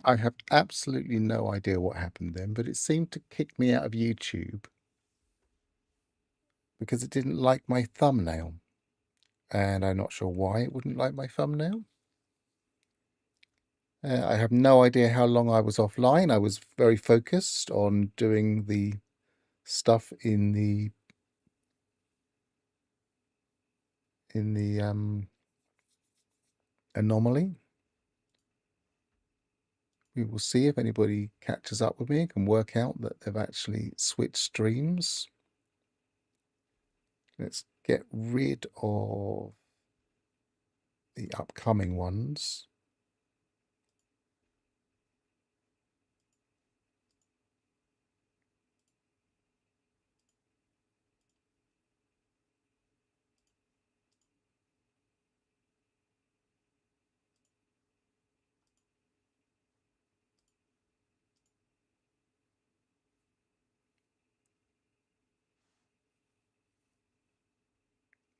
I have absolutely no idea what happened then, but it seemed to kick me out of YouTube because it didn't like my thumbnail. And I'm not sure why it wouldn't like my thumbnail. I have no idea how long I was offline. I was very focused on doing the stuff in the anomaly. We will see if anybody catches up with me and can work out that they've actually switched streams. Let's get rid of the upcoming ones.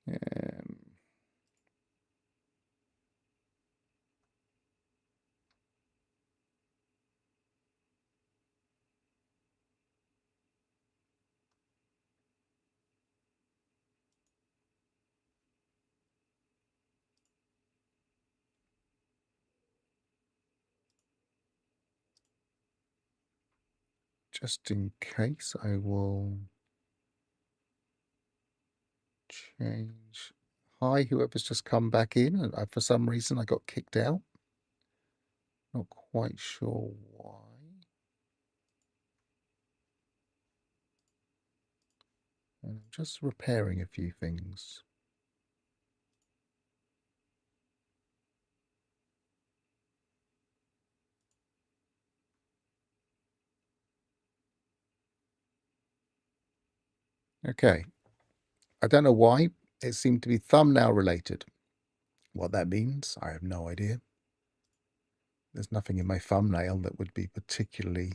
Um, just in case, I will change. Hi, whoever's just come back in. And for some reason, I got kicked out. Not quite sure why. And I'm just repairing a few things. Okay. I don't know why. It seemed to be thumbnail related. What that means, I have no idea. There's nothing in my thumbnail that would be particularly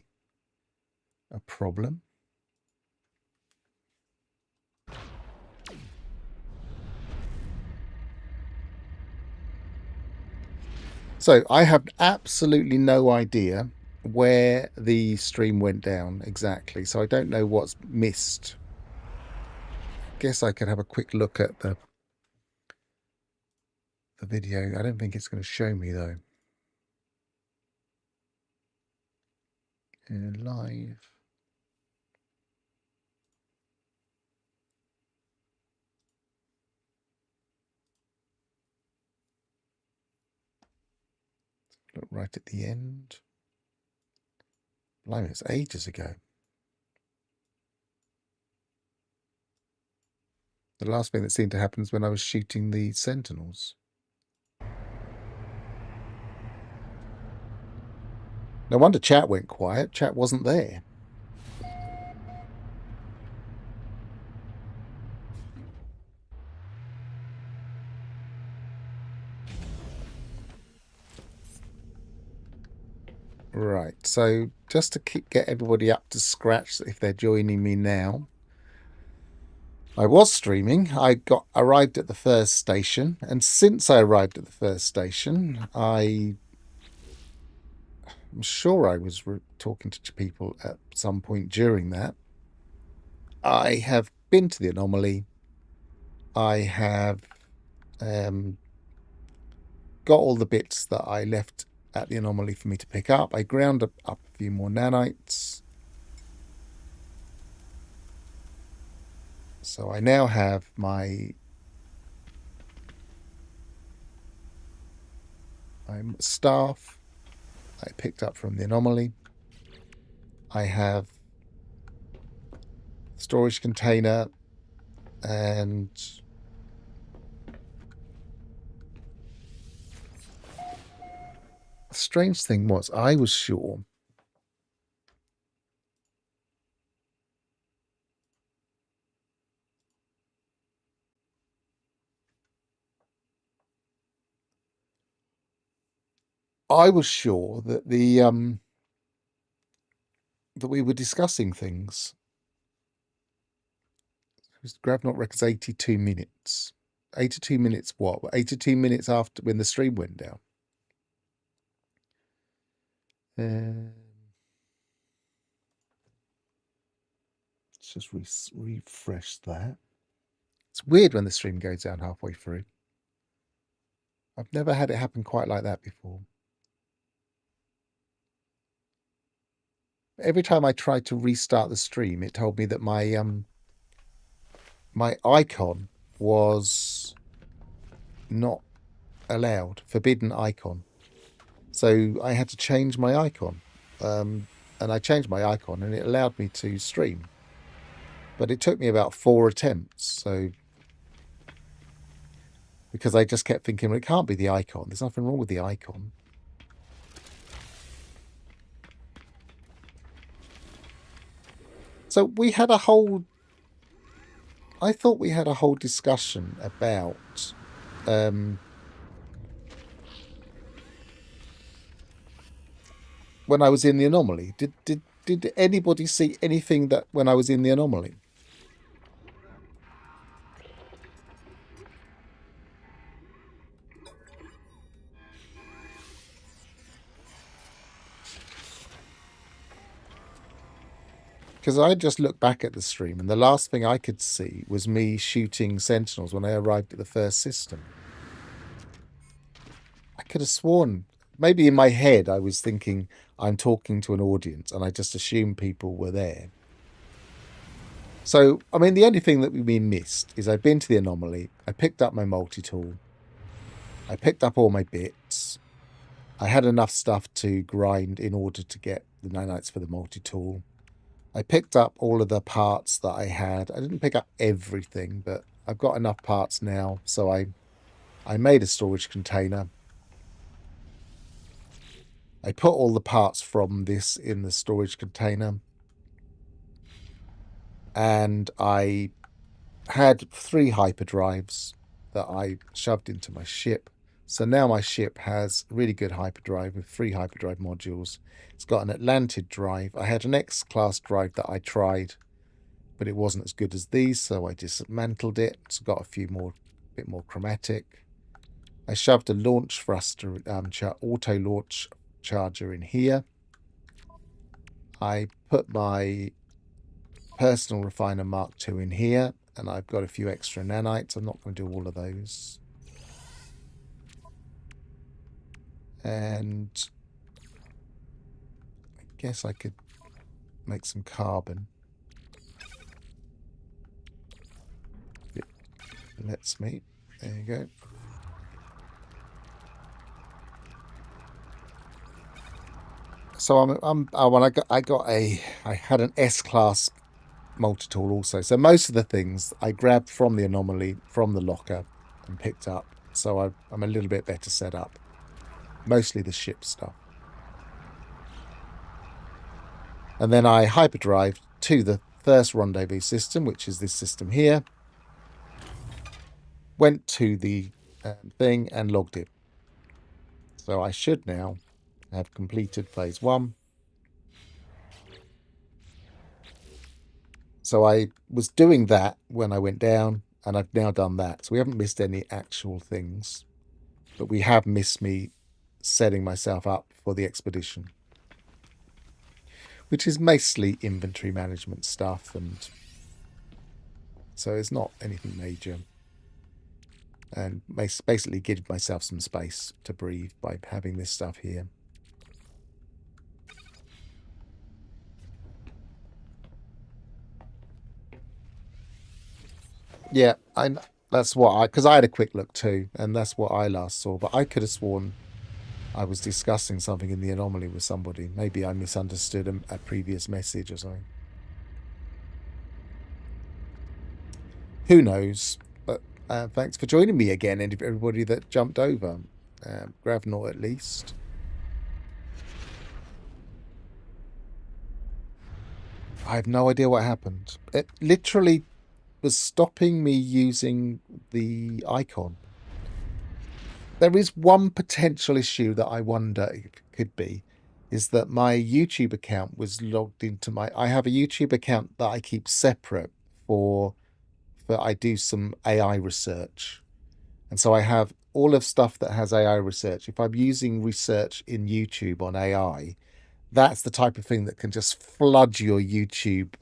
a problem. So I have absolutely no idea where the stream went down exactly. So I don't know what's missed. Guess I could have a quick look at the video. I don't think it's going to show me though. Live. Look right at the end. Blimey, it's ages ago. The last thing that seemed to happen is when I was shooting the Sentinels. No wonder chat went quiet. Chat wasn't there. Right, so just to get everybody up to scratch, if they're joining me now, I was streaming. I arrived at the first station, and since I arrived at the first station, I'm sure I was talking to people at some point during that. I have been to the anomaly. I have got all the bits that I left at the anomaly for me to pick up. I ground up a few more nanites. So I now have my staff I picked up from the anomaly. I have storage container, and the strange thing was I was sure that that we were discussing things. Gravnot records 82 minutes. 82 minutes what? 82 minutes after when the stream went down. Let's just refresh that. It's weird when the stream goes down halfway through. I've never had it happen quite like that before. Every time I tried to restart the stream, it told me that my icon was not allowed, forbidden icon. So I had to change my icon. And I changed my icon and it allowed me to stream. But it took me about 4 attempts. So because I just kept thinking, well, it can't be the icon. There's nothing wrong with the icon. So we had a whole... I thought we had a whole discussion about... when I was in the anomaly. Did anybody see anything that when I was in the anomaly? Because I just looked back at the stream and the last thing I could see was me shooting sentinels when I arrived at the first system. I could have sworn, maybe in my head I was thinking I'm talking to an audience and I just assumed people were there. So, I mean, the only thing that we missed is I've been to the anomaly, I picked up my multi-tool, I picked up all my bits, I had enough stuff to grind in order to get the nanites for the multi-tool. I picked up all of the parts that I had. I didn't pick up everything, but I've got enough parts now. So I made a storage container. I put all the parts from this in the storage container. And I had 3 hyperdrives that I shoved into my ship. So now my ship has a really good hyperdrive with 3 hyperdrive modules. It's got an Atlantid drive. I had an X-class drive that I tried, but it wasn't as good as these, so I dismantled it. It's got a bit more chromatic. I shoved a launch thruster, auto launch charger in here. I put my personal refiner Mark II in here, and I've got a few extra nanites. I'm not going to do all of those. And I guess I could make some carbon. It lets me. There you go. So I had an S-class multi-tool also. So most of the things I grabbed from the anomaly, from the locker, and picked up. So I'm a little bit better set up. Mostly the ship stuff. And then I hyperdrived to the first rendezvous system, which is this system here. Went to the thing and logged it. So I should now have completed phase 1. So I was doing that when I went down, and I've now done that. So we haven't missed any actual things, but we have missed me setting myself up for the expedition, which is mostly inventory management stuff, and so it's not anything major. And basically give myself some space to breathe by having this stuff here. Yeah, that's what because I had a quick look too, and that's what I last saw. But I could have sworn I was discussing something in the anomaly with somebody. Maybe I misunderstood a previous message or something. Who knows? But thanks for joining me again, and everybody that jumped over. Gravnaut at least. I have no idea what happened. It literally was stopping me using the icon. There is one potential issue that I wonder if it could be, is that my YouTube account was logged into I have a YouTube account that I keep separate for I do some AI research. And so I have all of stuff that has AI research. If I'm using research in YouTube on AI, that's the type of thing that can just flood your YouTube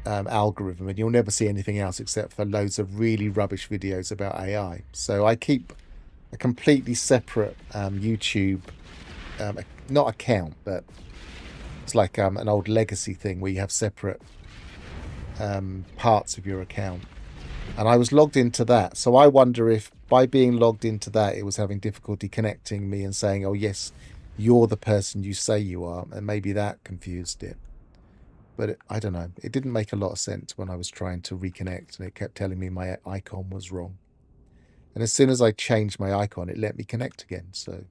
algorithm, and you'll never see anything else except for loads of really rubbish videos about AI. So I keep a completely separate YouTube, not account, but it's like an old legacy thing where you have separate parts of your account. And I was logged into that. So I wonder if by being logged into that, it was having difficulty connecting me and saying, oh, yes, you're the person you say you are. And maybe that confused it. But I don't know. It didn't make a lot of sense when I was trying to reconnect, and it kept telling me my icon was wrong. And as soon as I changed my icon, it let me connect again. So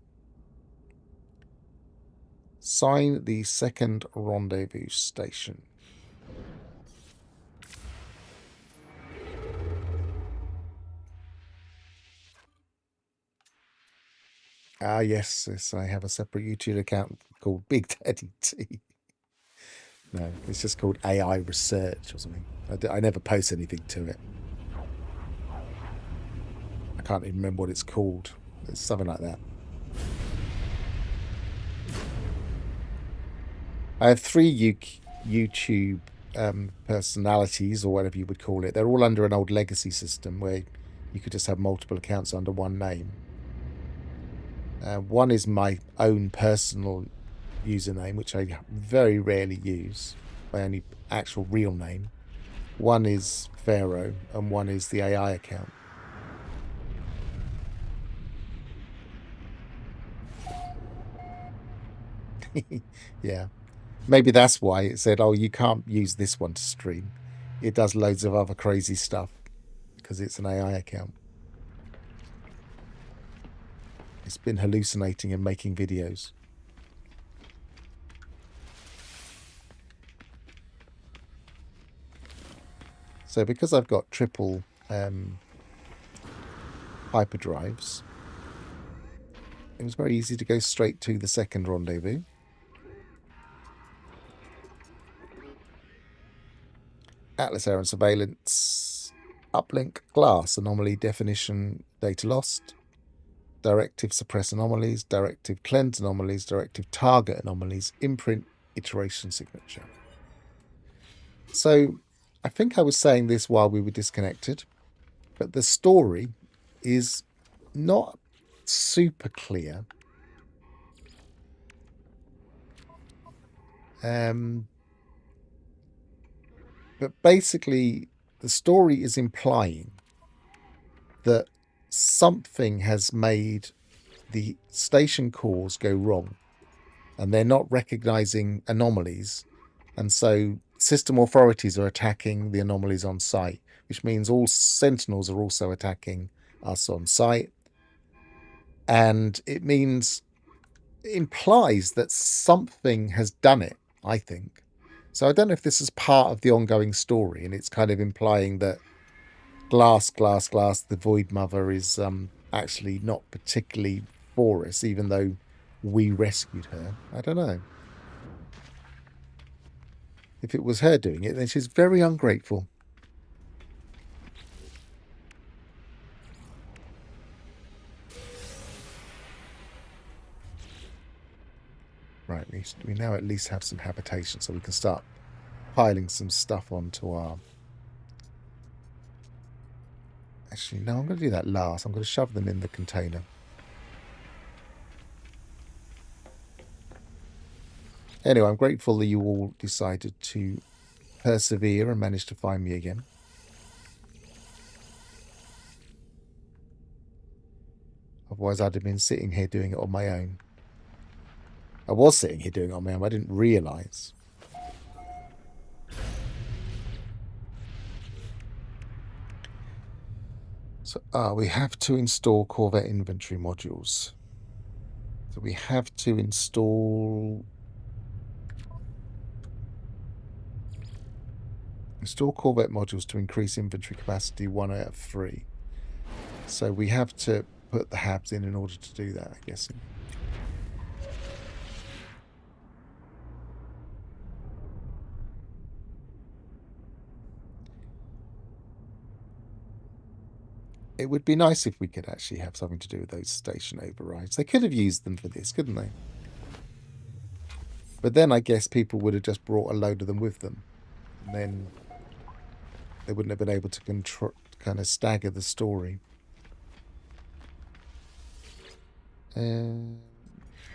sign the second rendezvous station. Ah, yes, I have a separate YouTube account called Big Daddy T. No, it's just called AI Research or something. I never post anything to it. I can't even remember what it's called. It's something like that. I have 3 YouTube personalities, or whatever you would call it. They're all under an old legacy system where you could just have multiple accounts under one name. One is my own personal username, which I very rarely use, my only actual real name. One is Pharaoh, and one is the AI account. Yeah. Maybe that's why it said, oh, you can't use this one to stream. It does loads of other crazy stuff because it's an AI account. It's been hallucinating and making videos. So because I've got triple hyperdrives, it was very easy to go straight to the second rendezvous. Atlas error and surveillance, uplink, glass, anomaly, definition, data lost, directive suppress anomalies, directive cleanse anomalies, directive target anomalies, imprint, iteration, signature. So I think I was saying this while we were disconnected, but the story is not super clear. But basically, the story is implying that something has made the station calls go wrong, and they're not recognizing anomalies. And so system authorities are attacking the anomalies on site, which means all sentinels are also attacking us on site. And it implies that something has done it, I think. So I don't know if this is part of the ongoing story, and it's kind of implying that Glass, the Void Mother is actually not particularly for us, even though we rescued her. I don't know. If it was her doing it, then she's very ungrateful. Right, we now at least have some habitation, so we can start piling some stuff onto our... Actually, no, I'm going to do that last. I'm going to shove them in the container. Anyway, I'm grateful that you all decided to persevere and managed to find me again. Otherwise, I'd have been sitting here doing it on my own. I was sitting here doing it on my own. I didn't realise. So we have to install Corvette inventory modules. So we have to install Corvette modules to increase inventory capacity 1 out of 3. So we have to put the habs in order to do that, I'm guessing. It would be nice if we could actually have something to do with those station overrides. They could have used them for this, couldn't they? But then I guess people would have just brought a load of them with them. And then they wouldn't have been able to kind of stagger the story.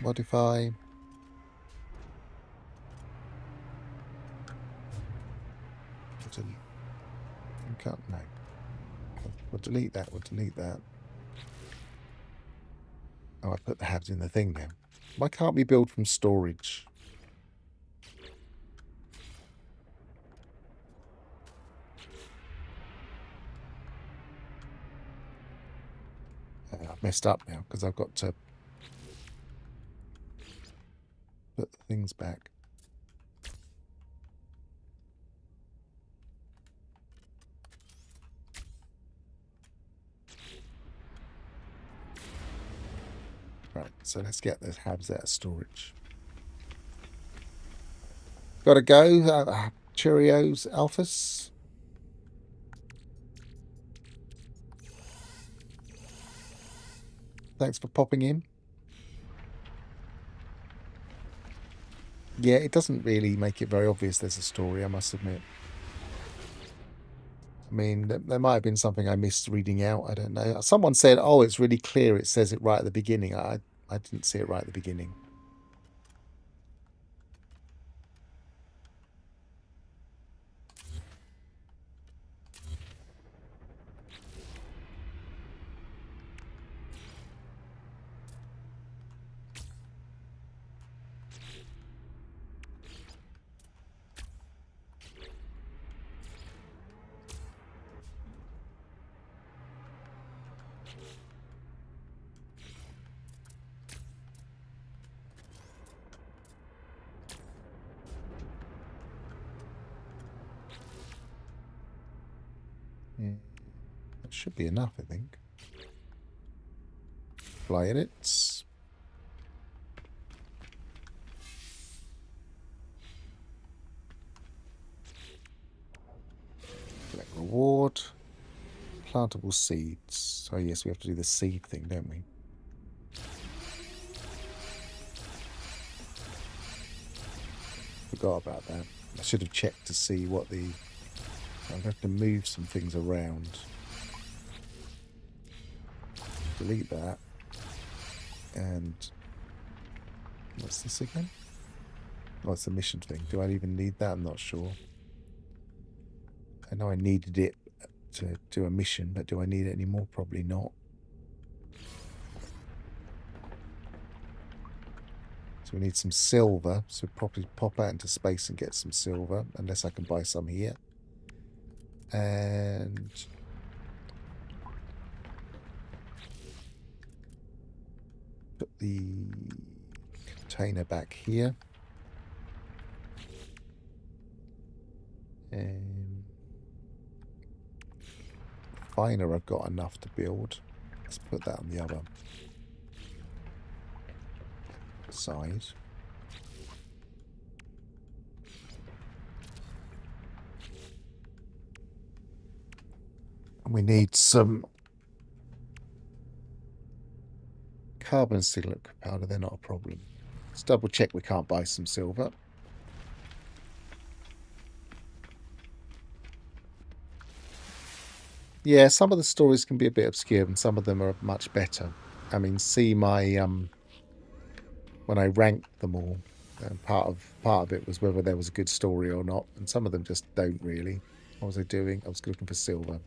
Modify. Can't, no. We'll delete that. We'll delete that. Oh, I put the habs in the thing now. Why can't we build from storage? I've messed up now because I've got to put the things back. Right, so let's get those habs out of storage. Gotta go. Cheerios, Alphas. Thanks for popping in. Yeah, it doesn't really make it very obvious there's a story, I must admit. I mean, there might have been something I missed reading out. I don't know. Someone said, oh, it's really clear. It says it right at the beginning. I didn't see it right at the beginning. Yeah. That should be enough, I think. Fly edits. Collect reward. Plantable seeds. Oh yes, we have to do the seed thing, don't we? Forgot about that. I should have checked to see what the... I'll have to move some things around. Delete that. And... what's this again? Oh, it's the mission thing. Do I even need that? I'm not sure. I know I needed it to do a mission, but do I need it anymore? Probably not. So we need some silver. So probably pop out into space and get some silver, unless I can buy some here. And put the container back here. And finer, I've got enough to build. Let's put that on the other side. And we need some carbon steel powder. They're not a problem. Let's double check we can't buy some silver. Yeah, some of the stories can be a bit obscure and some of them are much better. I mean, see my when I ranked them all, part of it was whether there was a good story or not, and some of them just don't really. What was I doing? I was looking for silver.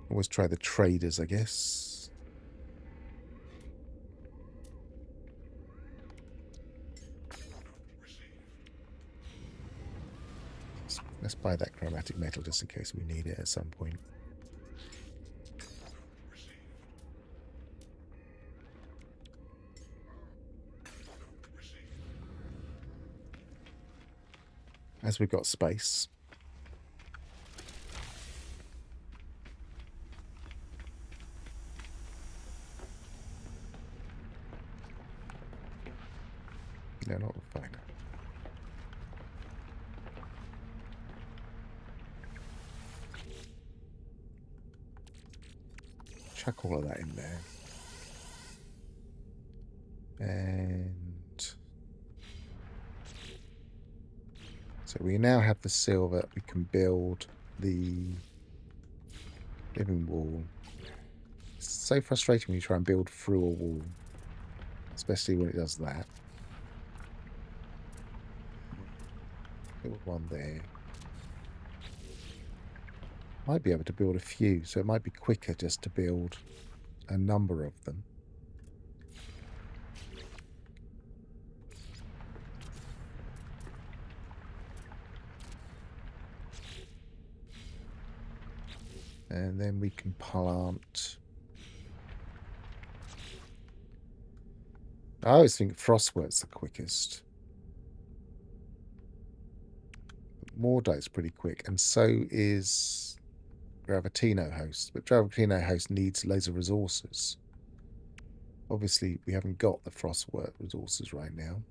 Always try the traders, I guess. Let's buy that chromatic metal just in case we need it at some point. As we've got space. No, not refiner. chuck all of that in there. And so we now have the silver. We can build the living wall. It's so frustrating when you try and build through a wall, especially when it does that. Build one there. Might be able to build a few, so it might be quicker just to build a number of them. And then we can plant. I always think Frostwork's the quickest. Mordate's pretty quick, and so is Gravitino Host. But Gravitino Host needs loads of resources. Obviously, we haven't got the Frostwork resources right now.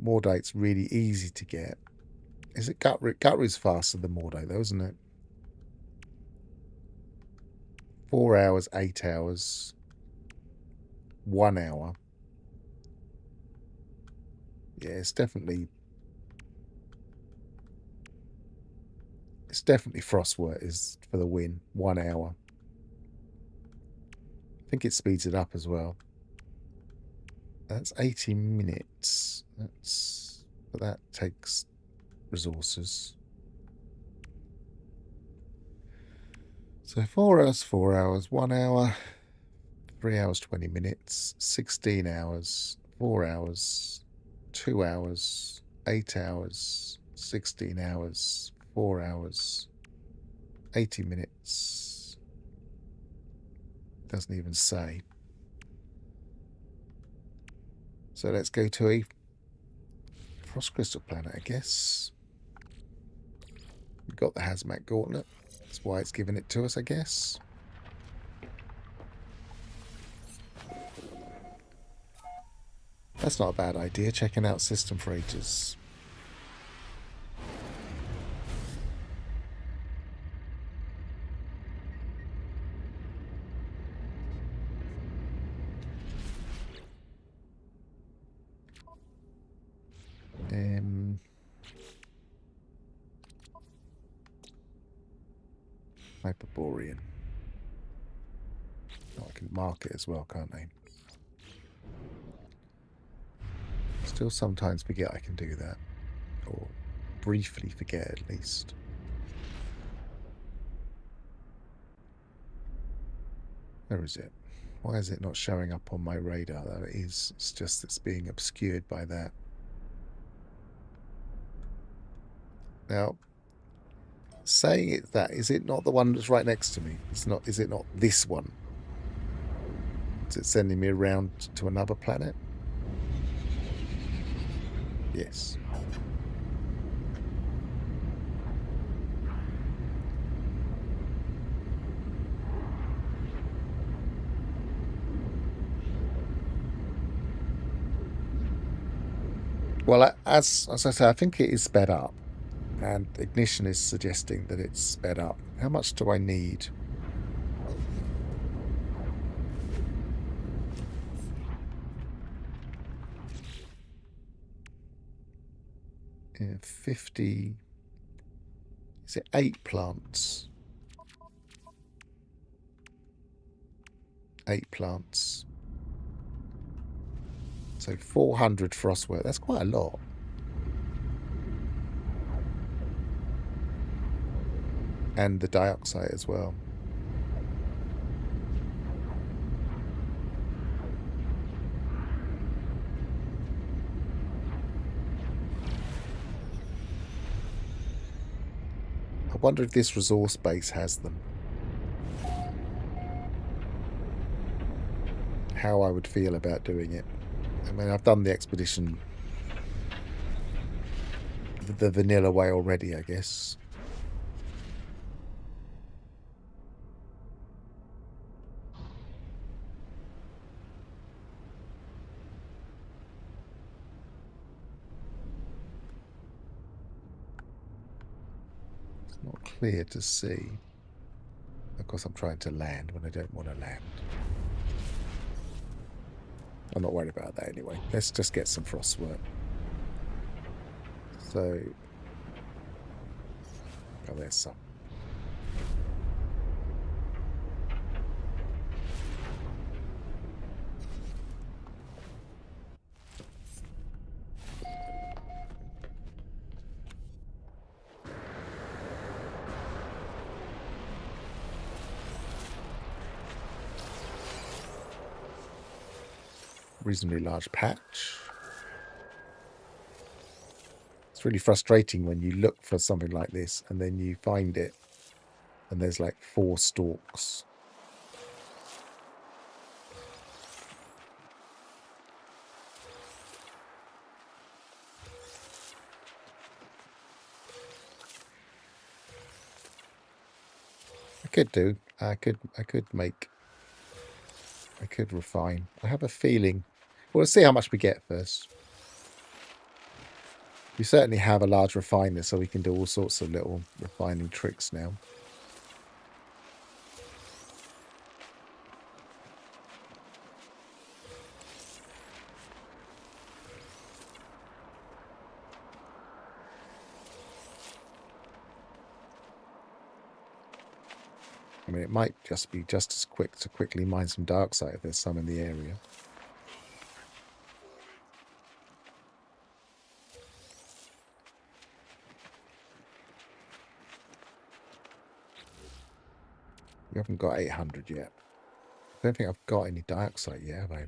Mordate's really easy to get. Is it Gutroot? Gutroot's faster than Mordate, though, isn't it? 4 hours, 8 hours, 1 hour. Yeah, it's definitely Frostwork is for the win. 1 hour. I think it speeds it up as well. That's 80 minutes. But that takes resources. So 4 hours, 1 hour, 3 hours, 20 minutes, 16 hours, 4 hours, 2 hours, 8 hours, 16 hours, 4 hours, 80 minutes. Doesn't even say. So let's go to a Frost Crystal planet, I guess. We've got the Hazmat Gauntlet. That's why it's given it to us, I guess. That's not a bad idea, checking out system freighters. Hyperborean. Oh, I can mark it as well, can't I? Still sometimes forget I can do that. Or briefly forget, at least. Where is it? Why is it not showing up on my radar? Though it is. It's just it's being obscured by that. Now, saying it that, is it not the one that's right next to me? It's not. Is it not this one? Is it sending me around to another planet? Yes. Well, as I say, I think it is sped up. And Ignition is suggesting that it's sped up. How much do I need? Yeah, 50. Is it 8 plants? 8 plants. So 400 Frostwork. That's quite a lot. And the dioxide as well. I wonder if this resource base has them. How I would feel about doing it. I mean, I've done the expedition the vanilla way already, I guess. It's not clear to see. Of course, I'm trying to land when I don't want to land. I'm not worried about that anyway. Let's just get some frost work. So, oh, there's some. Reasonably large patch. It's really frustrating when you look for something like this and then you find it and there's like 4 stalks. I could refine. I have a feeling. Well, let's see how much we get first. We certainly have a large refiner, so we can do all sorts of little refining tricks now. I mean, it might just be just as quick to quickly mine some darksite if there's some in the area. We haven't got 800 yet. I don't think I've got any dioxide yet, have I?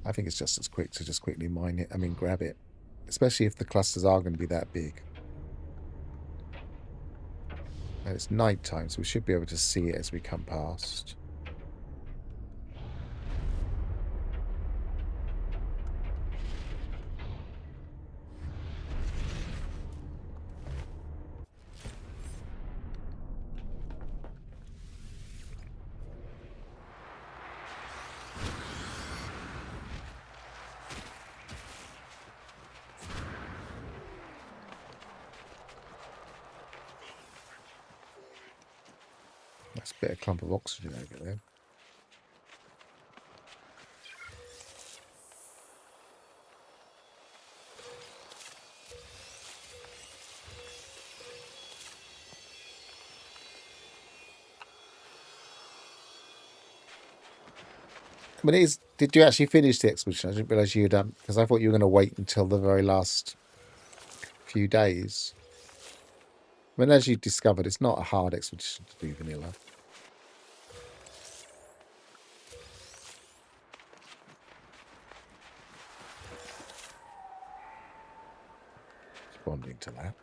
I think it's just as quick to just quickly mine it. I mean, grab it. Especially if the clusters are going to be that big. And it's night time, so we should be able to see it as we come past. That's a bit of clump of oxygen over there. I mean, did you actually finish the expedition? I didn't realise you had done, because I thought you were going to wait until the very last few days. I mean, as you discovered, it's not a hard expedition to do vanilla. Responding to that.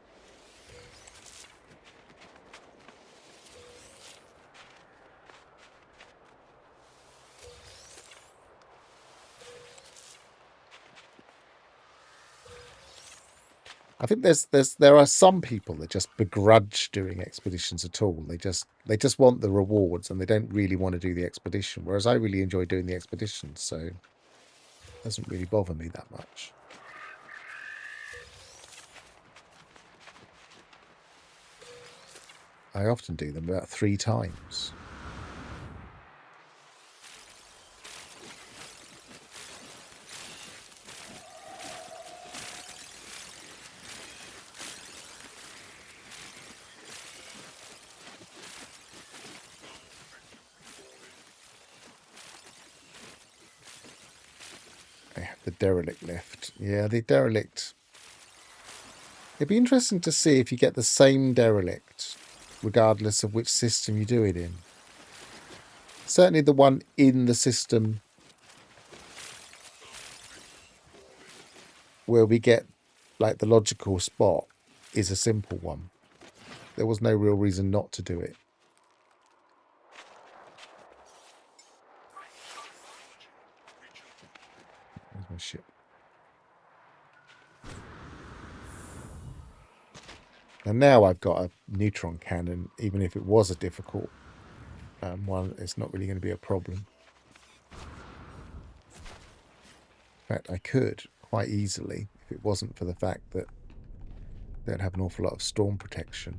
I think there are some people that just begrudge doing expeditions at all. They just want the rewards and they don't really want to do the expedition. Whereas I really enjoy doing the expedition, so it doesn't really bother me that much. I often do them about 3 times. The derelict left. Yeah, the derelict. It'd be interesting to see if you get the same derelict, regardless of which system you do it in. Certainly the one in the system where we get like the logical spot is a simple one. There was no real reason not to do it. Where's my ship? And now I've got a neutron cannon, even if it was a difficult one, it's not really going to be a problem. In fact, I could quite easily, if it wasn't for the fact that they don't have an awful lot of storm protection.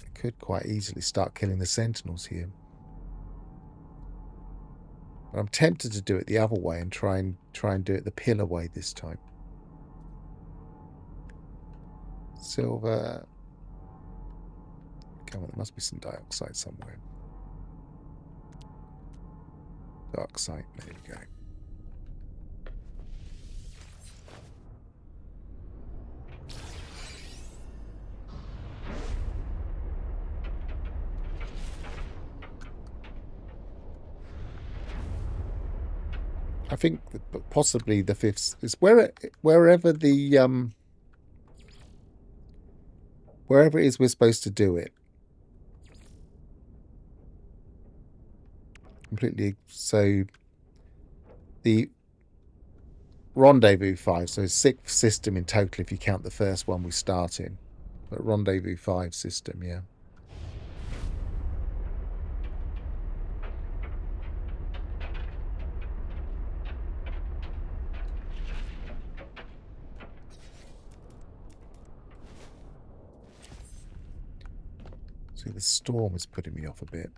I could quite easily start killing the sentinels here. But I'm tempted to do it the other way and try and do it the pillar way this time. Silver. Come on, there must be some dioxide somewhere. Dioxide, there we go. I think that possibly the fifth is wherever the wherever it is we're supposed to do it. Completely. So the Rendezvous 5, so 6th system in total if you count the first one we start in. But Rendezvous 5 system, yeah. See, the storm is putting me off a bit.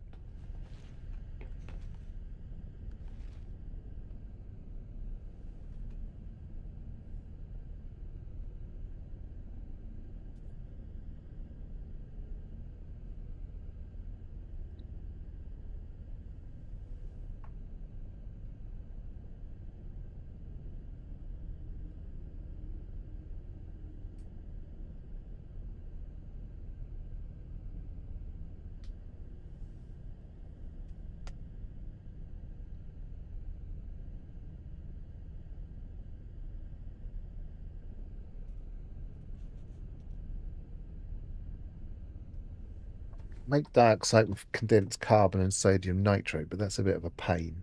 Make dioxide with condensed carbon and sodium nitrate, but that's a bit of a pain.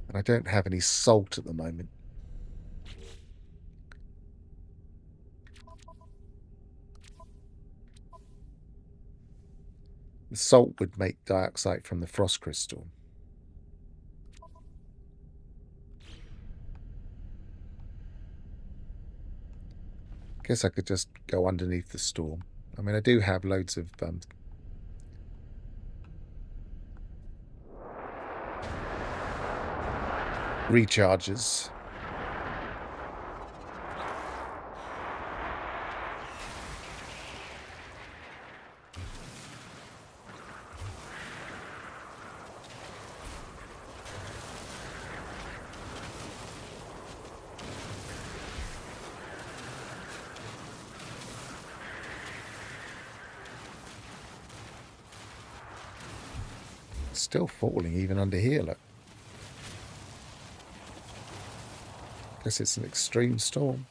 And I don't have any salt at the moment. The salt would make dioxide from the frost crystal. Guess I could just go underneath the storm. I mean, I do have loads of recharges. Still falling even under here, look. Guess it's an extreme storm.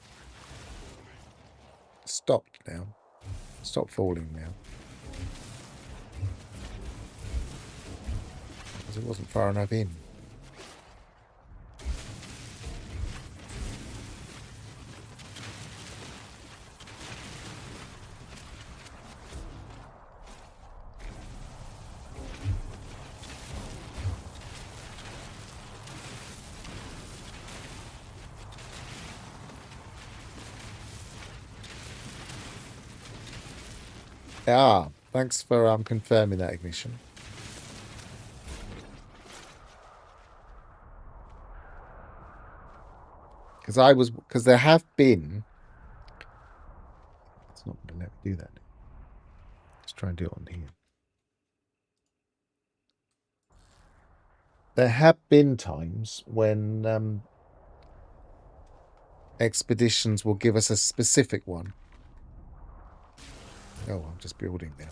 Stopped now. Stop falling now. Because it wasn't far enough in. Ah, thanks for confirming that, Ignition. Because there have been. It's not going to let me do that. Let's try and do it on here. There have been times when expeditions will give us a specific one. Oh, I'm just building now.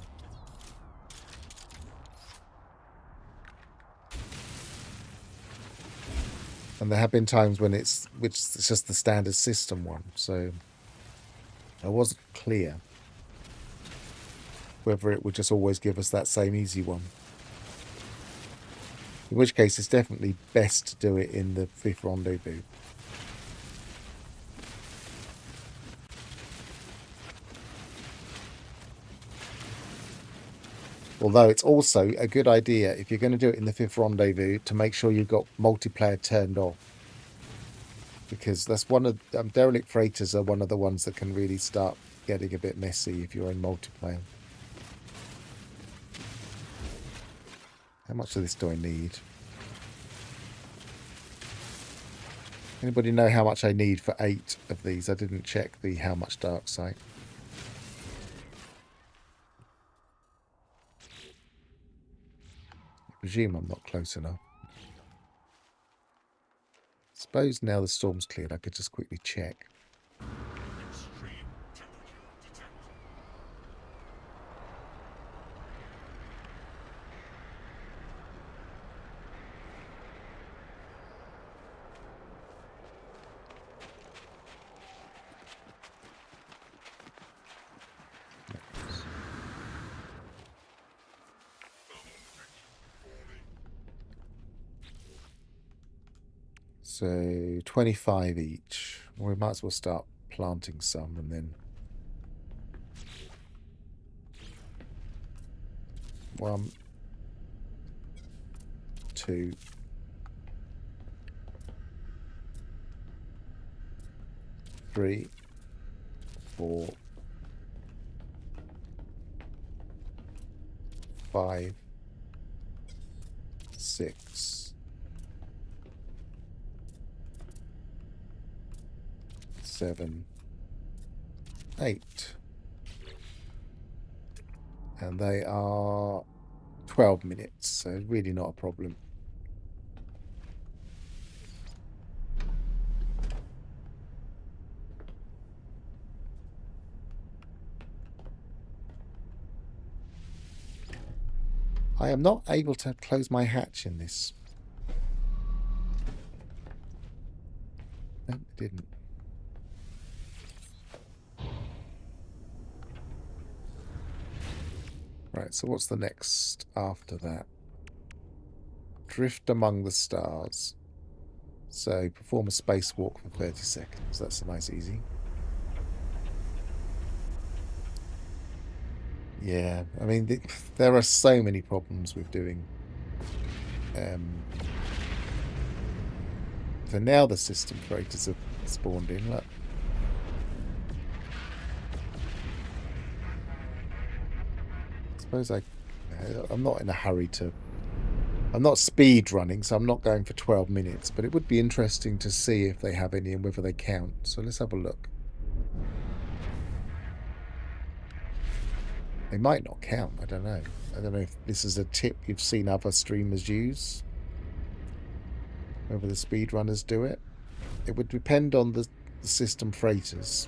And there have been times when it's just the standard system one, so I wasn't clear whether it would just always give us that same easy one. In which case, it's definitely best to do it in the 5th rendezvous. Although it's also a good idea, if you're going to do it in the 5th rendezvous, to make sure you've got multiplayer turned off. Because that's one of... derelict freighters are one of the ones that can really start getting a bit messy if you're in multiplayer. How much of this do I need? Anybody know how much I need for 8 of these? I didn't check the how much dark sight. I presume I'm not close enough. Suppose now the storm's cleared, I could just quickly check. So 25 each. We might as well start planting some and then 1, 2, 3, 4, 5, 6, 7, 8. And they are 12 minutes, so really not a problem. I am not able to close my hatch in this. No, it didn't. Right, so what's the next after that? Drift among the stars. So perform a spacewalk for 30 seconds. That's a nice easy. Yeah, I mean, there are so many problems with doing... So now the system creators have spawned in, look. I suppose I'm not in a hurry to... I'm not speed running, so I'm not going for 12 minutes, but it would be interesting to see if they have any and whether they count. So let's have a look. They might not count, I don't know. I don't know if this is a tip you've seen other streamers use. Whether the speedrunners do it. It would depend on the system freighters.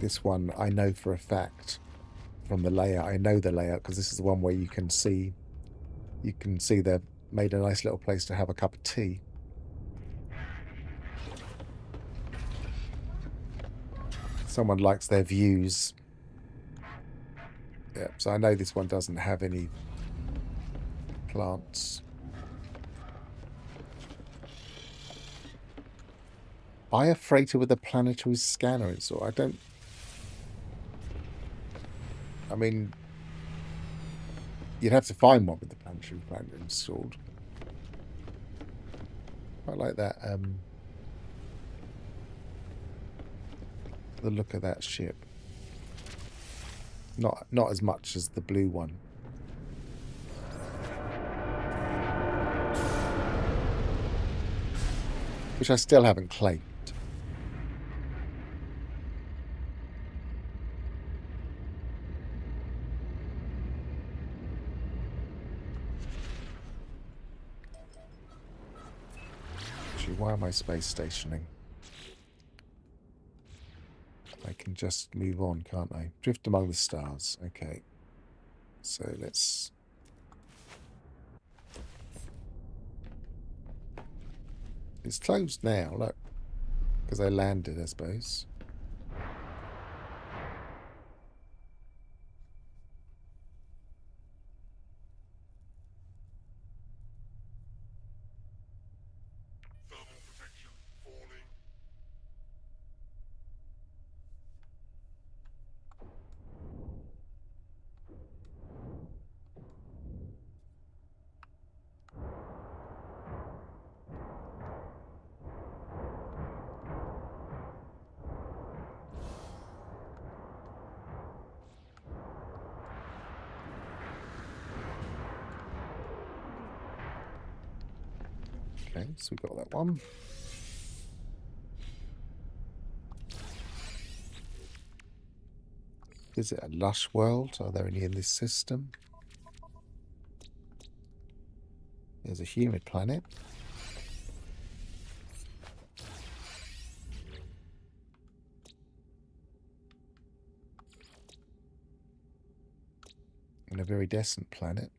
This one I know for a fact from the layout. I know the layout because this is the one where you can see they've made a nice little place to have a cup of tea. Someone likes their views. Yeah, so I know this one doesn't have any plants. Buy a freighter with a planetary scanner installed. I mean, you'd have to find one with the planetary scanner installed. I like that. The look of that ship. Not as much as the blue one. Which I still haven't claimed. Actually, why am I space stationing? I can just move on, can't I? Drift among the stars. Okay. So let's It's closed now, look. Because I landed, I suppose. Okay, so we got that one. Is it a lush world? Are there any in this system? There's a humid planet. And a very decent planet.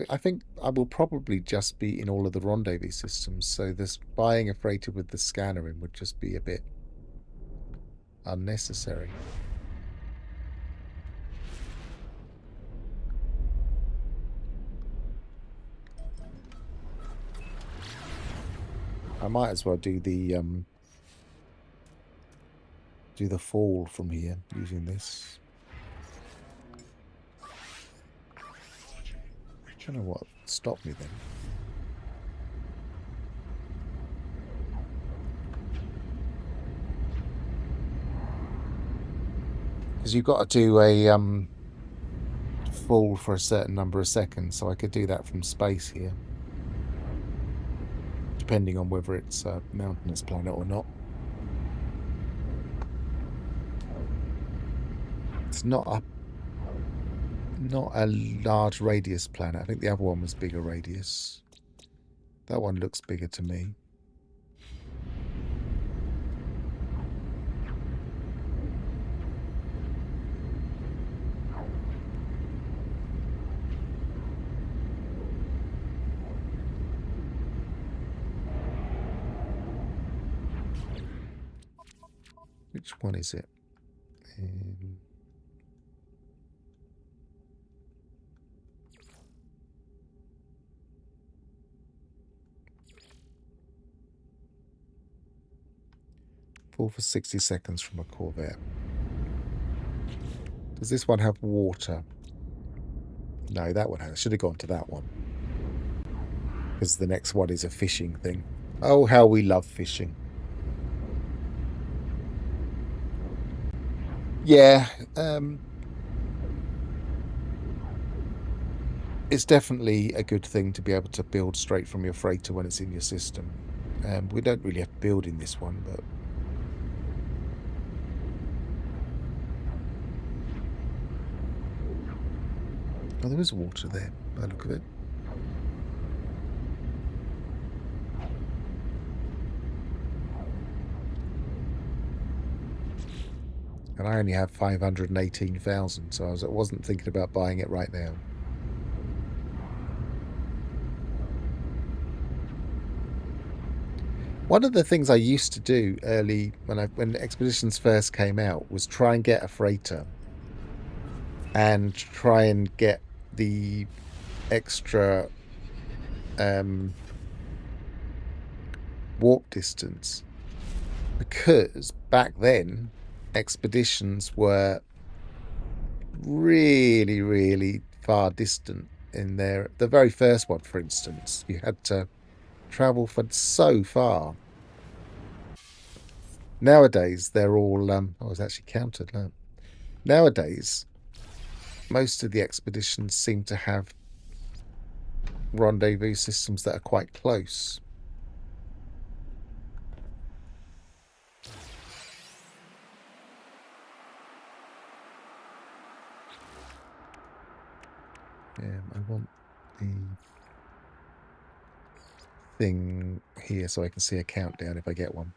I think I will probably just be in all of the rendezvous systems, so this buying a freighter with the scanner in would just be a bit unnecessary. I might as well do the fall from here using this. I don't know what stopped me then. Because you've got to do a fall for a certain number of seconds, so I could do that from space here. Depending on whether it's a mountainous planet or not. It's not a large radius planet. I think the other one was bigger radius. That one looks bigger to me. Which one is it? 4 for 60 seconds from a Corvette. Does this one have water? No, that one has. I should have gone to that one. Because the next one is a fishing thing. Oh, how we love fishing. Yeah, it's definitely a good thing to be able to build straight from your freighter when it's in your system. We don't really have to build in this one, but... Oh, there is water there, by the look of it. And I only have 518,000, so I wasn't thinking about buying it right now. One of the things I used to do early, when Expeditions first came out, was try and get a freighter and try and get the extra warp distance, because back then expeditions were really, really far distant in there. The very first one, for instance, you had to travel for so far. Nowadays, they're all... I was actually counted. No. Nowadays, most of the expeditions seem to have rendezvous systems that are quite close. Yeah, I want the thing here so I can see a countdown if I get one.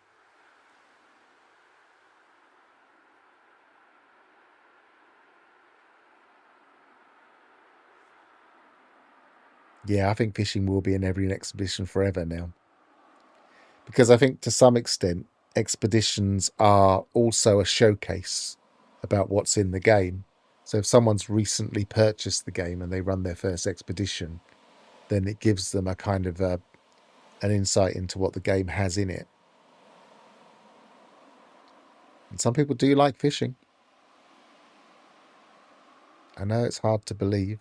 Yeah, I think fishing will be in every expedition forever now. Because I think to some extent, expeditions are also a showcase about what's in the game. So if someone's recently purchased the game and they run their first expedition, then it gives them a kind of an insight into what the game has in it. And some people do like fishing. I know it's hard to believe.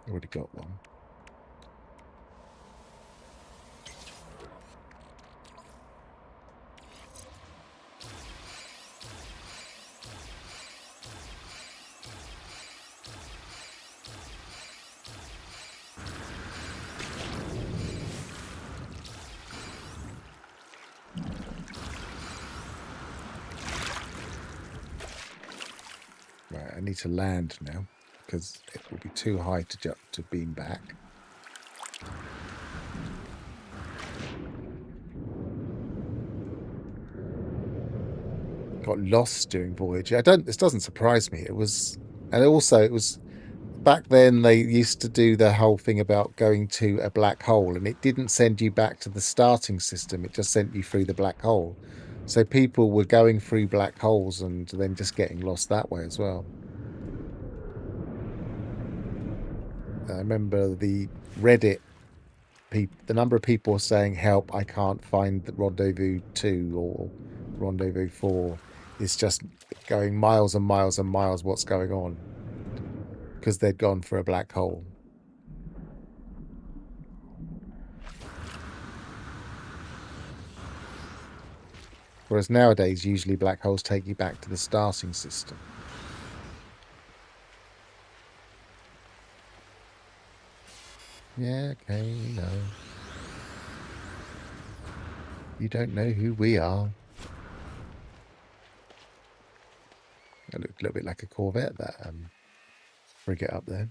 Already got one. Right, I need to land now because it will be too high to jump to beam back. Got lost during voyage. This doesn't surprise me. It was back then they used to do the whole thing about going to a black hole, and it didn't send you back to the starting system. It just sent you through the black hole. So people were going through black holes and then just getting lost that way as well. I remember the Reddit the number of people saying, help, I can't find the Rendezvous 2 or Rendezvous 4. It's just going miles and miles and miles what's going on because they'd gone for a black hole. Whereas nowadays, usually black holes take you back to the starting system. Yeah, okay, you know. You don't know who we are. It looked a little bit like a Corvette, that frigate up there.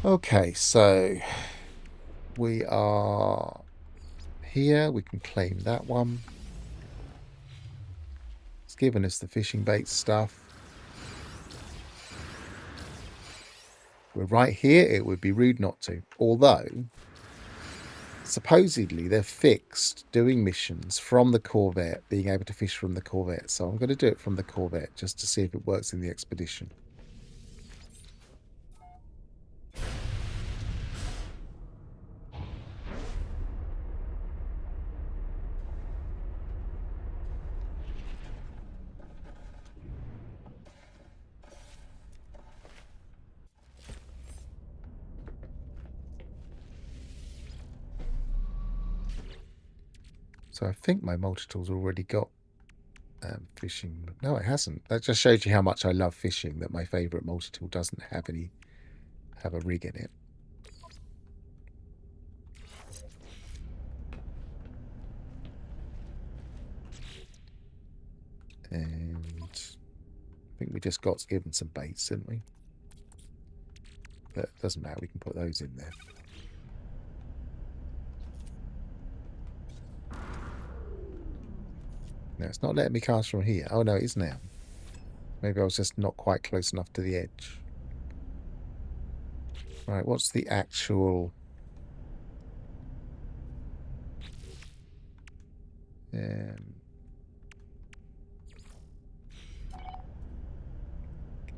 Okay, so we are here. We can claim that one. It's given us the fishing bait stuff. We're right here. It would be rude not to. Although, supposedly, they're fixed doing missions from the Corvette, being able to fish from the Corvette. So I'm going to do it from the Corvette just to see if it works in the expedition. So I think my multi-tool's already got fishing. No, it hasn't. That just shows you how much I love fishing, that my favourite multi-tool doesn't have a rig in it. And I think we just got given some baits, didn't we? But it doesn't matter, we can put those in there. No, it's not letting me cast from here. Oh, no, it is now. Maybe I was just not quite close enough to the edge. Right, what's the actual...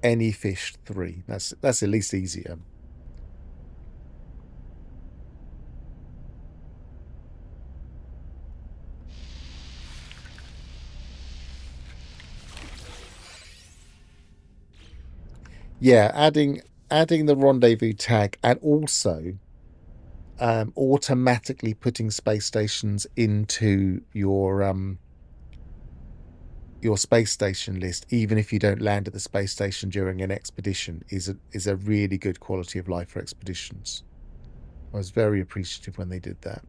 any fish 3. That's at least easier. Yeah, adding the rendezvous tag, and also automatically putting space stations into your space station list, even if you don't land at the space station during an expedition, is a really good quality of life for expeditions. I was very appreciative when they did that.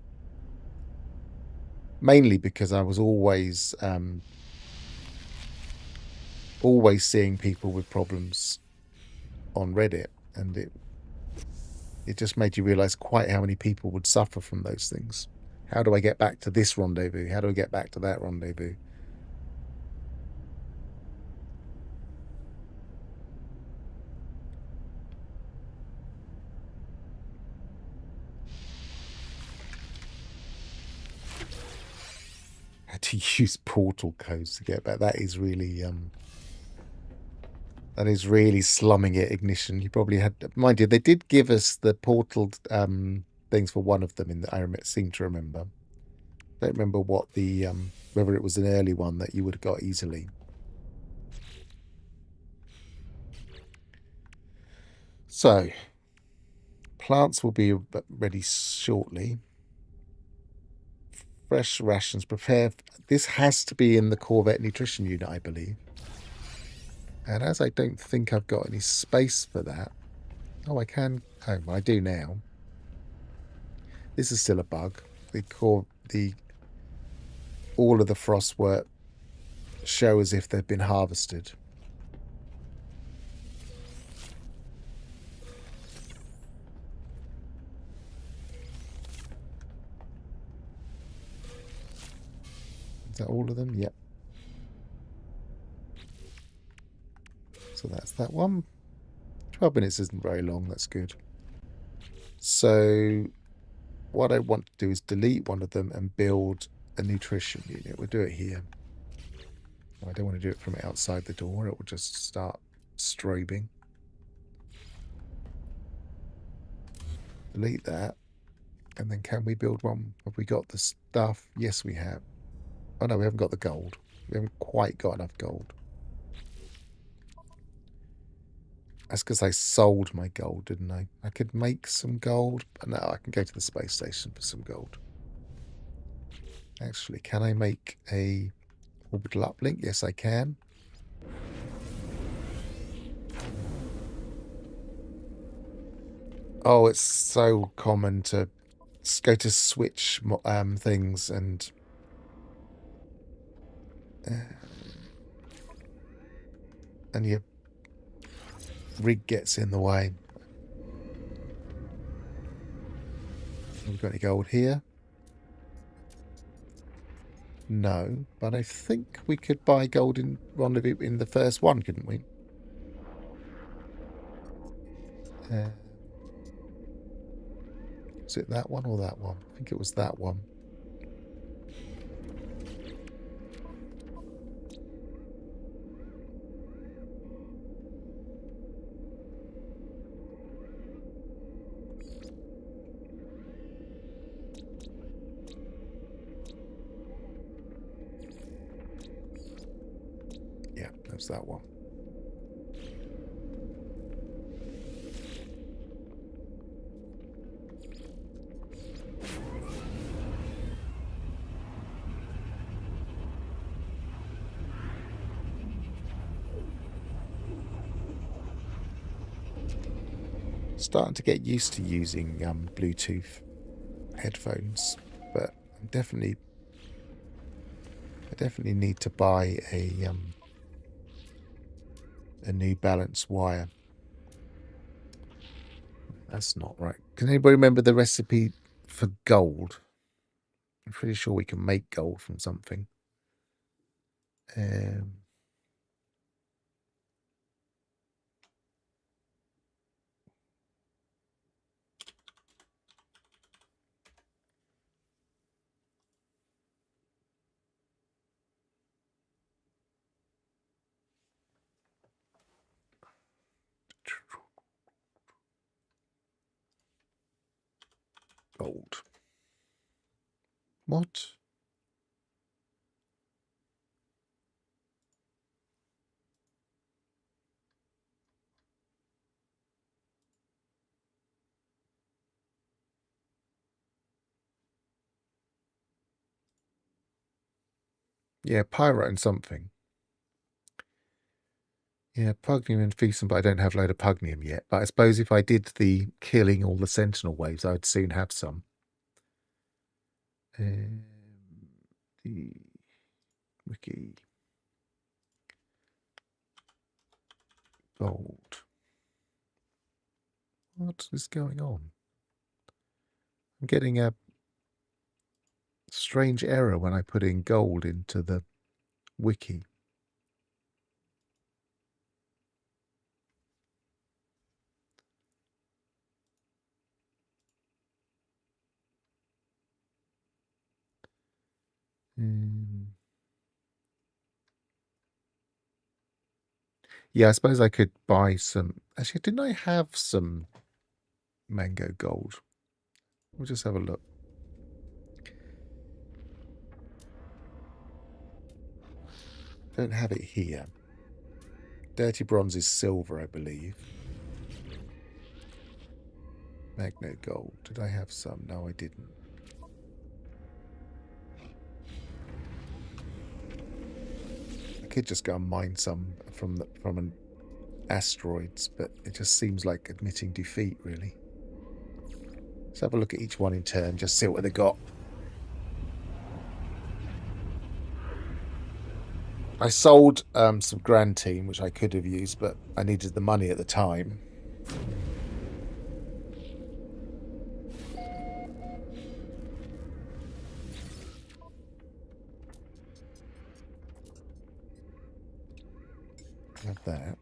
Mainly because I was always seeing people with problems on Reddit, and it just made you realize quite how many people would suffer from those things. How do I get back to this rendezvous? How do I get back to that rendezvous? How to use portal codes to get back? That is really slumming it, Ignition. You probably had, mind you, they did give us the portal things for one of them. I seem to remember. Don't remember what the whether it was an early one that you would have got easily. So plants will be ready shortly. Fresh rations. Prepare. This has to be in the Corvette nutrition unit, I believe. And as I don't think I've got any space for that. Oh, I can. Oh, I do now. This is still a bug. All of the frostwork show as if they've been harvested. Is that all of them? Yep. So that's that one. 12 minutes isn't very long. That's good. So what I want to do is delete one of them and build a nutrition unit. We'll do it here. I don't want to do it from outside the door. It will just start strobing. Delete that. And then can we build one? Have we got the stuff? Yes, we have. Oh, no, we haven't got the gold. We haven't quite got enough gold. That's because I sold my gold, didn't I? I could make some gold. But no, I can go to the space station for some gold. Actually, can I make a orbital uplink? Yes, I can. Oh, it's so common to go to switch things and your rig gets in the way. Have we got any gold here? No, but I think we could buy gold in Rendezvous in the first one, couldn't we? Was it that one or that one? I think it was that one. Yeah, that was that one. Starting to get used to using Bluetooth headphones, but I definitely need to buy a New Balance wire. That's not right. Can anybody remember the recipe for gold? I'm pretty sure we can make gold from something. Gold. What? Yeah, pyrite and something. Yeah, pugnium and Feasum, but I don't have a load of pugnium yet. But I suppose if I did the killing all the sentinel waves, I would soon have some. The wiki gold. What is going on? I'm getting a strange error when I put in gold into the wiki. Yeah, I suppose I could buy some. Actually, didn't I have some mango gold? We'll just have a look. Don't have it here. Dirty bronze is silver, I believe. Magno gold. Did I have some? No, I didn't. I could just go and mine some from an asteroids, but it just seems like admitting defeat, really. Let's have a look at each one in turn, just see what they got. I sold some Grand Team, which I could have used, but I needed the money at the time. Have that.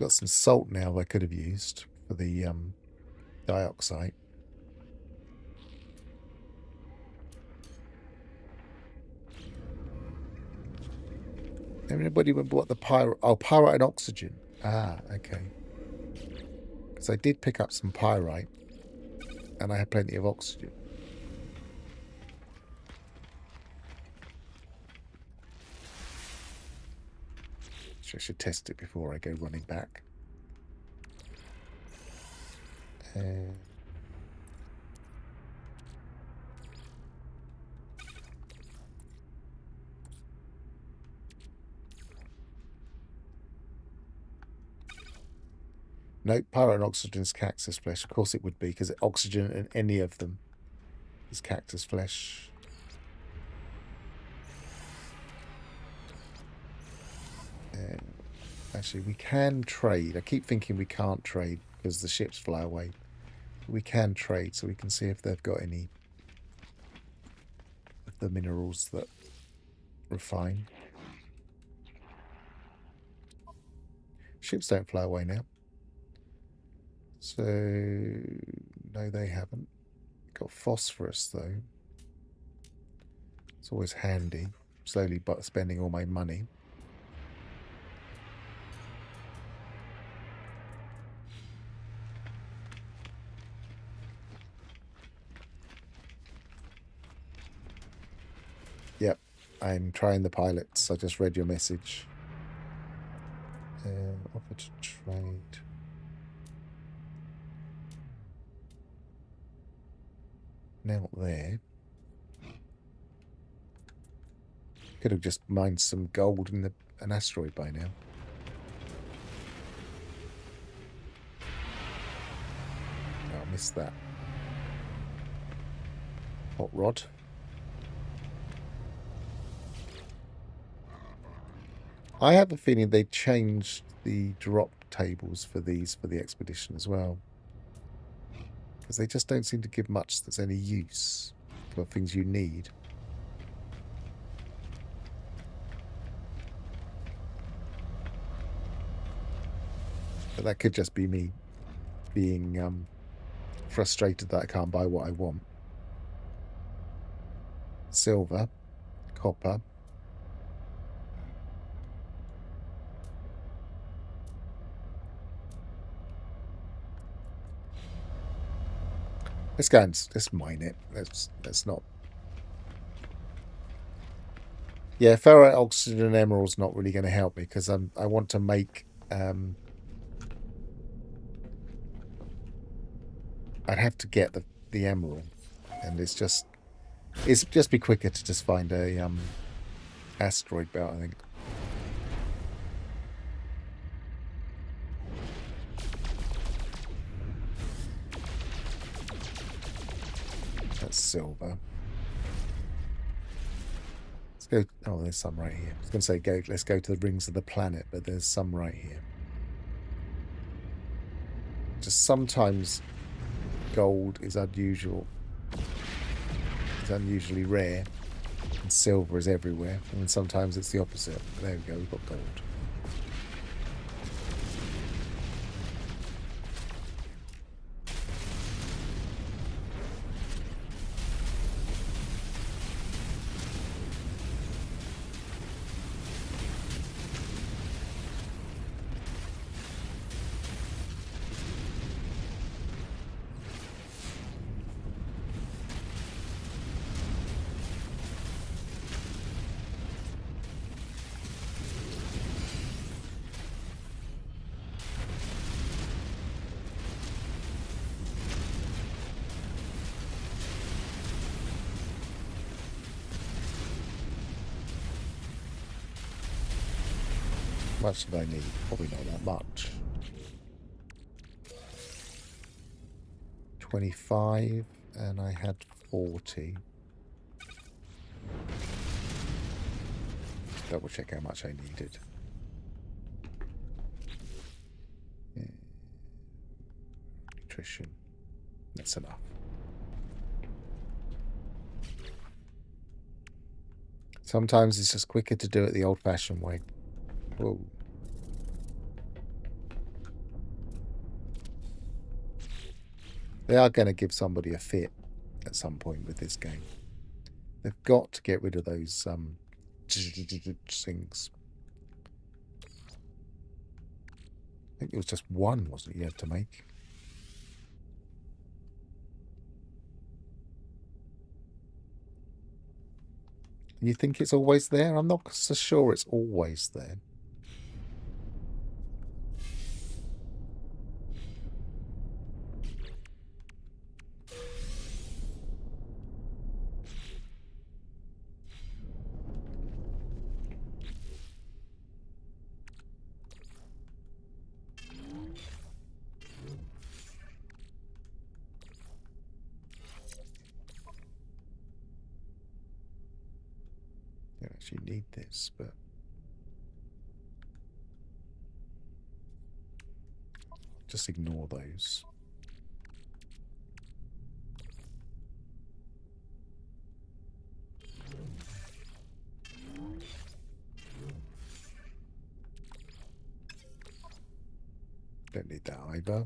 Got some salt now I could have used for the dioxide. Anybody remember what the pyrite... Oh, pyrite and oxygen. Ah, okay. Because I did pick up some pyrite. And I had plenty of oxygen. So I should test it before I go running back. No, pyrite and oxygen is cactus flesh. Of course it would be, because oxygen in any of them is cactus flesh. Actually, we can trade. I keep thinking we can't trade because the ships fly away. We can trade, so we can see if they've got any of the minerals that refine. Ships don't fly away now. So, no, they haven't. Got phosphorus, though. It's always handy. Slowly but spending all my money. Yep, I'm trying the pilots. I just read your message. Offer to trade. Now there. Could have just mined some gold in an asteroid by now. Oh, I missed that. Hot rod. I have a feeling they changed the drop tables for these for the expedition as well. Because they just don't seem to give much that's any use for things you need. But that could just be me being frustrated that I can't buy what I want. Silver, copper. Let's go and let's mine it. Let's not. Yeah, ferrite, oxygen, and emerald's not really going to help me because I want to make. I'd have to get the emerald, and it's just It's just be quicker to just find a asteroid belt, I think. That's silver. Let's go. Oh, there's some right here. I was going to say let's go to the rings of the planet, but there's some right here. Just sometimes gold is unusual. It's unusually rare, and silver is everywhere. And then sometimes it's the opposite. There we go. We've got gold. How much did I need? Probably not that much. 25, and I had 40. Double check how much I needed. Yeah. Nutrition. That's enough. Sometimes it's just quicker to do it the old-fashioned way. Whoa. They are going to give somebody a fit at some point with this game. They've got to get rid of those things. I think it was just one, wasn't it, you had to make? You think it's always there? I'm not so sure it's always there. You actually need this, but just ignore those. Don't need that either.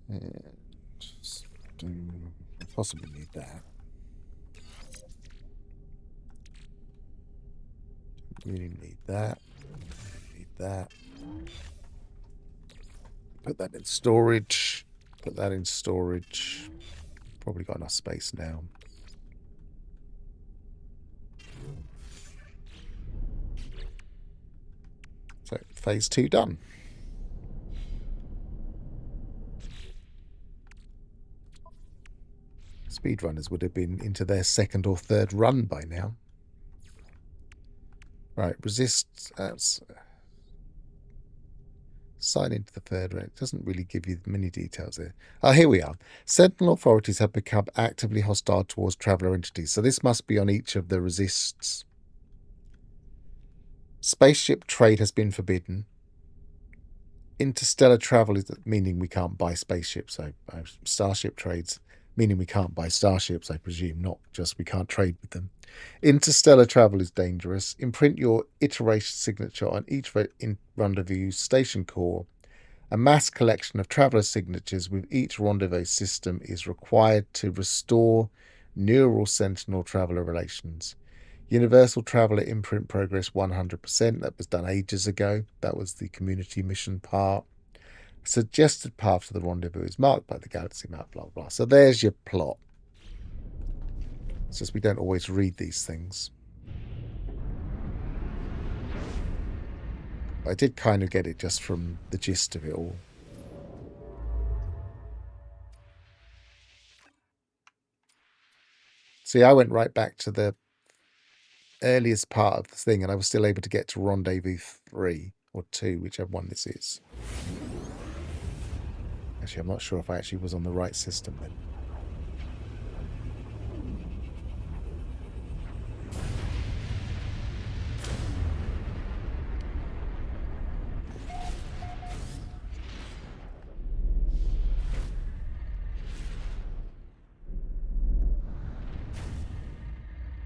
And just possibly need that. Really need that. Need that. Put that in storage. Put that in storage. Probably got enough space now. So, phase 2 done. Speedrunners would have been into their second or third run by now. Right, resist. Sign into the third rank. It doesn't really give you many details there. Oh, here we are. Sentinel authorities have become actively hostile towards traveller entities. So this must be on each of the resists. Spaceship trade has been forbidden. Interstellar travel is meaning we can't buy spaceships. So starship trades meaning we can't buy starships, I presume, not just we can't trade with them. Interstellar travel is dangerous. Imprint your iteration signature on each rendezvous station core. A mass collection of traveller signatures with each rendezvous system is required to restore neural sentinel traveller relations. Universal Traveller imprint progress 100%. That was done ages ago. That was the community mission part. Suggested path to the rendezvous is marked by the galaxy map, blah, blah. So there's your plot. It's just we don't always read these things. I did kind of get it just from the gist of it all. See, I went right back to the earliest part of the thing, and I was still able to get to Rendezvous 3 or 2, whichever one this is. Actually, I'm not sure if I actually was on the right system then.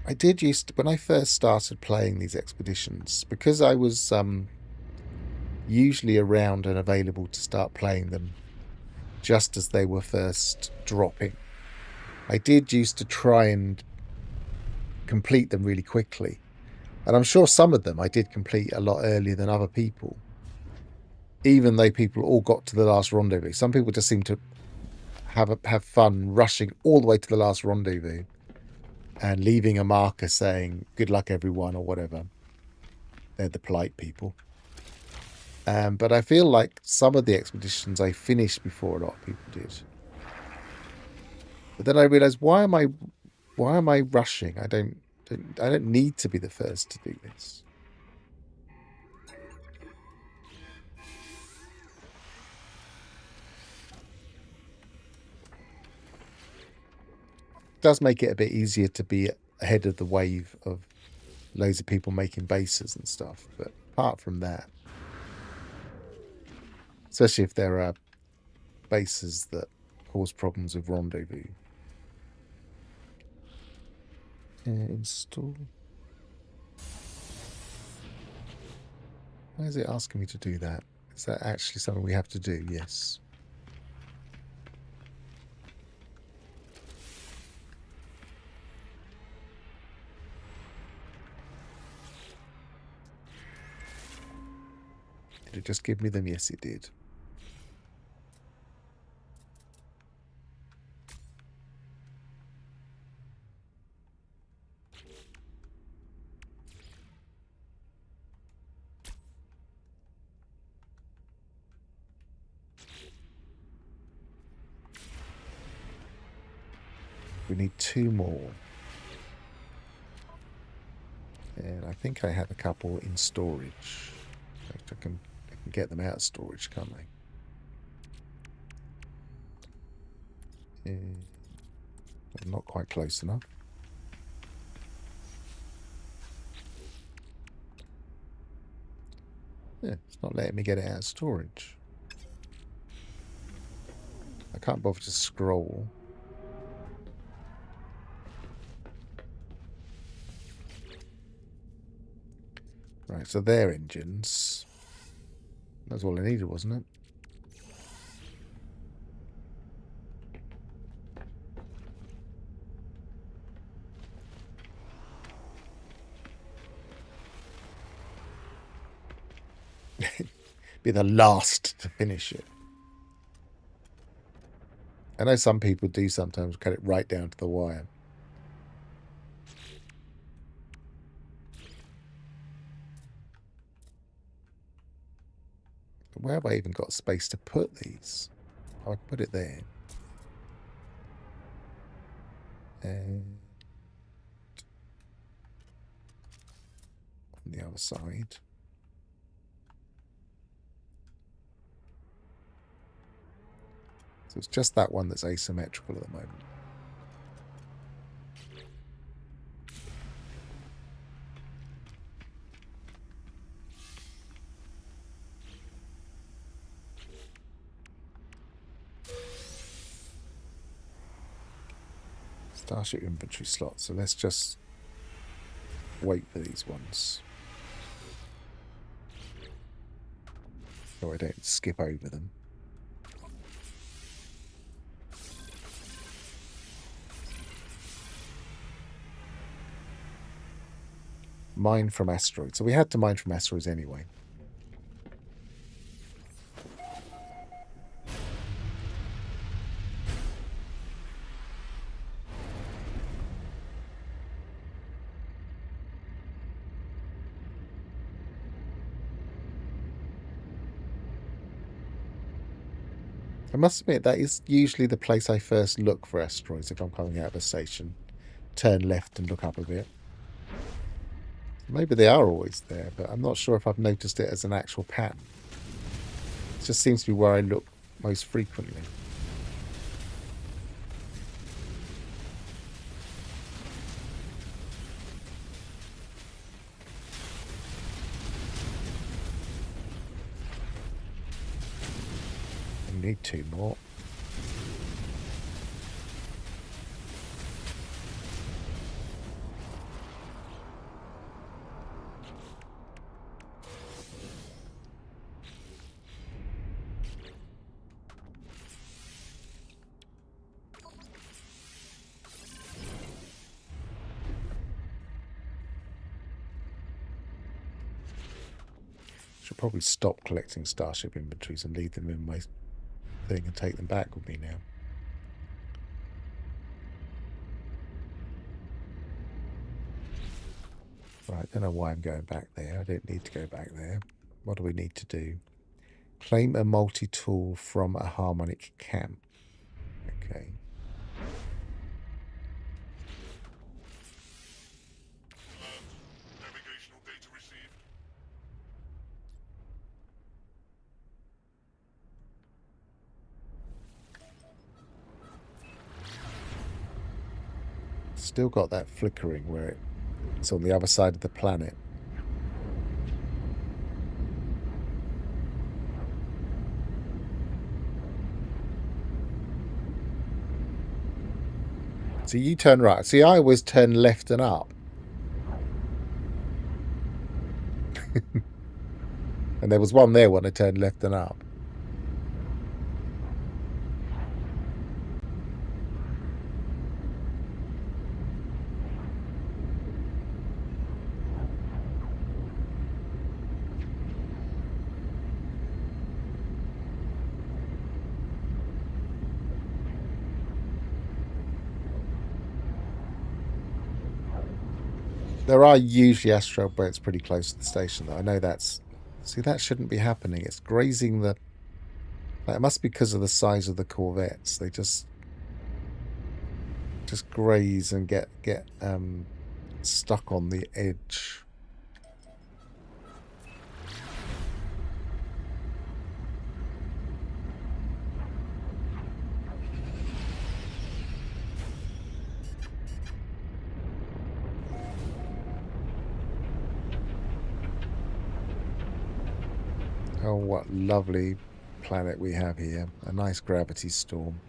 I did used to, when I first started playing these expeditions, because I was usually around and available to start playing them just as they were first dropping, I did used to try and complete them really quickly. And I'm sure some of them I did complete a lot earlier than other people, even though people all got to the last rendezvous. Some people just seem to have fun rushing all the way to the last rendezvous and leaving a marker saying good luck everyone or whatever. They're the polite people. But I feel like some of the expeditions I finished before a lot of people did. But then I realized, why am I rushing? I don't need to be the first to do this. It does make it a bit easier to be ahead of the wave of loads of people making bases and stuff. But apart from that, especially if there are bases that cause problems with rendezvous. Install. Why is it asking me to do that? Is that actually something we have to do? Yes. Did it just give me them? Yes, it did. We need 2 more. And I think I have a couple in storage. I can get them out of storage, can't I? Not quite close enough. Yeah, it's not letting me get it out of storage. I can't bother to scroll. Right, so their engines. That's all I needed, wasn't it? Be the last to finish it. I know some people do sometimes cut it right down to the wire. But where have I even got space to put these? Oh, I can put it there. And on the other side. So it's just that one that's asymmetrical at the moment. Starship inventory slot. So let's just wait for these ones. So I don't skip over them. Mine from asteroids. So we had to mine from asteroids anyway. I must admit, that is usually the place I first look for asteroids if I'm coming out of a station. turn left and look up a bit. Maybe they are always there, but I'm not sure if I've noticed it as an actual pattern. It just seems to be where I look most frequently. I need 2 more. Should probably stop collecting starship inventories and leave them in my thing and take them back with me now. Right, I don't know why I'm going back there. I don't need to go back there. What do we need to do? Claim a multi-tool from a harmonic camp. Okay. Navigational data received. Still got that flickering where it's on the other side of the planet. So you turn right. See, I always turn left and up. And there was one there when I turned left and up. There are usually asteroid belts pretty close to the station, though. I know that's... See, that shouldn't be happening. It's grazing the... It must be because of the size of the Corvettes. They just graze and get stuck on the edge. Oh, what lovely planet we have here. A nice gravity storm.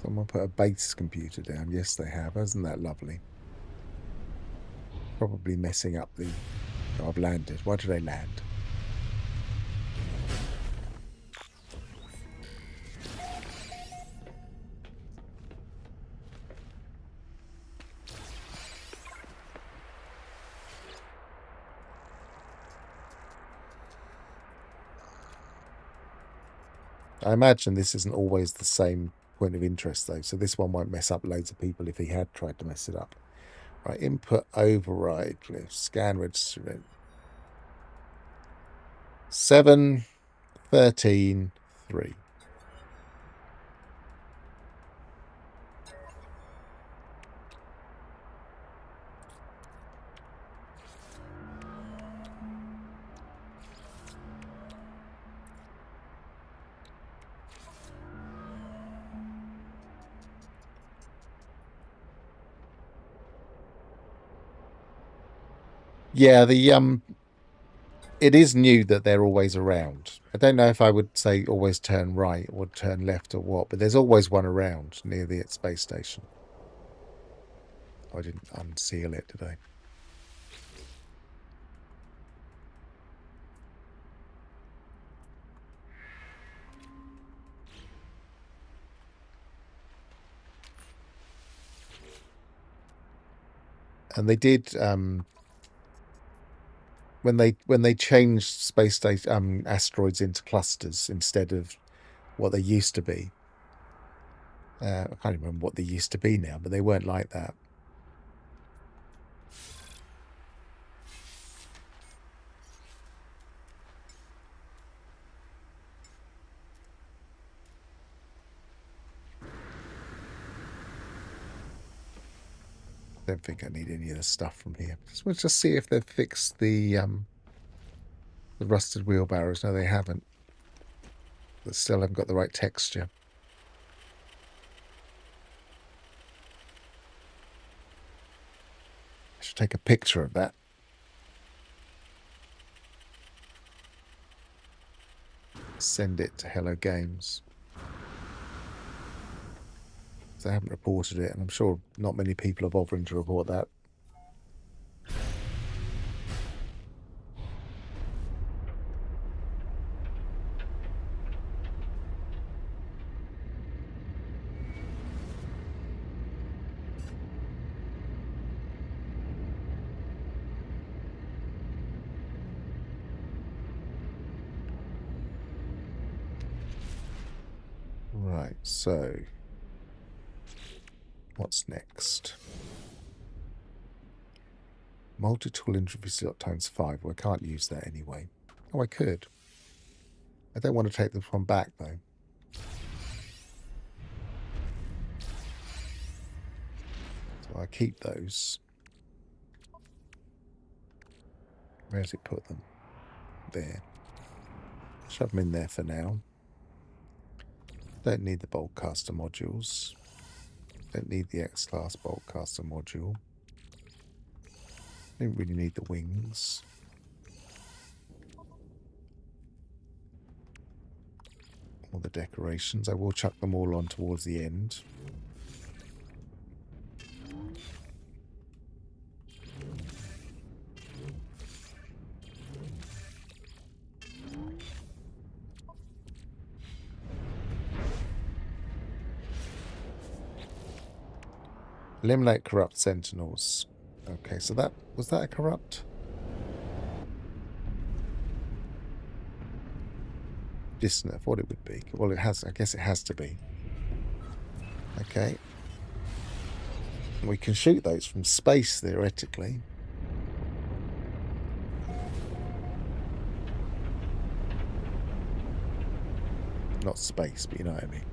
Someone put a base computer down. Yes, they have. Isn't that lovely? Probably messing up the... Oh, I've landed. Why did I land? I imagine this isn't always the same point of interest, though, so this one won't mess up loads of people if he had tried to mess it up. Right, input override glyph, scan register. 7, 13, 3. Yeah, it is new that they're always around. I don't know if I would say always turn right or turn left or what, but there's always one around near the space station. I didn't unseal it, did I? And they did when they changed space station asteroids into clusters instead of what they used to be. I can't remember what they used to be now, but they weren't like that. Don't think I need any of the stuff from here. We'll just see if they've fixed the rusted wheelbarrows. No, they haven't. They still haven't got the right texture. I should take a picture of that. Send it to Hello Games. They haven't reported it, and I'm sure not many people are bothering to report that. Right, so what's next? Multi-tool inventory slot times 5. Well, I can't use that anyway. Oh, I could. I don't want to take this one back, though. So I keep those. Where does it put them? There. Shove them in there for now. Don't need the bolt caster modules. Don't need the X-Class bolt caster module. Don't really need the wings. All the decorations. I will chuck them all on towards the end. Eliminate corrupt sentinels. Okay, so that was that a corrupt? Distant, I thought it would be. Well, it has. I guess it has to be. Okay. We can shoot those from space, theoretically. Not space, but you know what I mean.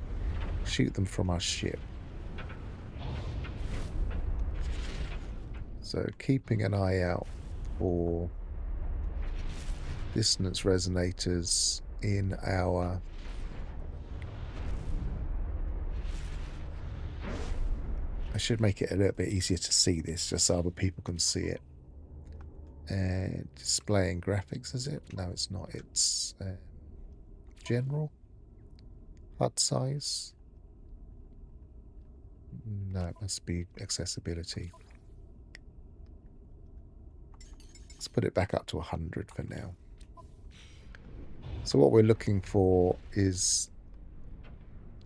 Shoot them from our ship. So keeping an eye out for dissonance resonators in our I should make it a little bit easier to see this just so other people can see it. And displaying graphics, is it? No, it's not. It's general HUD size. No, it must be accessibility. Let's put it back up to 100 for now. So what we're looking for is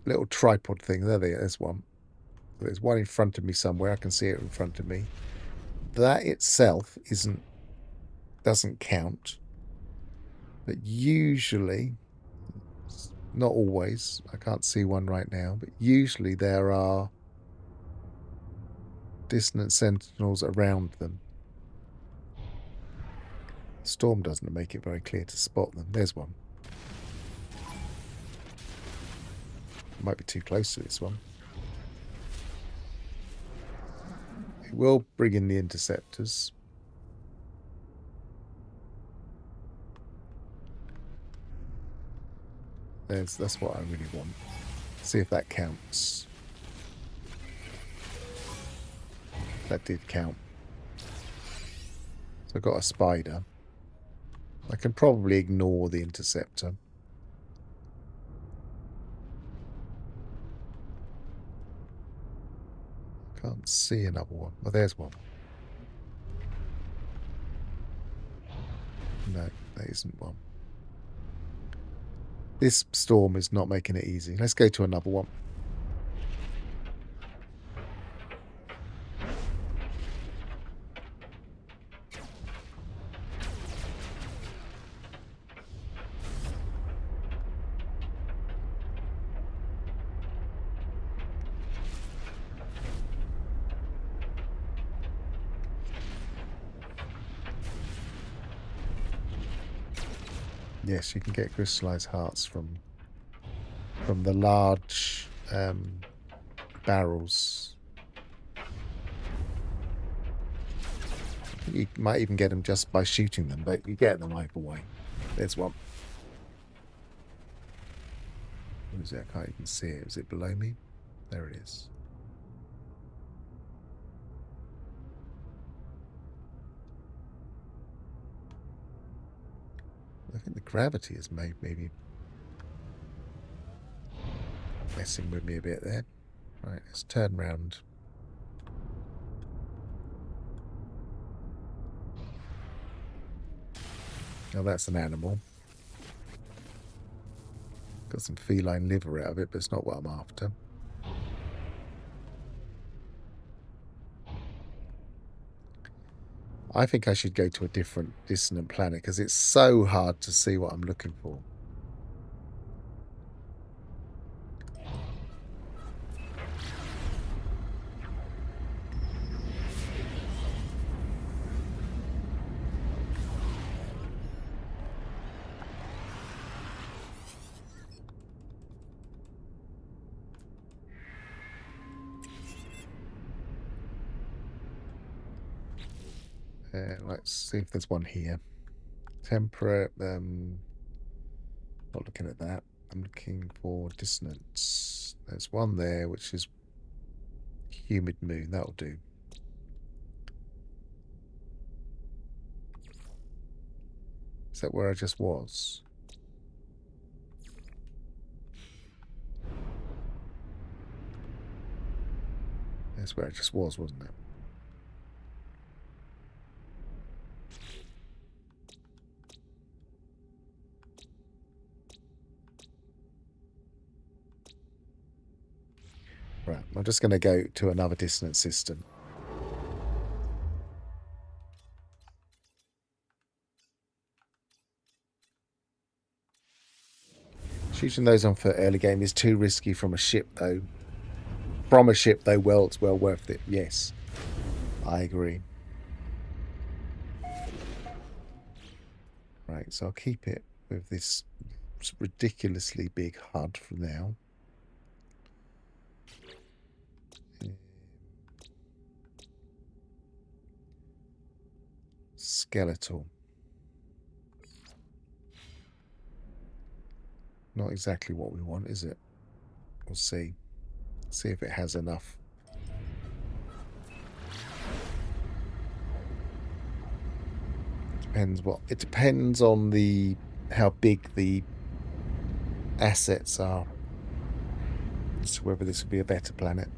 a little tripod thing. There's one. There's one in front of me somewhere. I can see it in front of me. That itself doesn't count. But usually, not always, I can't see one right now, but usually there are dissonant sentinels around them. Storm doesn't make it very clear to spot them. There's one. Might be too close to this one. It will bring in the interceptors. That's what I really want. See if that counts. That did count. So I've got a spider. I can probably ignore the interceptor. Can't see another one. Oh, there's one. No, there isn't one. This storm is not making it easy. Let's go to another one. Yes, you can get crystallized hearts from the large barrels. You might even get them just by shooting them, but you get them either way. There's one. Where is it? I can't even see it. Is it below me? There it is. I think the gravity has maybe messing with me a bit there. Right, let's turn round. Oh, that's an animal. Got some feline liver out of it, but it's not what I'm after. I think I should go to a different dissonant planet because it's so hard to see what I'm looking for. Let's see if there's one here. Temperate. Not looking at that. I'm looking for dissonance. There's one there, which is humid moon. That'll do. Is that where I just was? That's where I just was, wasn't it? Right, I'm just going to go to another dissonance system. Shooting those on for early game is too risky from a ship, though. From a ship, though, well, it's well worth it. Yes, I agree. Right, so I'll keep it with this ridiculously big HUD for now. Skeletal. Not exactly what we want, is it? We'll see. See if it has enough. It depends on how big the assets are as to whether this will be a better planet.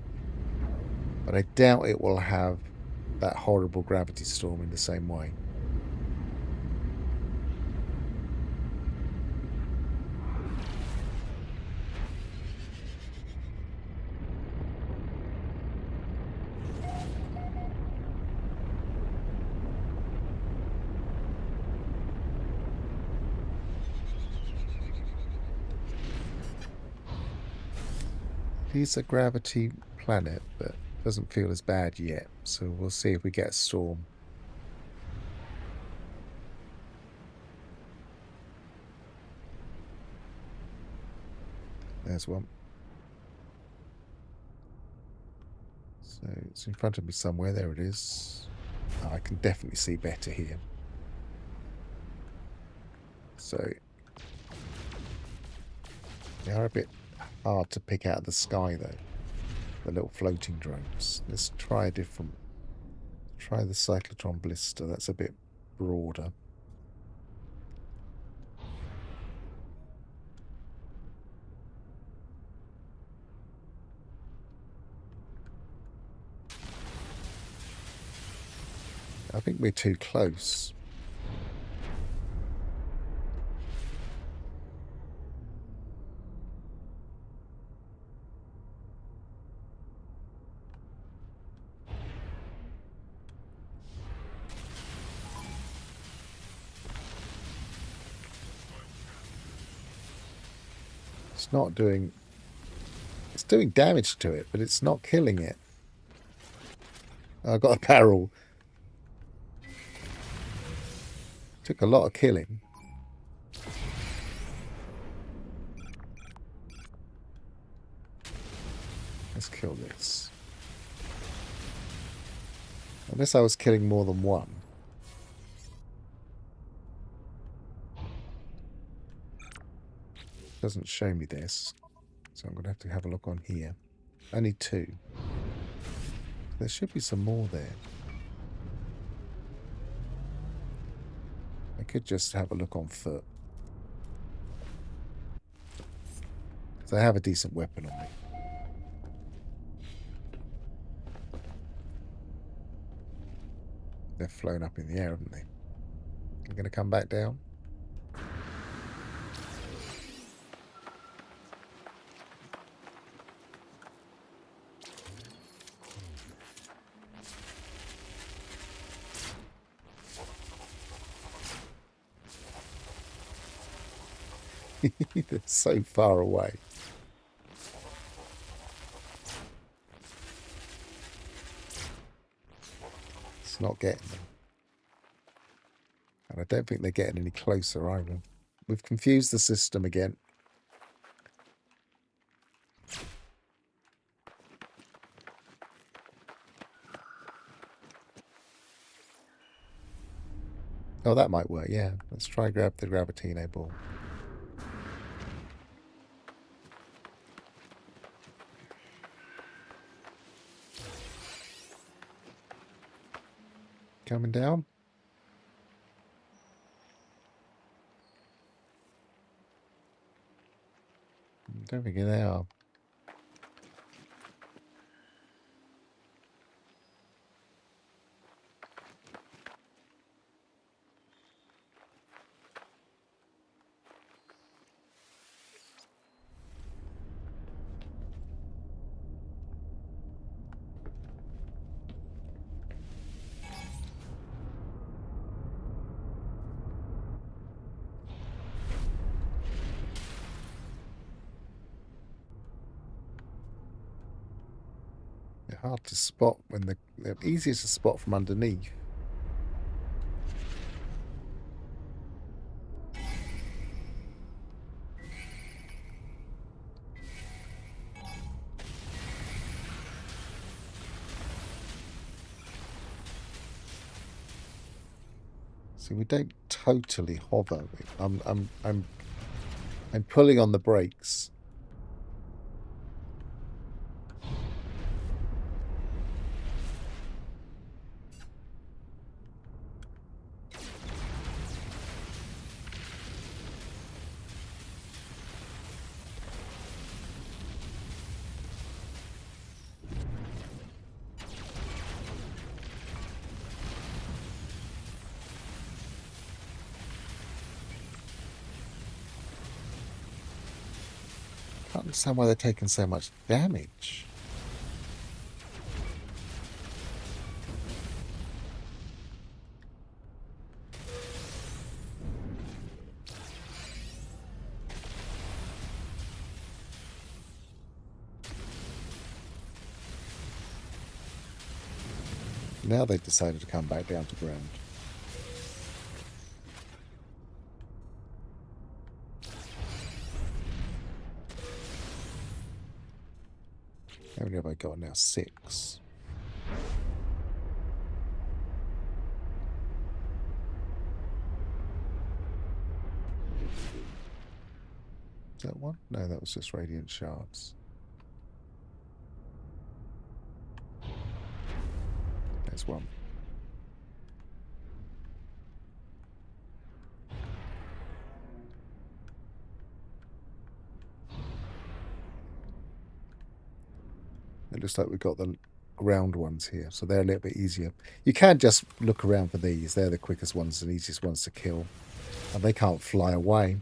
But I doubt it will have that horrible gravity storm in the same way. It's a gravity planet, but doesn't feel as bad yet. So we'll see if we get a storm. There's one. So it's in front of me somewhere. There it is. Oh, I can definitely see better here. So they are a bit hard to pick out of the sky, though. The little floating drones. Let's try a different. Try the cyclotron blister. That's a bit broader. I think we're too close. It's not doing... It's doing damage to it, but it's not killing it. I've got a barrel. Took a lot of killing. Let's kill this. Unless I was killing more than one. Doesn't show me this. So I'm going to have a look on here. Only 2. There should be some more there. I could just have a look on foot. Because I have a decent weapon on me. They've flown up in the air, haven't they? They're going to come back down. They're so far away. It's not getting them. And I don't think they're getting any closer either. We've confused the system again. Oh, that might work, yeah. Let's try grab the Gravitino ball. Coming down. Don't think they are. They're hard to spot when they're easier to spot from underneath. See, we don't totally hover. I'm pulling on the brakes. I can't understand why they're taking so much damage. Now they've decided to come back down to ground. How many have I got now? 6. Is that one? No, that was just radiant shards. There's one. It looks like we've got the ground ones here, so they're a little bit easier. You can just look around for these. They're the quickest ones and easiest ones to kill. And they can't fly away.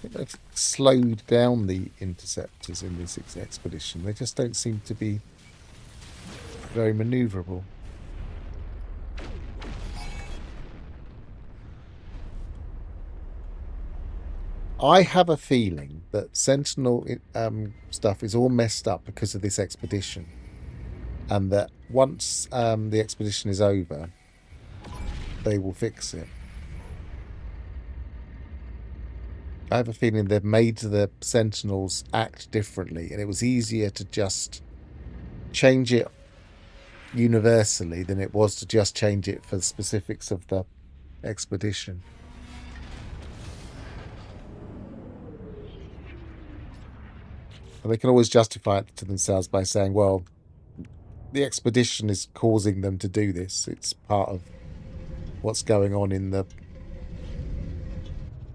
They've slowed down the interceptors in this expedition. They just don't seem to be very maneuverable. I have a feeling that Sentinel stuff is all messed up because of this expedition, and that once the expedition is over, they will fix it. I have a feeling they've made the Sentinels act differently, and it was easier to just change it universally than it was to just change it for the specifics of the expedition. And they can always justify it to themselves by saying, well, the expedition is causing them to do this. It's part of what's going on in the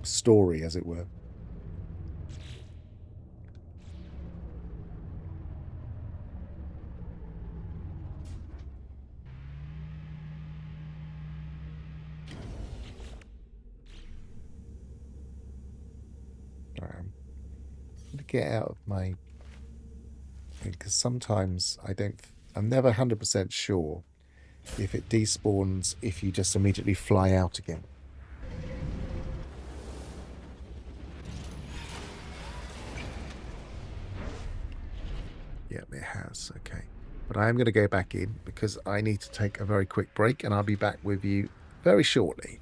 story, as it were. I'm going to get out of my... because sometimes I'm never 100% sure if it despawns if you just immediately fly out again. Yep, it has. Okay. But I am going to go back in because I need to take a very quick break, and I'll be back with you very shortly.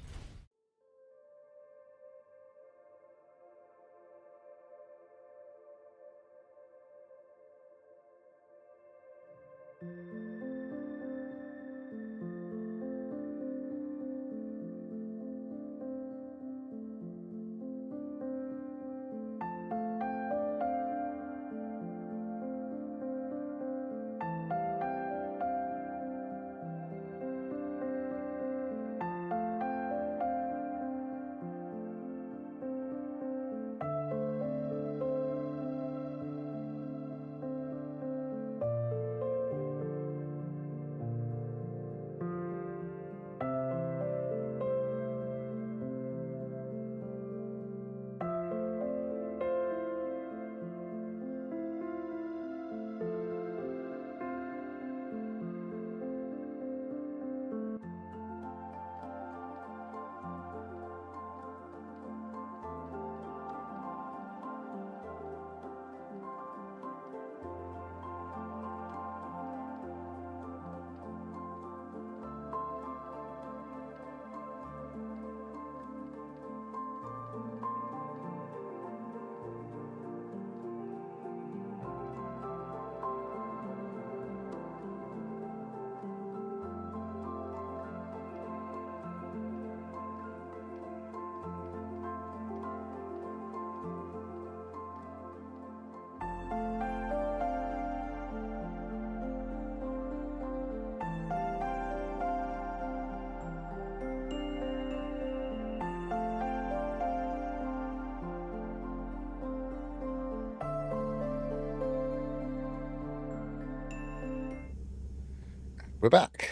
We're back.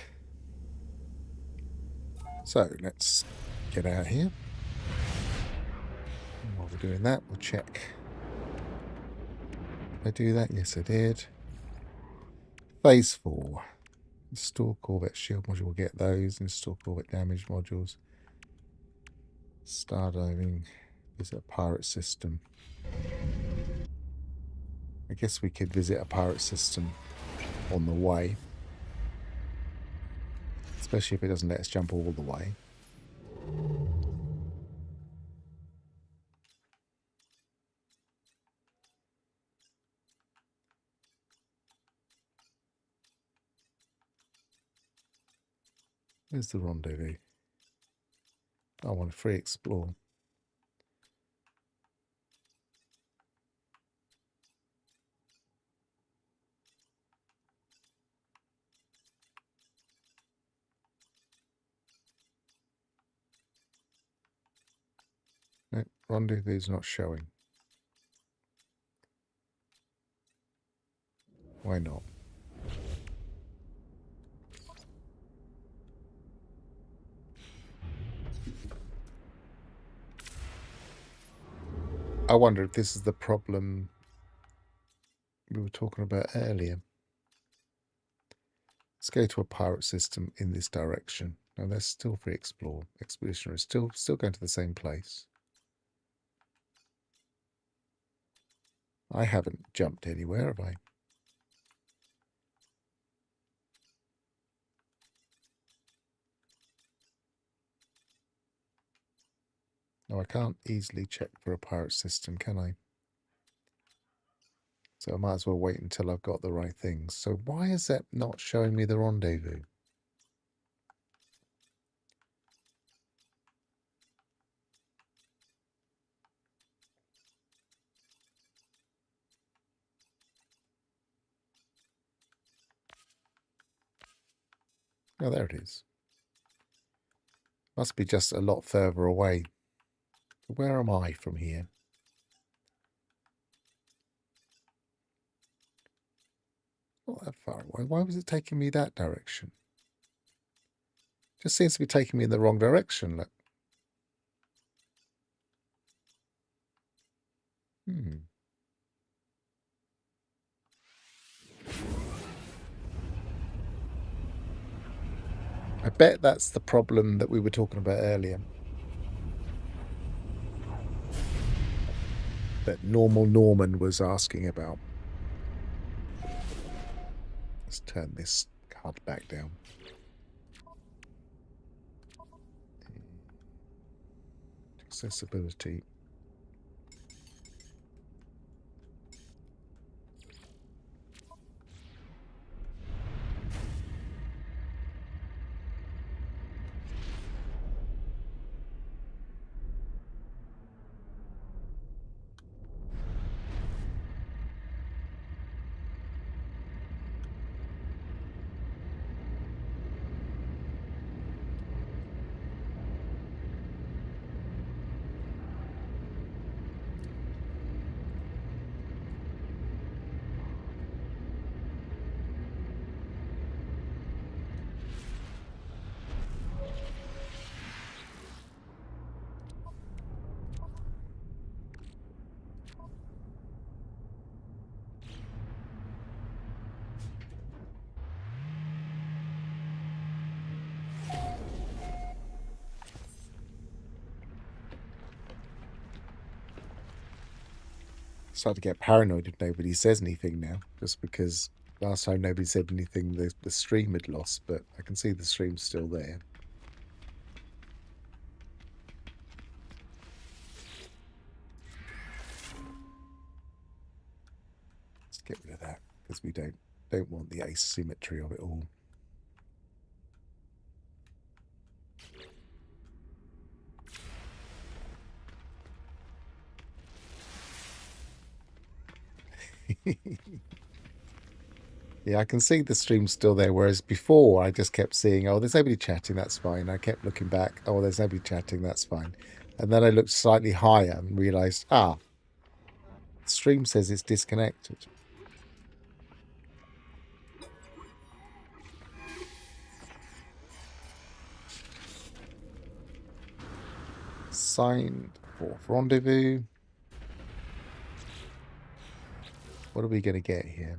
So let's get out here. And while we're doing that, we'll check. Did I do that? Yes, I did. Phase 4. Install Corvette shield module. We'll get those. Install Corvette damage modules. Stardiving. Visit a pirate system. I guess we could visit a pirate system on the way. Especially if it doesn't let us jump all the way. Where's the rendezvous? I want to free explore. No, rendezvous is not showing. Why not? I wonder if this is the problem we were talking about earlier. Let's go to a pirate system in this direction. Now that's still free explore. Expeditioner is still going to the same place. I haven't jumped anywhere, have I? Oh, I can't easily check for a pirate system, can I? So I might as well wait until I've got the right things. So why is that not showing me the rendezvous? Oh, there it is. Must be just a lot further away. Where am I from here? Not that far away. Why was it taking me that direction? Just seems to be taking me in the wrong direction. Look. I bet that's the problem that we were talking about earlier. That normal Norman was asking about. Let's turn this card back down. Accessibility. Start to get paranoid if nobody says anything now, just because last time nobody said anything, the stream had lost, but I can see the stream's still there. Let's get rid of that, because we don't want the asymmetry of it all. Yeah, I can see the stream's still there, whereas before I just kept seeing, oh, there's nobody chatting, that's fine. I kept looking back, oh, there's nobody chatting, that's fine. And then I looked slightly higher and realised, the stream says it's disconnected. Signed for rendezvous. What are we going to get here?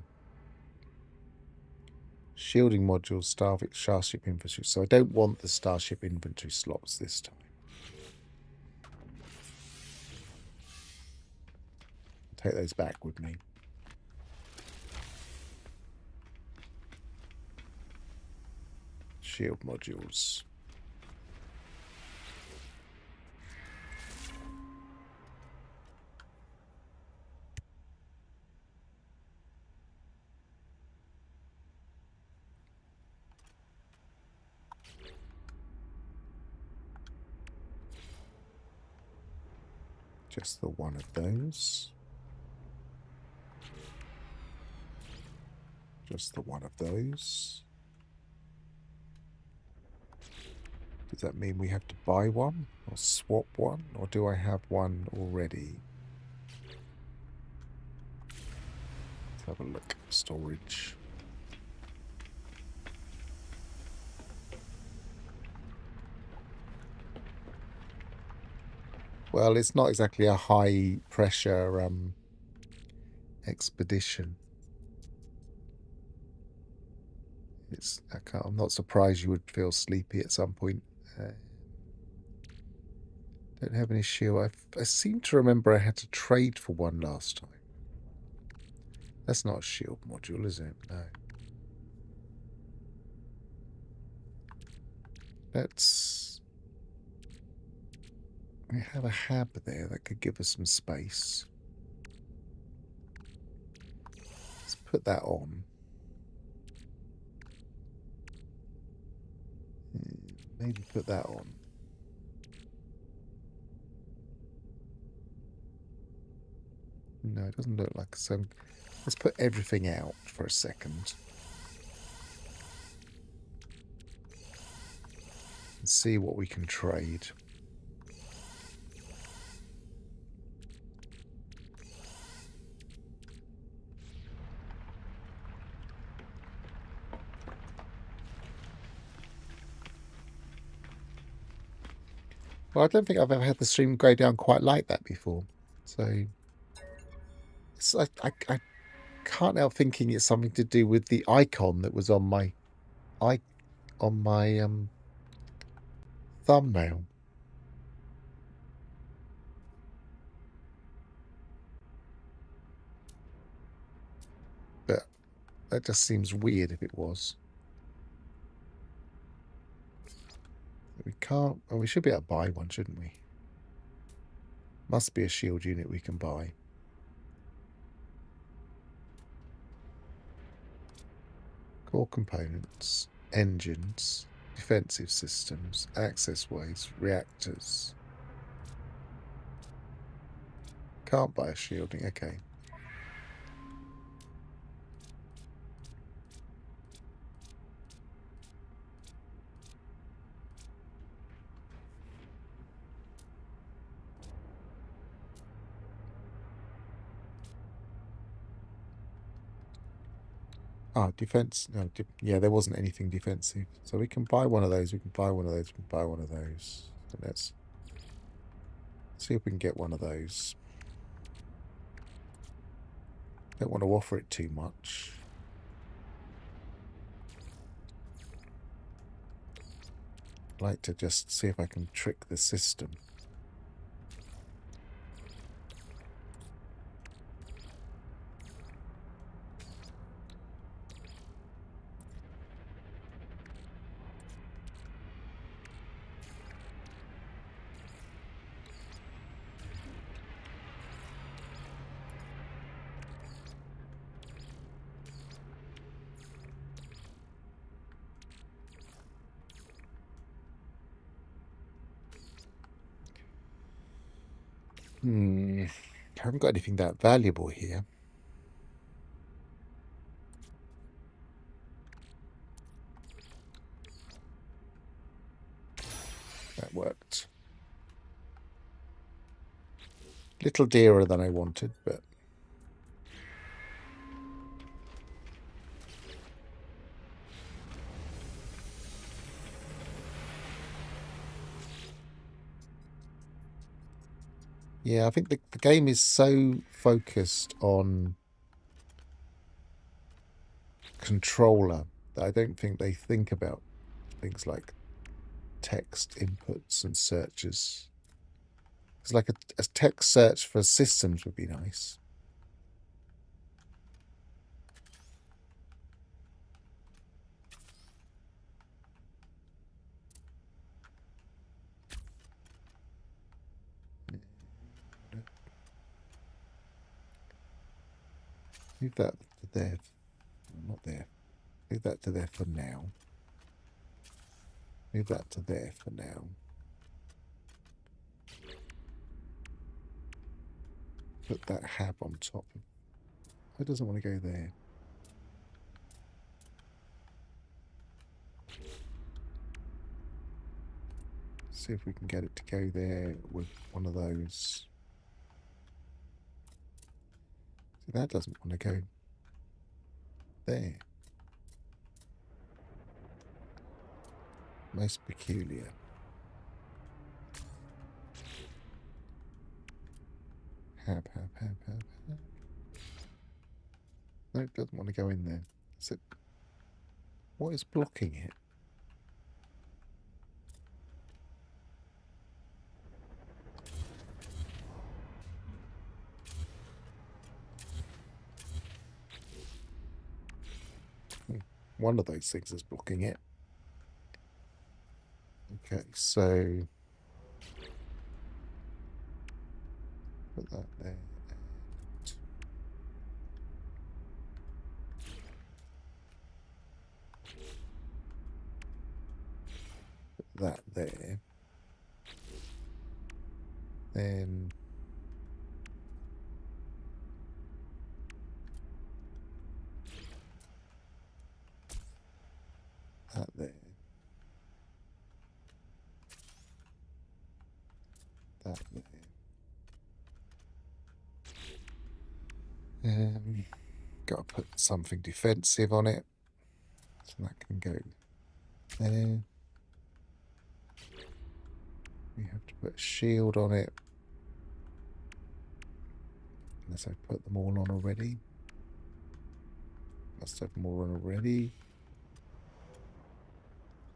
Shielding modules, Starship infantry. So I don't want the Starship infantry slots this time. Take those back with me. Shield modules. Just the one of those. Just the one of those. Does that mean we have to buy one or swap one, or do I have one already? Let's have a look. Storage. Well, it's not exactly a high pressure expedition. I'm not surprised you would feel sleepy at some point. Don't have any shield. I seem to remember I had to trade for one last time. That's not a shield module, is it? No. Let's We have a hab there that could give us some space. Let's put that on. Maybe put that on. No, it doesn't look like so. Let's put everything out for a second. And see what we can trade. Well, I don't think I've ever had the stream go down quite like that before. So it's, I can't help thinking it's something to do with the icon that was on my thumbnail. But that just seems weird if it was. We can't... Well, we should be able to buy one, shouldn't we? Must be a shield unit we can buy. Core components, engines, defensive systems, access ways, reactors. Can't buy a shielding, okay. Ah, defense. No, yeah, there wasn't anything defensive. So we can buy one of those, we can buy one of those, we can buy one of those. So let's see if we can get one of those. Don't want to offer it too much. I'd like to just see if I can trick the system. I haven't got anything that valuable here. That worked. Little dearer than I wanted, but... Yeah, I think the game is so focused on controller that I don't think they think about things like text inputs and searches. It's like a text search for systems would be nice. Move that to there. Not there. Move that to there for now. Move that to there for now. Put that hab on top. Why doesn't want to go there? See if we can get it to go there with one of those. See, that doesn't want to go there. Most peculiar. Hab. No, it doesn't want to go in there. So, what is blocking it? One of those things is blocking it. Okay, so Put that there. Put that there. Then that there. That there. Got to put something defensive on it. So that can go there. We have to put a shield on it. Unless I've put them all on already. Must have them all on already.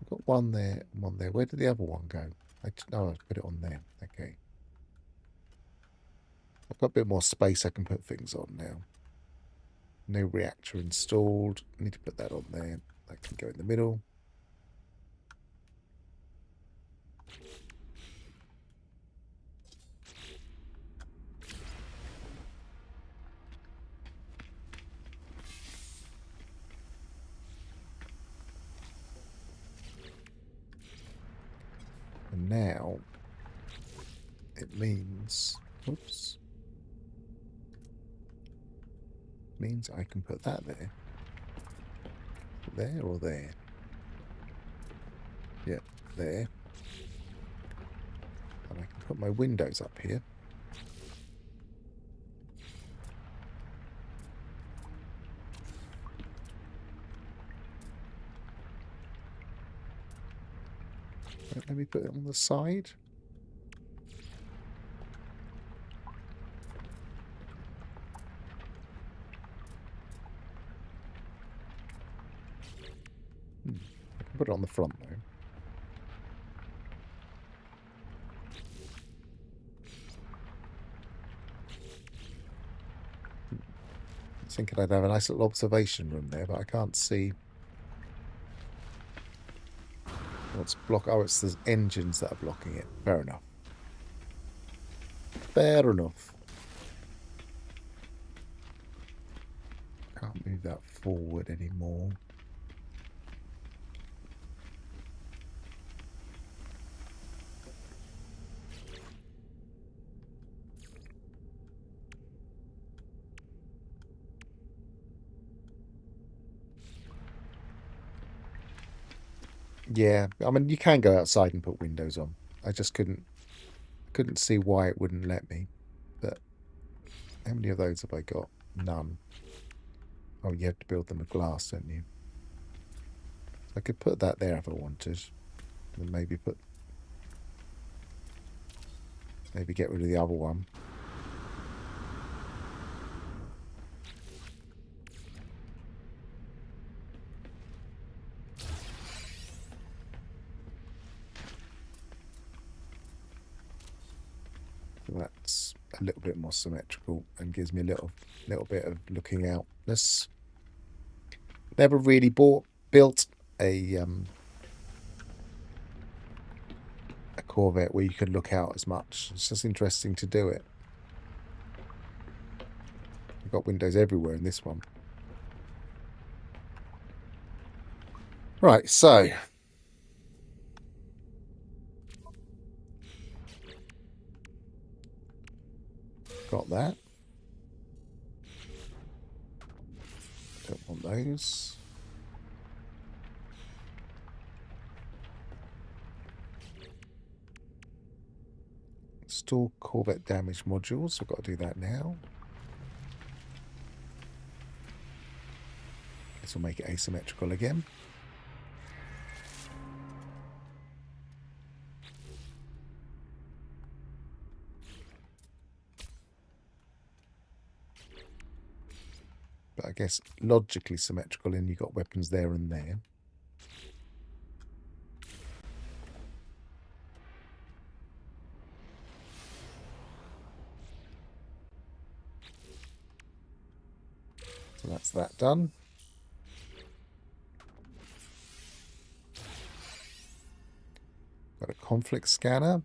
I've got one there and one there. Where did the other one go? I put it on there. Okay. I've got a bit more space I can put things on now. New reactor installed. I need to put that on there. That can go in the middle. And now it means, oops, means I can put that there. There or there? Yep, there. And I can put my windows up here. Let me put it on the side. I can put it on the front though. I was thinking I'd have a nice little observation room there, but I can't see what's blocking. Oh, it's the engines that are blocking it. Fair enough. Fair enough. Can't move that forward anymore. Yeah, I mean, you can go outside and put windows on. I just couldn't see why it wouldn't let me. But how many of those have I got? None. Oh, you have to build them with glass, don't you? I could put that there if I wanted. And maybe get rid of the other one. So that's a little bit more symmetrical and gives me a little bit of looking out. Never really built a Corvette where you could look out as much. It's just interesting to do it. I've got windows everywhere in this one. Right, so got that. Don't want those. Install Corvette damage modules. I've got to do that now. This will make it asymmetrical again. But I guess logically symmetrical, and you've got weapons there and there. So that's that done. Got a conflict scanner.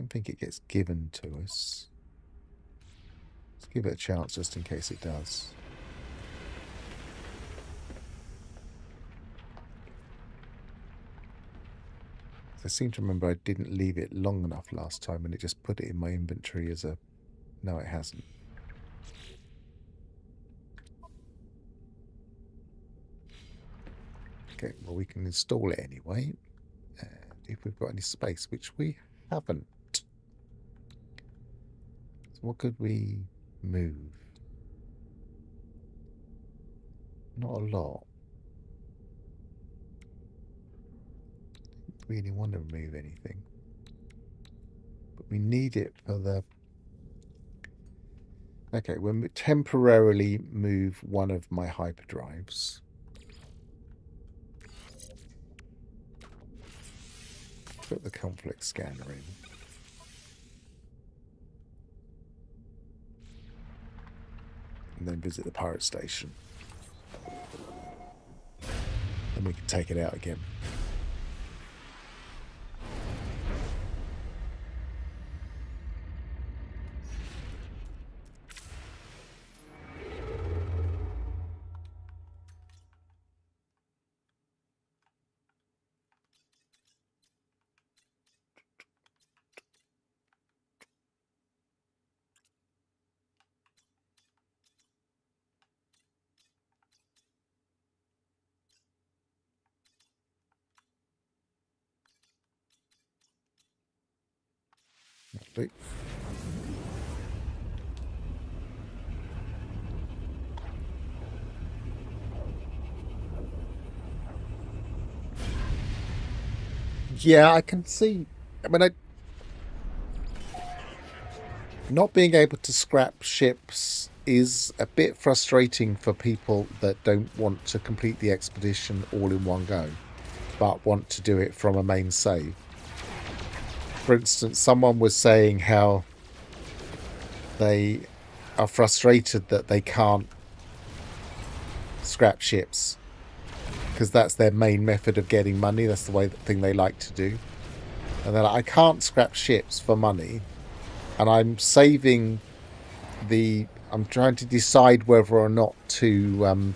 don't think it gets given to us. Let's give it a chance just in case it does. I seem to remember I didn't leave it long enough last time and it just put it in my inventory as a... No, it hasn't. Okay, well, we can install it anyway. And if we've got any space, which we haven't. So what could we move? Not a lot. Don't really want to remove anything. But we need it for the... Okay, we'll temporarily move one of my hyperdrives. Put the conflict scanner in. And then visit the pirate station. Then we can take it out again. Lovely. Yeah, I can see. I mean, not being able to scrap ships is a bit frustrating for people that don't want to complete the expedition all in one go, but want to do it from a main save. For instance, someone was saying how they are frustrated that they can't scrap ships because that's their main method of getting money. That's the thing they like to do. And they're like, I can't scrap ships for money, and I'm saving the... I'm trying to decide whether or not to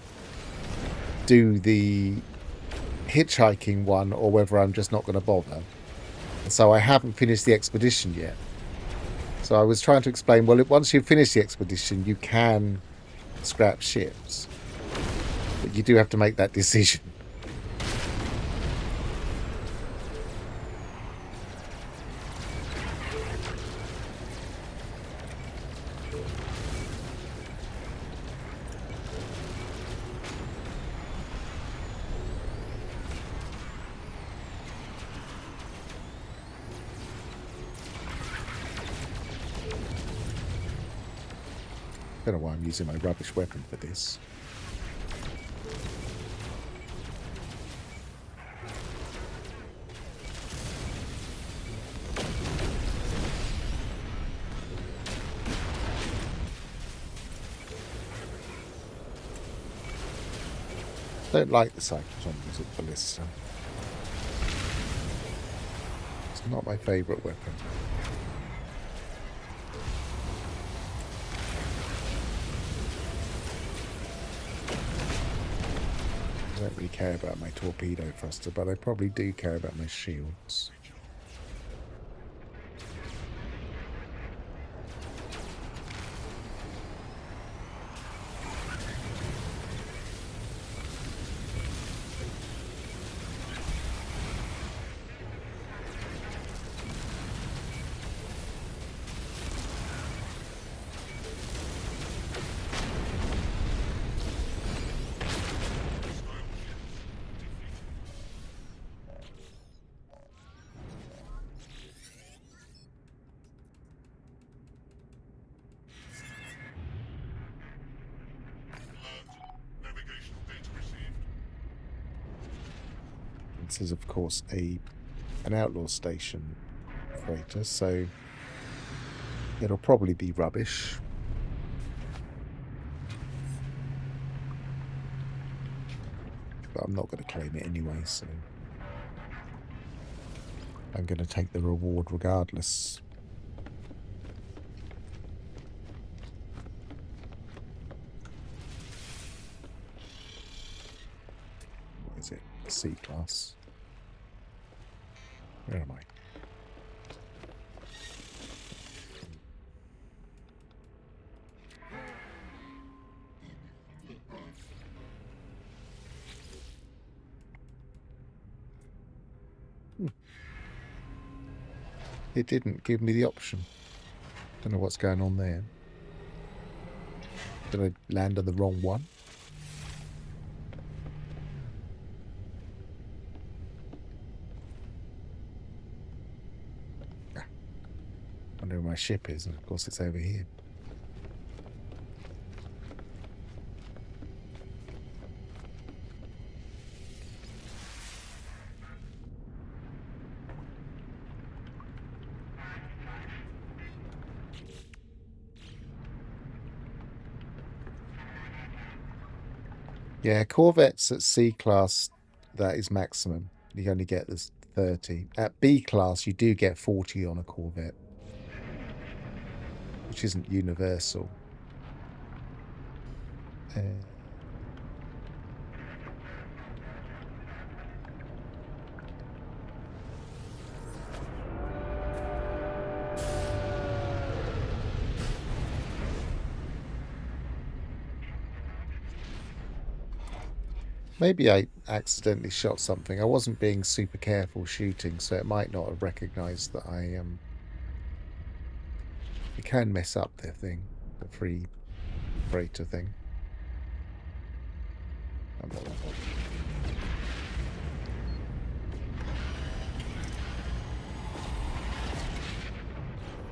do the hitchhiking one or whether I'm just not going to bother. So I haven't finished the expedition yet. So I was trying to explain, well, once you finish the expedition, you can scrap ships. But you do have to make that decision. I don't know why I'm using my rubbish weapon for this. Don't like the cyclones at ballista. It's not my favourite weapon. I don't really care about my torpedo thruster, but I probably do care about my shields. This is, of course, an outlaw station freighter, so it'll probably be rubbish. But I'm not going to claim it anyway, so I'm going to take the reward regardless. C-Class. Where am I? It didn't give me the option. Don't know what's going on there. Did I land on the wrong one? I wonder where my ship is, and of course it's over here. Yeah, Corvettes at C class, that is maximum. You only get this 30. At B class, you do get 40 on a Corvette, which isn't universal. Maybe I accidentally shot something. I wasn't being super careful shooting, so it might not have recognized that I You can mess up the thing, the free freighter thing.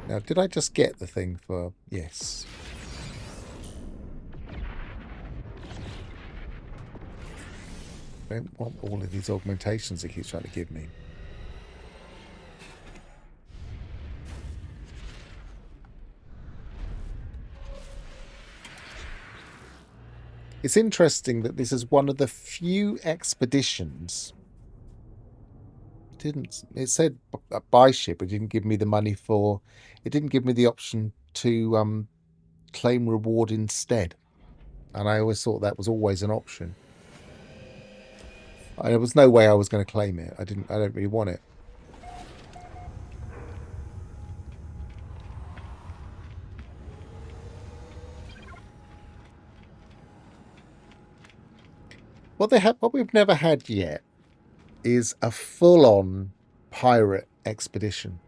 Now, did I just get the thing for... Yes. I don't want all of these augmentations it keeps trying to give me. It's interesting that this is one of the few expeditions. It said buy ship, it didn't give me the money for... It didn't give me the option to claim reward instead. And I always thought that was always an option. There was no way I was going to claim it. I don't really want it. What we've never had yet is a full-on pirate expedition.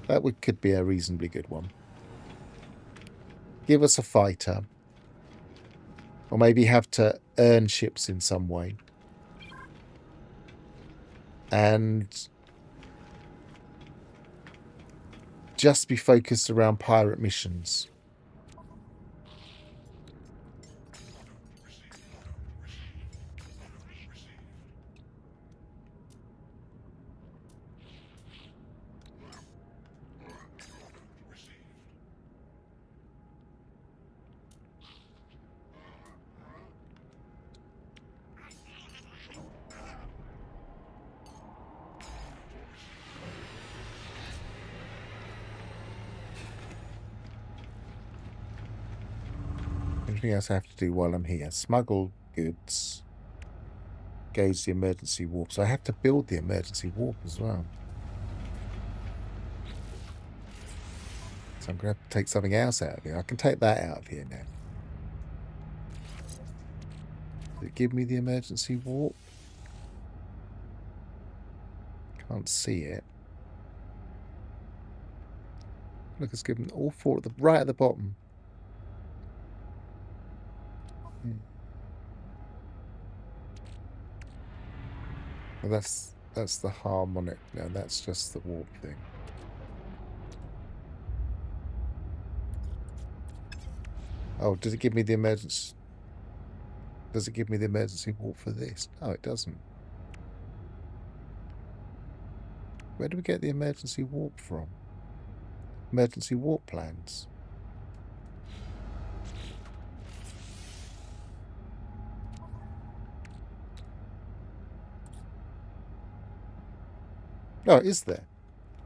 That could be a reasonably good one. Give us a fighter. Or maybe have to earn ships in some way. And just be focused around pirate missions. Anything else I have to do while I'm here? Smuggle goods. Gauge the emergency warp. So I have to build the emergency warp as well. So I'm going to have to take something else out of here. I can take that out of here now. Did it give me the emergency warp? Can't see it. Look, it's given all four right at the bottom. Well, that's the harmonic. No, that's just the warp thing. Oh, does it give me the emergency? Does it give me the emergency warp for this? No, it doesn't. Where do we get the emergency warp from? Emergency warp plans. Oh, it is there.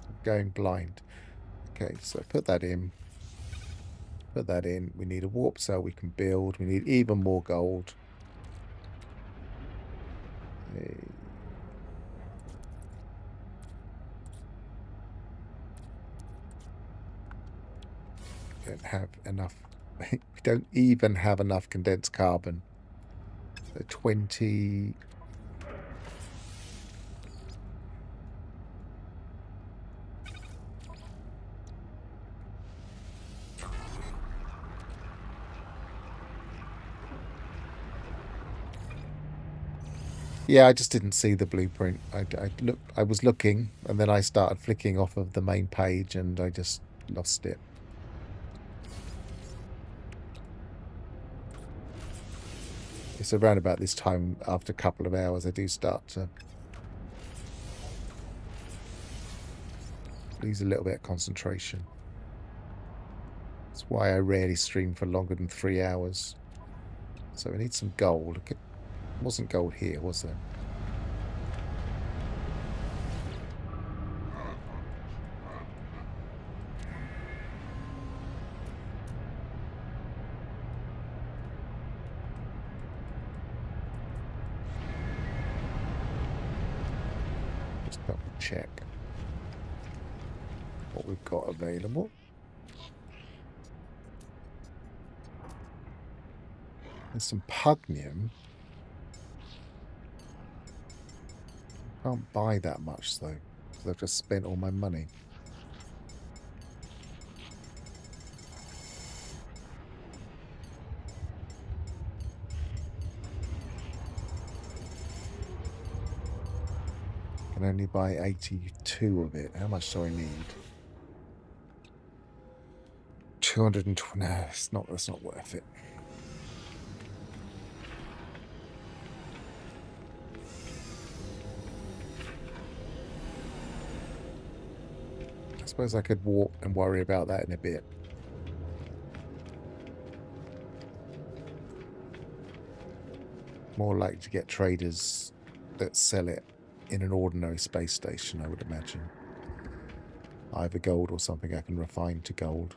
I'm going blind. Okay, so put that in. Put that in. We need a warp cell we can build. We need even more gold. Okay. Don't have enough. We don't even have enough condensed carbon. So 20. Yeah, I just didn't see the blueprint. I was looking, and then I started flicking off of the main page, and I just lost it. It's around about this time, after a couple of hours, I do start to lose a little bit of concentration. That's why I rarely stream for longer than 3 hours. So we need some gold. Okay. Wasn't gold here, was there? Just double check what we've got available. There's some pugnium. Can't buy that much though, because I've just spent all my money. Can only buy 82 of it. How much do I need? 220. No, that's not worth it. I suppose I could walk and worry about that in a bit. More likely to get traders that sell it in an ordinary space station, I would imagine. Either gold or something I can refine to gold.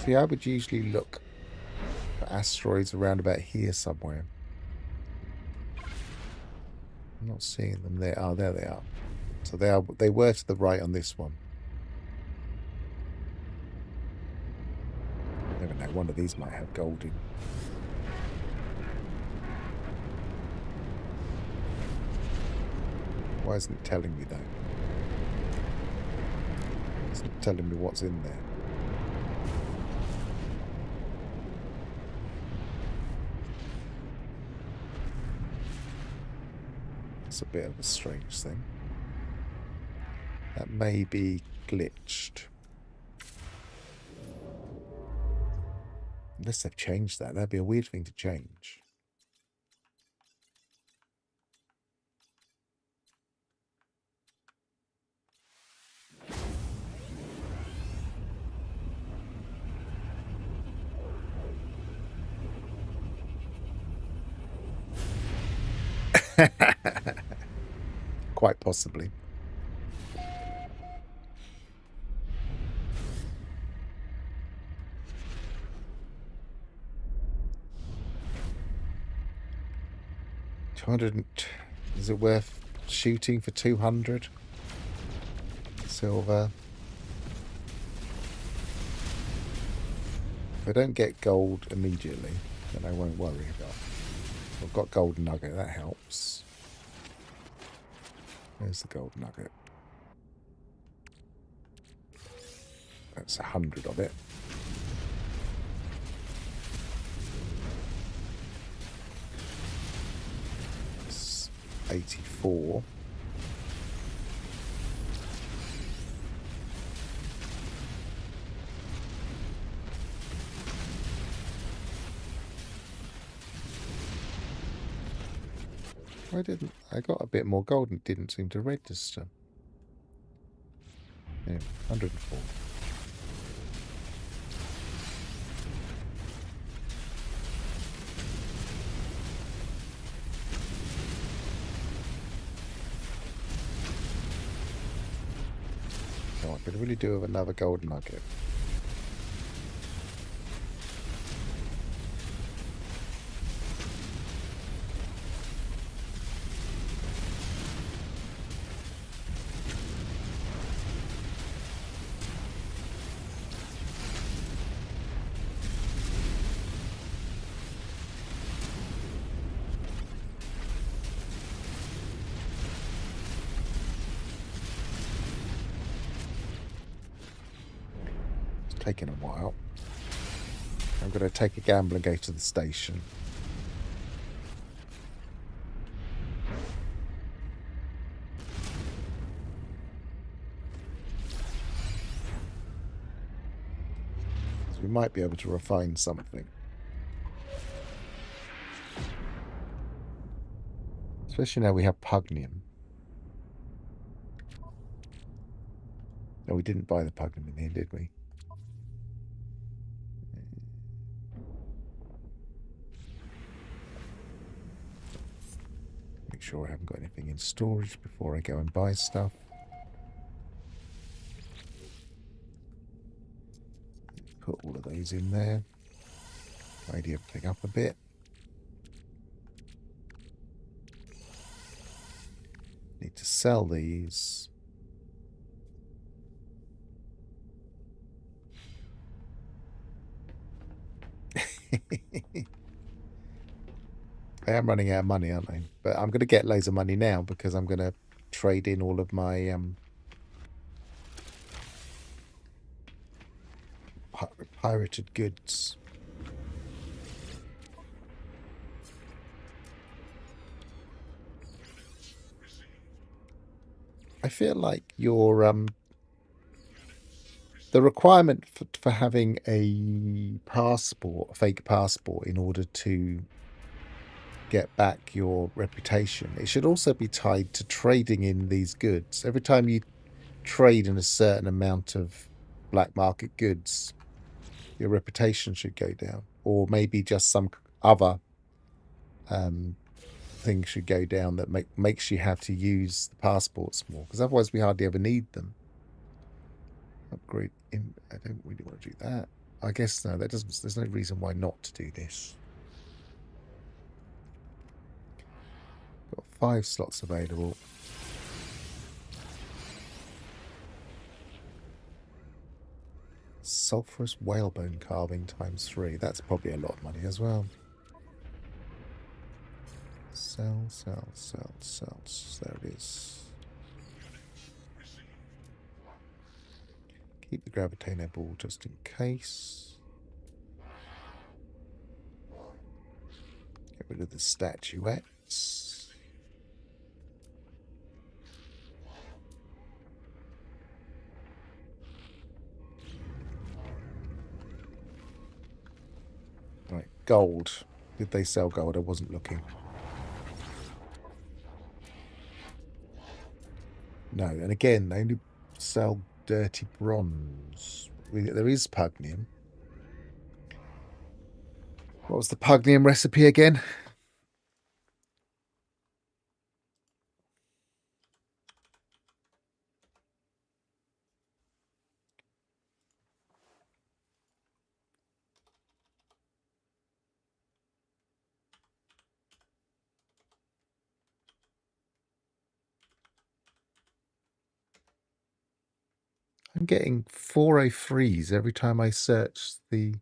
See, I would usually look for asteroids around about here somewhere. I'm not seeing them there. Oh, there they are. So they were to the right on this one. Never know, one of these might have gold in. Why isn't it telling me though? It's not telling me what's in there. It's a bit of a strange thing. That may be glitched. Unless they've changed that. That'd be a weird thing to change. Quite possibly. Is it worth shooting for 200 silver? If I don't get gold immediately, then I won't worry about it. I've got gold nugget, that helps. There's the gold nugget. That's 100 of it. It's 84. Why didn't I got a bit more gold and it didn't seem to register? Yeah, 104. I could really do with another gold nugget. Taking a while. I'm going to take a gamble and go to the station. So we might be able to refine something. Especially now we have pugnium. No, we didn't buy the pugnium in here, did we? Make sure I haven't got anything in storage before I go and buy stuff. Put all of those in there. Tidy everything up a bit. Need to sell these. I am running out of money, aren't I? But I'm going to get loads of money now because I'm going to trade in all of my pirated goods. I feel like your the requirement for having a passport, a fake passport, in order to get back your reputation, it should also be tied to trading in these goods. Every time you trade in a certain amount of black market goods, your reputation should go down, or maybe just some other thing should go down that makes you have to use the passports more, because otherwise we hardly ever need them. Upgrade in. I don't really want to do that. I guess no, that doesn't. There's no reason why not to do this. Got 5 slots available. Sulphurous whalebone carving ×3. That's probably a lot of money as well. Sell. There it is. Keep the gravitainer ball just in case. Get rid of the statuettes. Right, gold. Did they sell gold? I wasn't looking. No, and again, they only sell dirty bronze. There is pugnium. What was the pugnium recipe again? I'm getting 403s every time I search the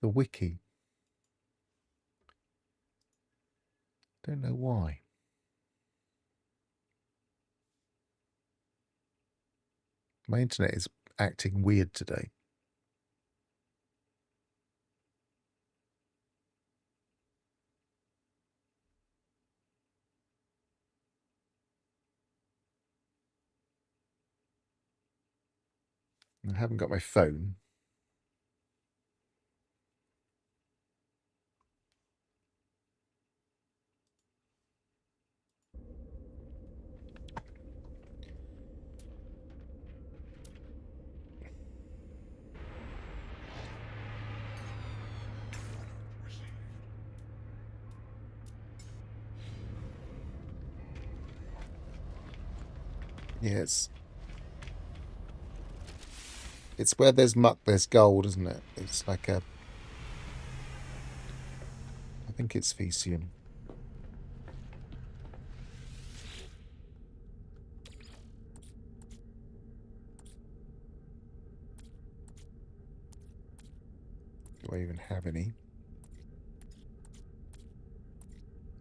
wiki. Don't know why. My internet is acting weird today. I haven't got my phone. Yes. It's where there's muck, there's gold, isn't it? It's like a... I think it's Fecium. Do I even have any?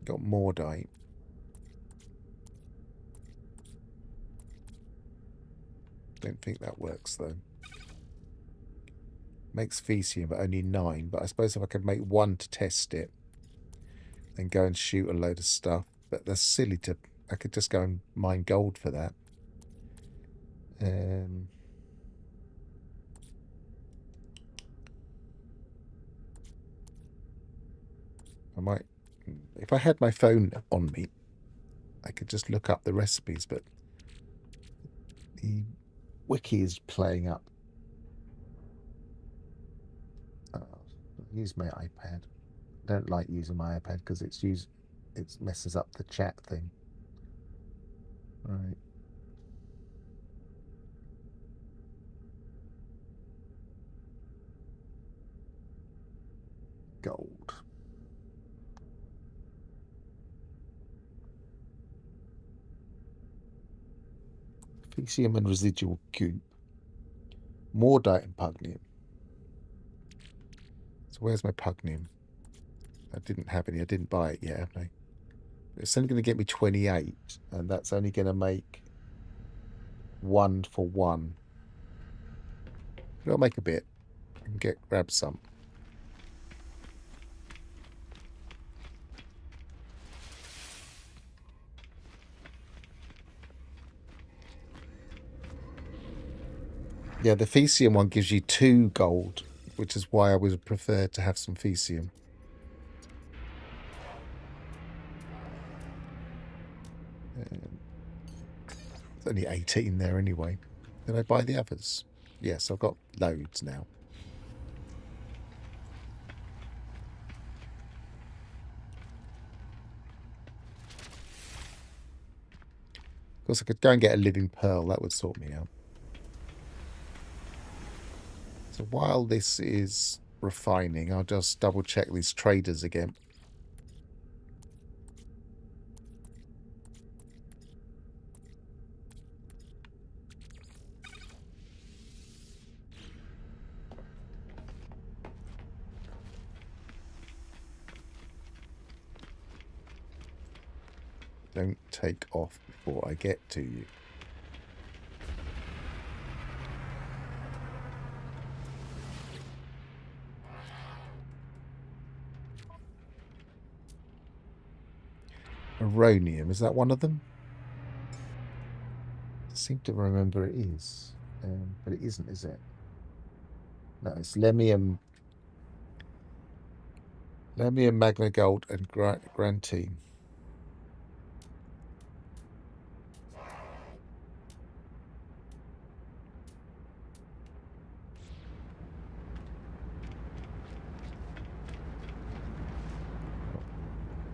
Got Mordite. Don't think that works though. Makes Fecium, but only 9. But I suppose if I could make 1 to test it, then go and shoot a load of stuff. But that's silly to... I could just go and mine gold for that. I might... If I had my phone on me, I could just look up the recipes, but the wiki is playing up. Use my iPad. I don't like using my iPad because it messes up the chat thing. Right. Gold. Fecium and residual cube. Mordite and pugnium. So where's my pugnium? I didn't have any. I didn't buy it yet, have I? It's only going to get me 28, and that's only going to make 1 for 1. I'll make a bit and grab some. Yeah, the Fecium one gives you 2 gold, which is why I would prefer to have some Fecium. It's only 18 there anyway. Did I buy the others? Yes, I've got loads now. Of course, I could go and get a living pearl. That would sort me out. So while this is refining, I'll just double check these traders again. Don't take off before I get to you. Aronium, is that one of them? I seem to remember it is, but it isn't, is it? No, it's Lemium, Magna Gold, and Grantine.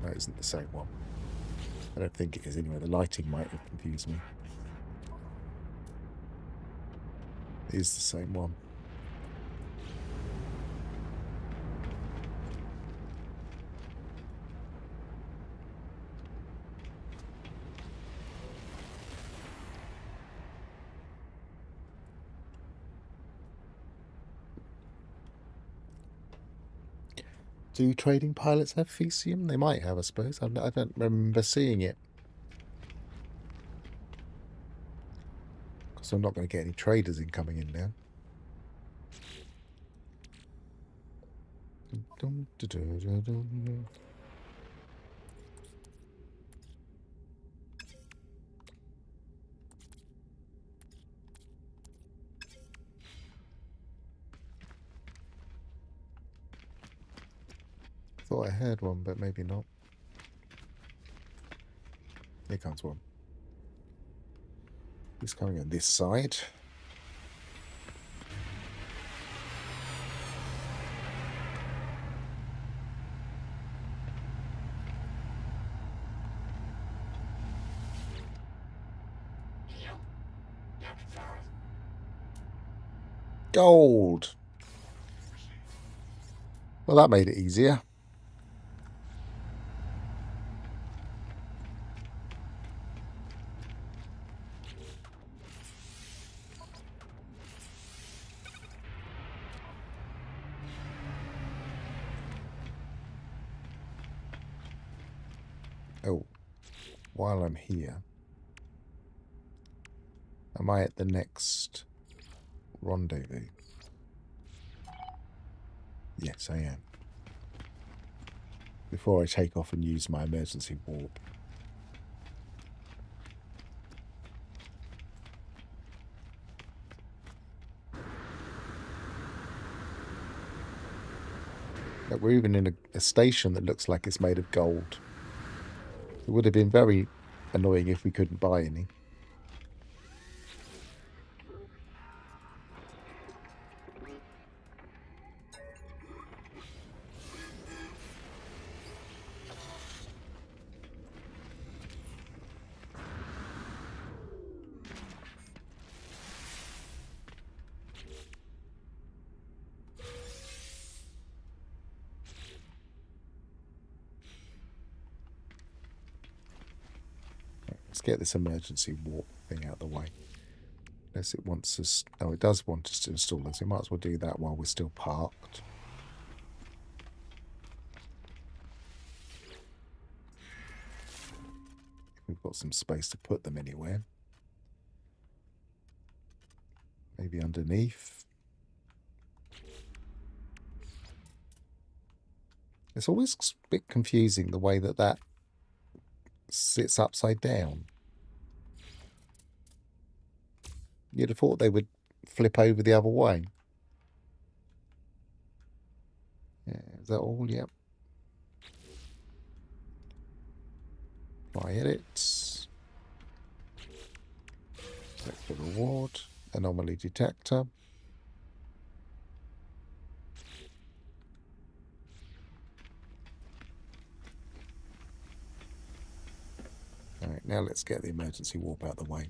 No, it isn't the same one. I don't think it is anyway. The lighting might have confused me. It is the same one. Do trading pilots have Fecium? They might have, I suppose. I don't remember seeing it. Because I'm not going to get any traders coming in now. Thought I heard one, but maybe not. Here comes one. He's coming on this side. Gold. Well, that made it easier. Oh, while I'm here, am I at the next rendezvous? Yes, I am. Before I take off and use my emergency warp. But we're even in a station that looks like it's made of gold. It would have been very annoying if we couldn't buy any. Let's get this emergency warp thing out of the way. Unless it wants us... Oh, it does want us to install this. We might as well do that while we're still parked. We've got some space to put them anywhere. Maybe underneath. It's always a bit confusing the way that sits upside down. You'd have thought they would flip over the other way. Yeah, is that all? Yep. Fly edits. Select the reward. Anomaly detector. Alright, now let's get the emergency warp out of the way.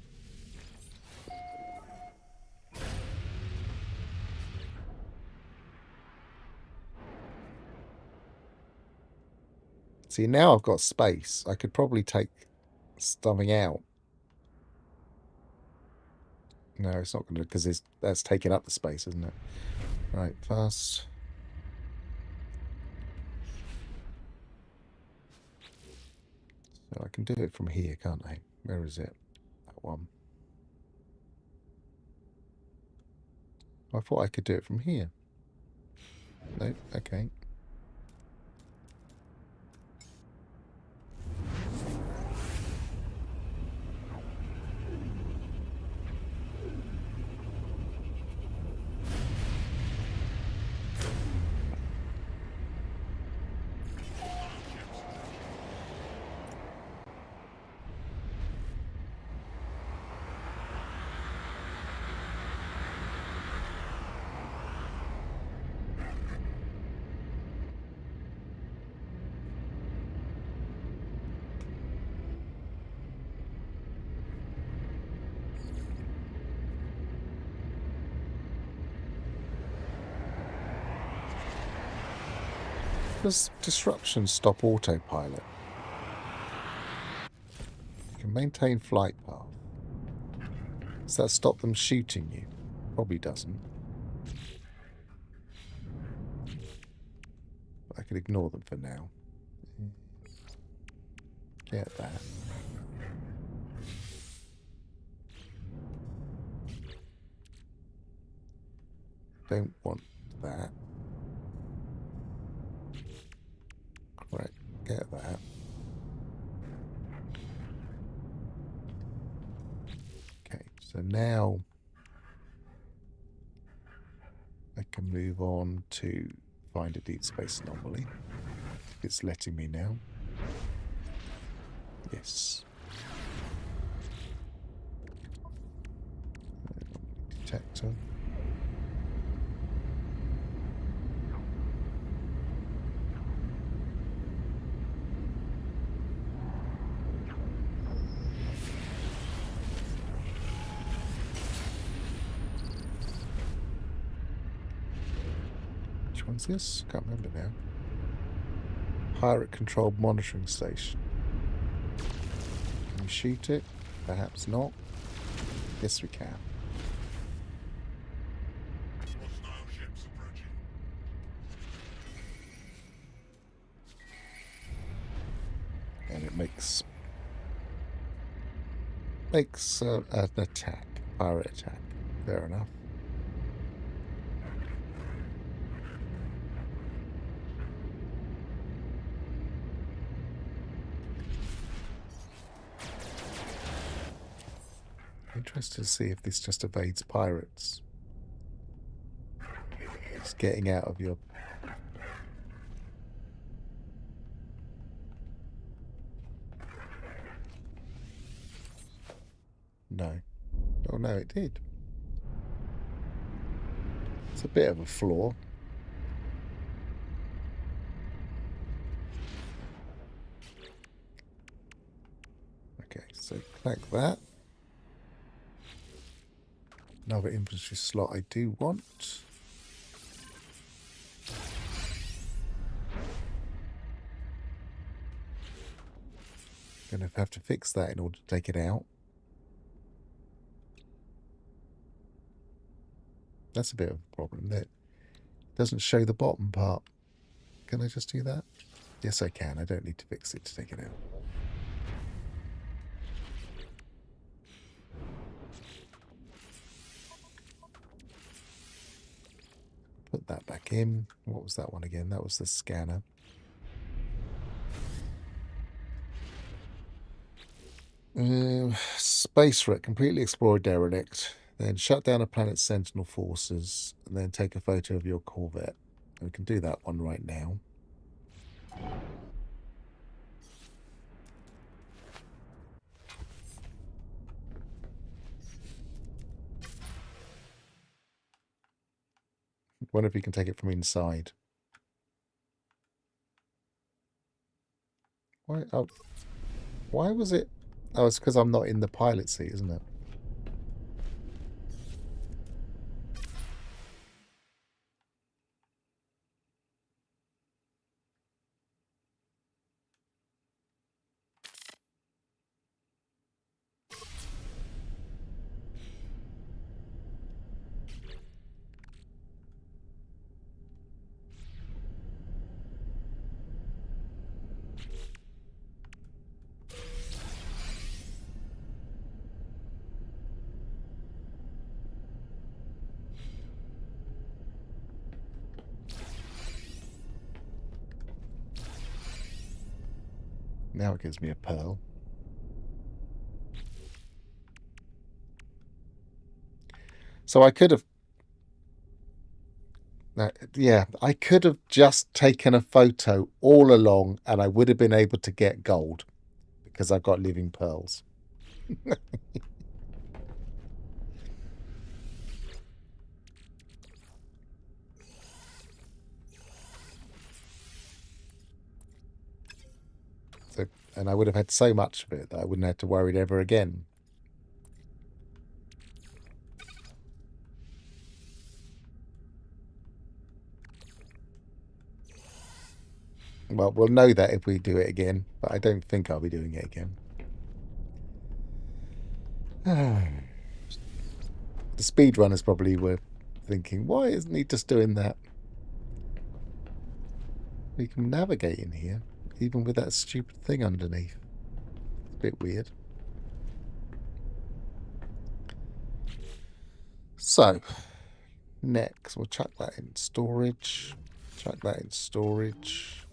See, now I've got space. I could probably take something out. No, it's not going to, because that's taking up the space, isn't it? Right, first. So I can do it from here, can't I? Where is it? That one. I thought I could do it from here. No, okay. Does disruption stop autopilot? You can maintain flight path. Does that stop them shooting you? Probably doesn't. I can ignore them for now. Get that. Don't want that. Right, get that. Okay, so now I can move on to find a deep space anomaly. It's letting me now. Yes. Detector. one's this? Can't remember now. Pirate controlled monitoring station. Can we shoot it? Perhaps not. Yes, we can. And it makes an attack, pirate attack. Fair enough. Interested to see if this just evades pirates. It's getting out of your... No. Oh no, it did. It's a bit of a flaw. Okay, so like that. Another infantry slot I do want. Gonna have to fix that in order to take it out. That's a bit of a problem. That doesn't show the bottom part. Can I just do that? Yes, I can. I don't need to fix it to take it out. Put that back in. What was that one again? That was the scanner. Space wreck. Completely explore a derelict. Then shut down a planet's sentinel forces. And then take a photo of your Corvette. We can do that one right now. Wonder if you can take it from inside. Why? Oh, why was it? Oh, it's because I'm not in the pilot seat, isn't it? Now it gives me a pearl. So I could have... yeah, I could have just taken a photo all along and I would have been able to get gold. Because I've got living pearls. So, and I would have had so much of it that I wouldn't have to worry ever again. Well, we'll know that if we do it again, but I don't think I'll be doing it again. The speedrunners probably were thinking, why isn't he just doing that? We can navigate in here, even with that stupid thing underneath. It's a bit weird. So, next, we'll chuck that in storage. Chuck that in storage.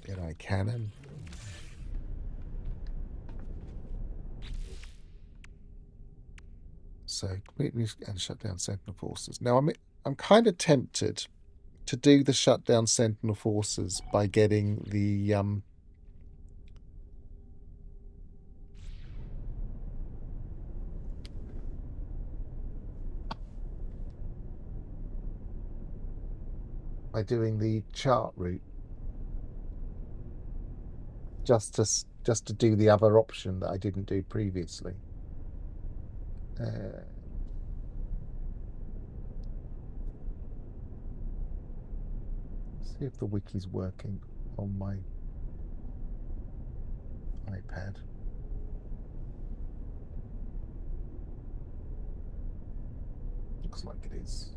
Get our cannon. So completely and shut down Sentinel forces. Now I'm kind of tempted to do the shutdown Sentinel forces by getting the by doing the chart route, just just to do the other option that I didn't do previously. See if the wiki's working on my iPad. Looks like it is.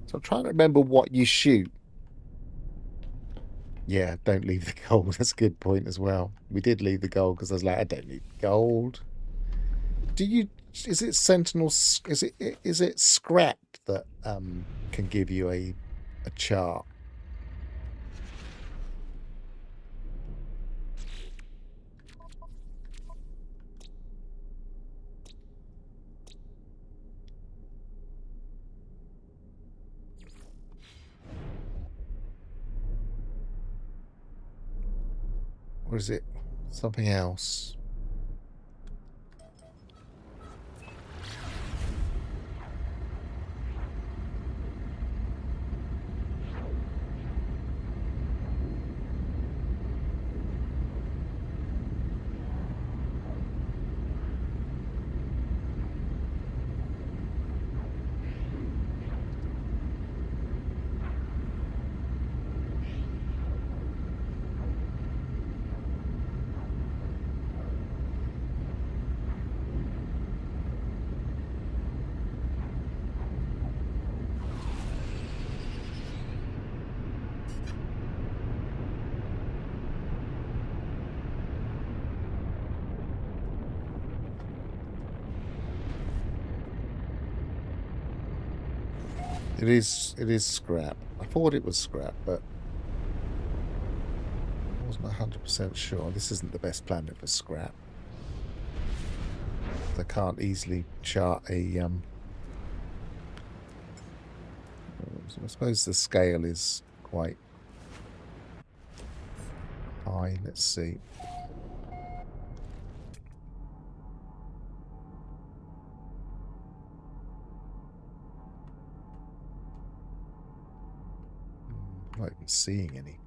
So I'm trying to remember what you shoot. Yeah, don't leave the gold. That's a good point as well. We did leave the gold because I was like, I don't need gold. Do you? Is it Sentinel? Is it scrap that can give you a chart? Or is it something else? It is scrap. I thought it was scrap, but I wasn't 100% sure. This isn't the best planet for scrap. I can't easily chart a I suppose the scale is quite high. Let's see. I'm not even seeing any.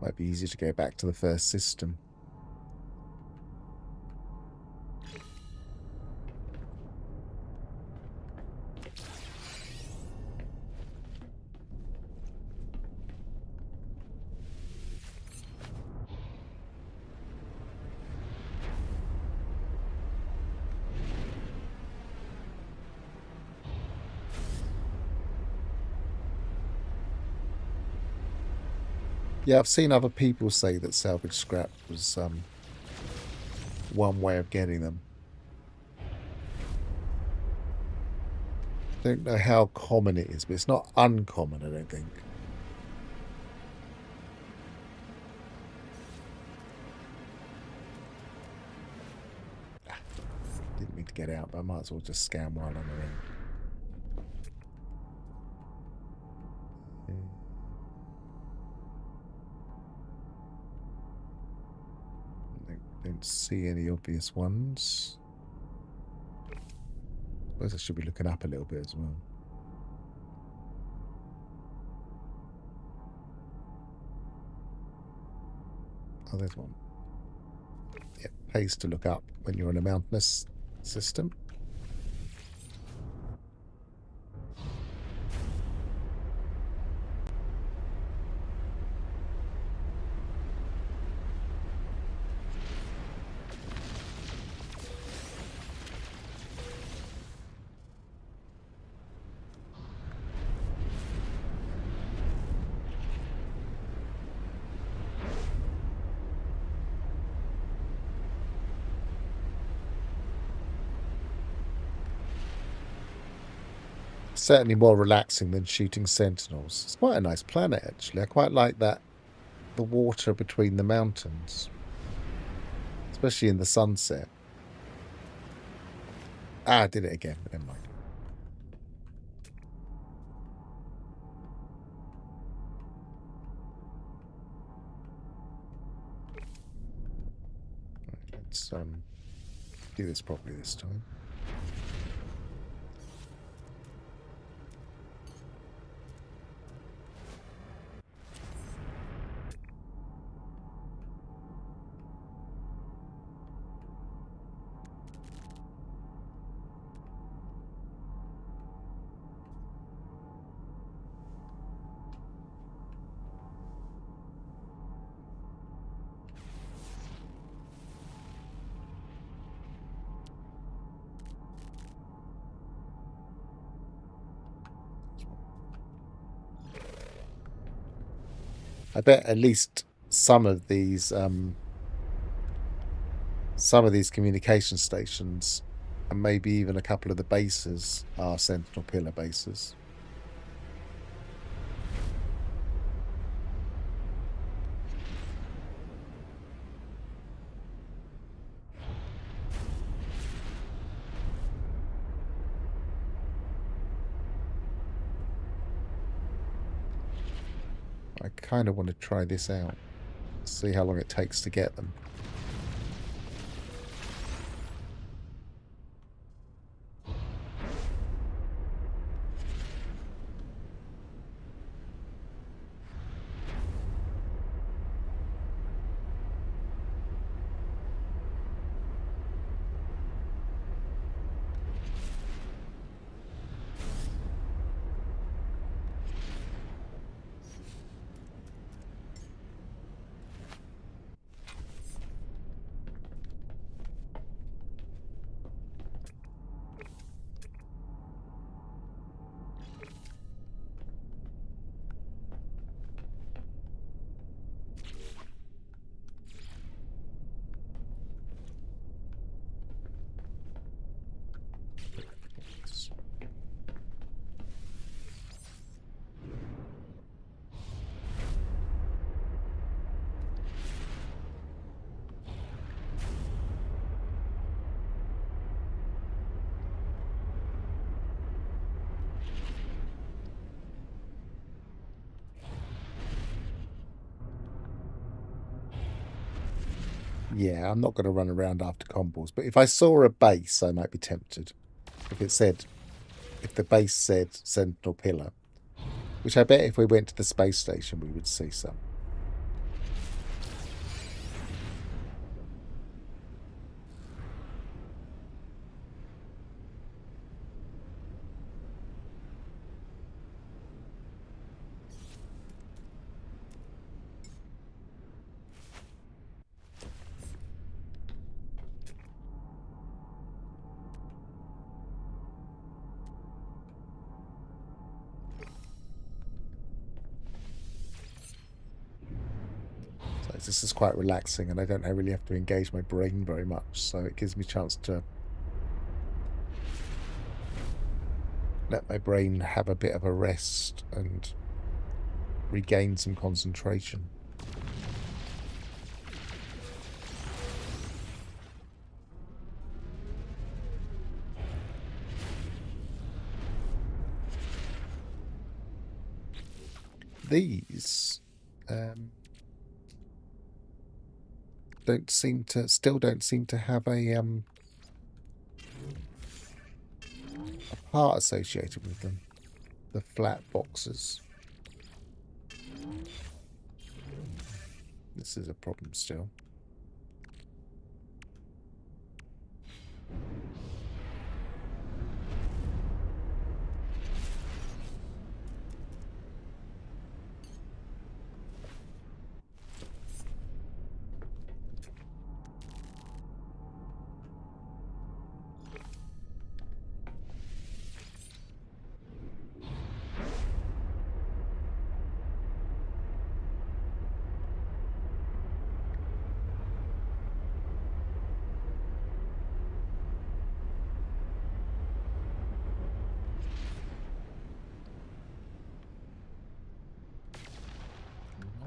Might be easier to go back to the first system. Yeah, I've seen other people say that salvage scrap was one way of getting them. Don't know how common it is, but it's not uncommon, I don't think. Didn't mean to get out, but I might as well just scan while I'm around. Don't see any obvious ones. I suppose I should be looking up a little bit as well. Oh, there's one. Yeah, pays to look up when you're in a mountainous system. Certainly more relaxing than shooting sentinels. It's quite a nice planet, actually. I quite like that, the water between the mountains, especially in the sunset. Ah, I did it again, but never mind. Right, let's do this properly this time. I bet at least some of these communication stations, and maybe even a couple of the bases, are Sentinel Pillar bases. I kind of want to try this out, see how long it takes to get them. Yeah, I'm not going to run around after combos, but if I saw a base, I might be tempted. If the base said Sentinel Pillar, which I bet if we went to the space station, we would see some. This is quite relaxing, and I don't really have to engage my brain very much, so it gives me a chance to let my brain have a bit of a rest and regain some concentration. These still don't seem to have a part associated with them. The flat boxes. This is a problem still.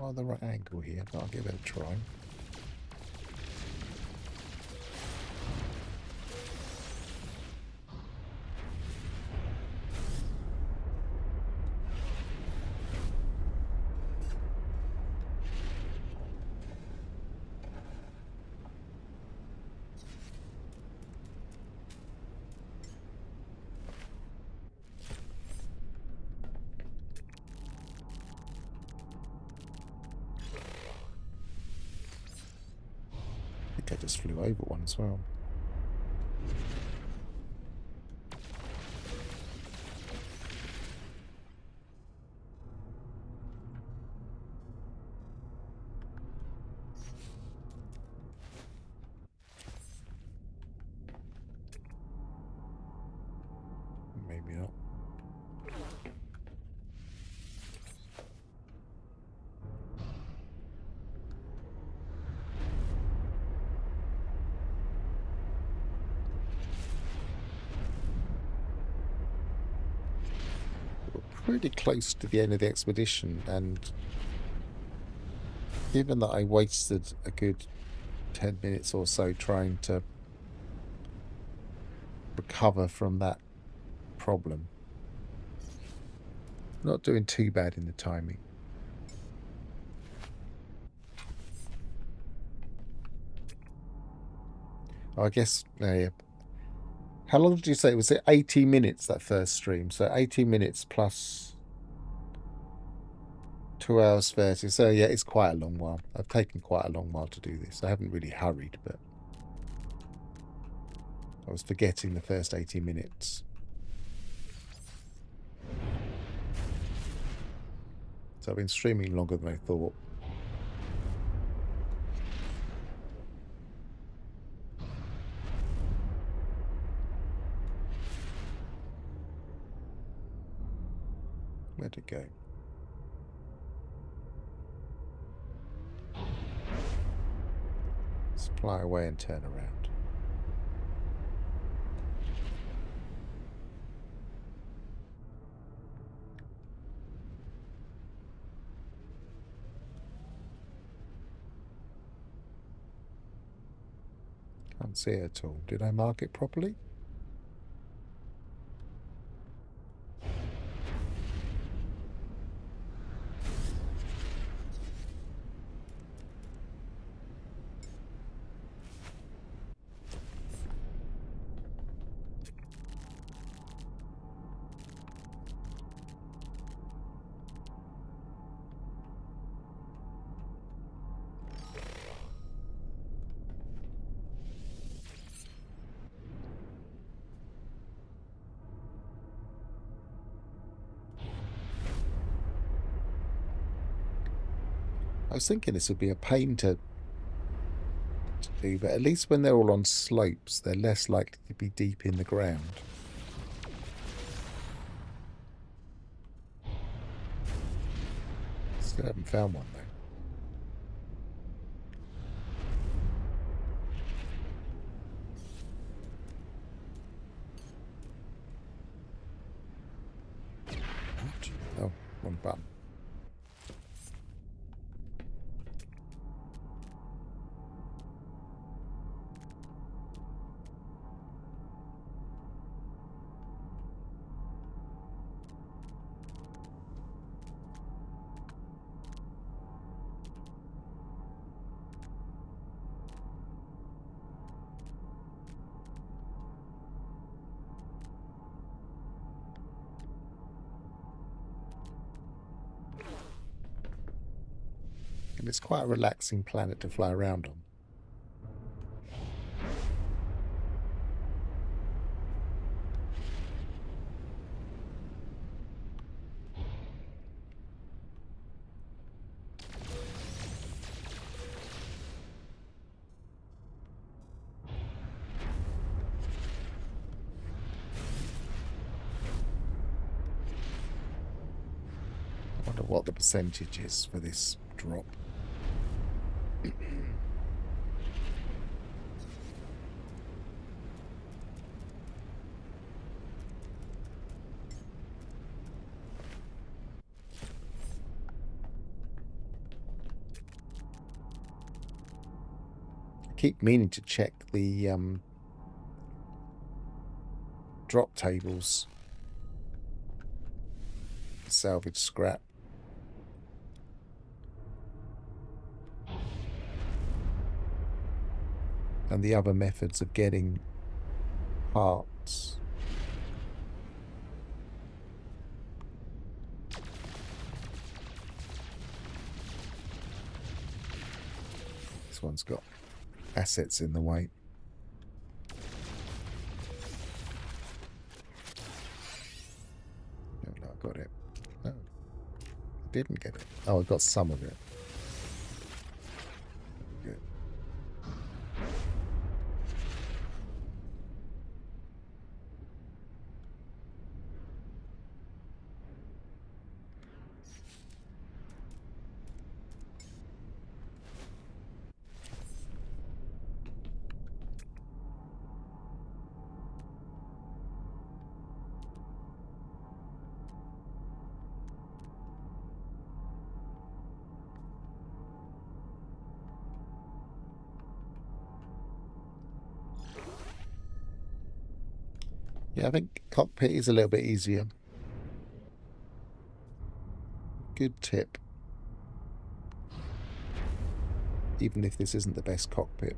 on the right angle here, but I'll give it a try. I think I just flew over one as well. Maybe not. Pretty close to the end of the expedition, and given that I wasted a good 10 minutes or so trying to recover from that problem, not doing too bad in the timing. I guess, how long did you say? Was it 80 minutes, that first stream? So 80 minutes plus 2 hours 30. So yeah, it's quite a long while. I've taken quite a long while to do this. I haven't really hurried, but I was forgetting the first 80 minutes. So I've been streaming longer than I thought. Where'd it go? Let's fly away and turn around. Can't see it at all. Did I mark it properly? I was thinking this would be a pain to do, but at least when they're all on slopes, they're less likely to be deep in the ground. Still haven't found one though. Oh, wrong button. And it's quite a relaxing planet to fly around on. I wonder what the percentage is for this drop. keep meaning to check the drop tables. Salvage scrap. And the other methods of getting parts. This one's got assets in the way. No, I got it. No, I didn't get it. Oh, I got some of it. Good. Yeah, I think cockpit is a little bit easier. Good tip. Even if this isn't the best cockpit.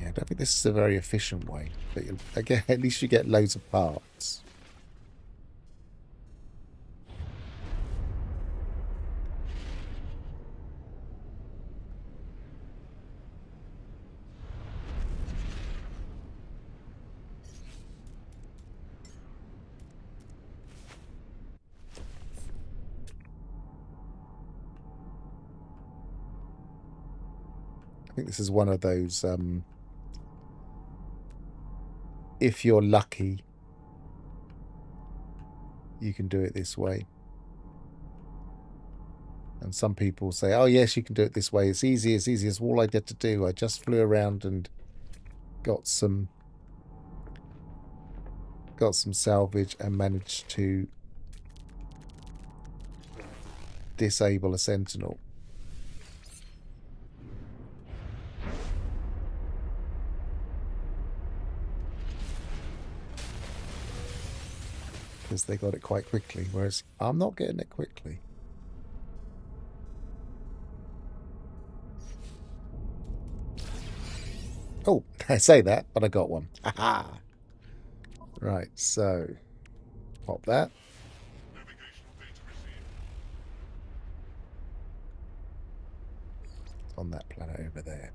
I don't think this is a very efficient way, but again, at least you get loads of parts. I think this is one of those if you're lucky, you can do it this way. And some people say, oh yes, you can do it this way. It's easy as all I had to do. I just flew around and got some salvage and managed to disable a sentinel. Because they got it quite quickly, whereas I'm not getting it quickly. Oh, I say that, but I got one. Haha. Right, so pop that. On that planet over there.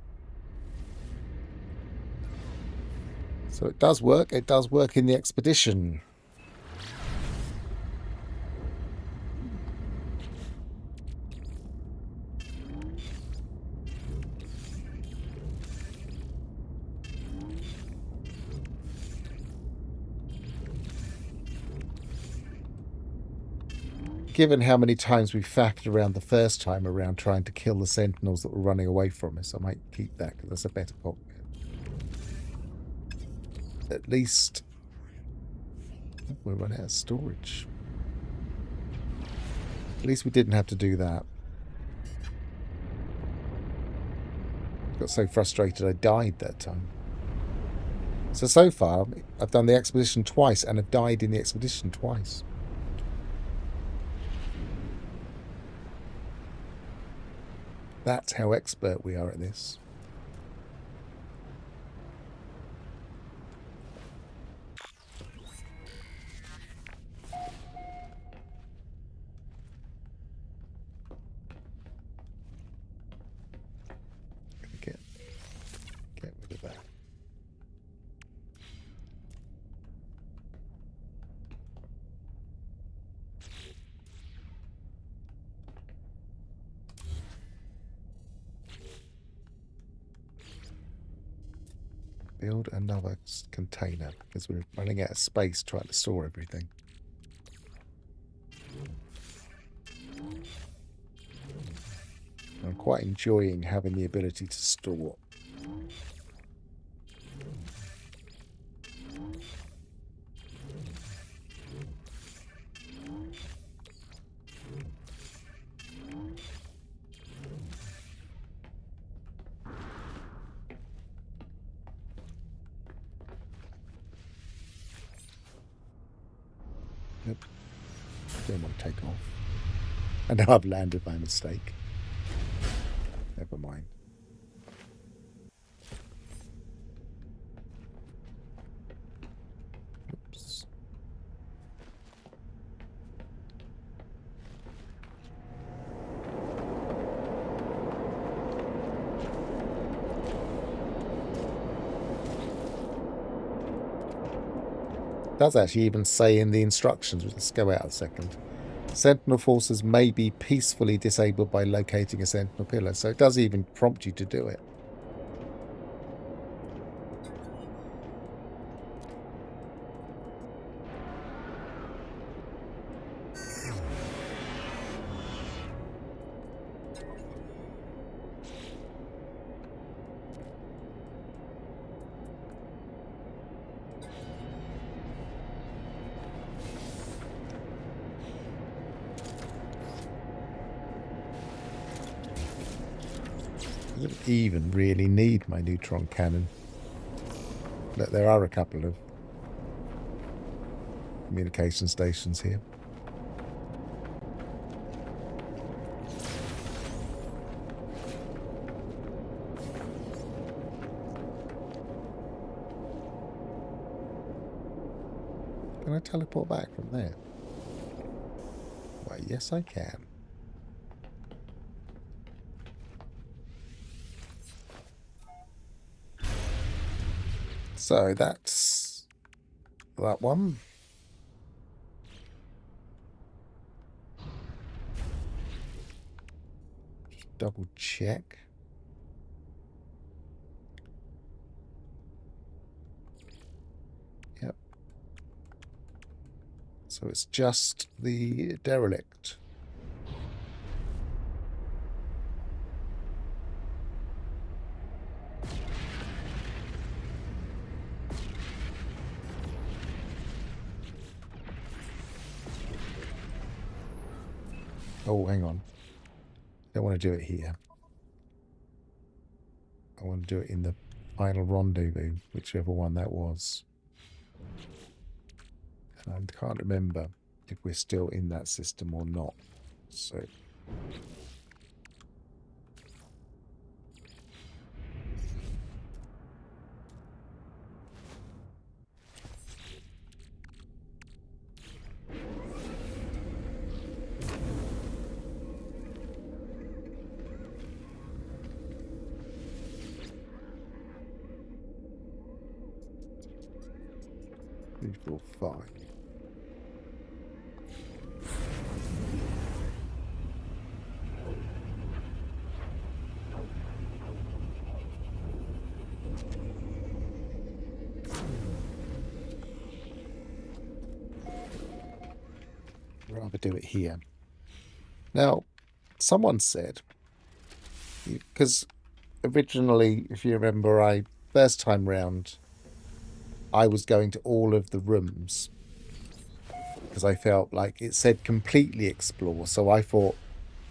So it does work. It does work in the expedition. Given how many times we faffed around the first time around trying to kill the sentinels that were running away from us, I might keep that because that's a better cockpit. At least we're running out of storage. At least we didn't have to do that. Got so frustrated I died that time. So far, I've done the expedition twice and have died in the expedition twice. That's how expert we are at this. Build another container because we're running out of space trying to store everything. I'm quite enjoying having the ability to store. Nope. Don't want to take off. I know I've landed by mistake. Never mind. Oops. It does actually even say in the instructions, let's go out a second. Sentinel forces may be peacefully disabled by locating a sentinel pillar. So it does even prompt you to do it. I don't even really need my neutron cannon. But there are a couple of communication stations here. Can I teleport back from there? Why, yes I can. So that's that one. Just double check. Yep. So it's just the derelict. Oh, hang on. I don't want to do it here. I want to do it in the final rendezvous, whichever one that was. And I can't remember if we're still in that system or not. So... Three, four, five. Rather do it here. Now, someone said, because originally, if you remember, first time round, I was going to all of the rooms because I felt like it said completely explore. So I thought,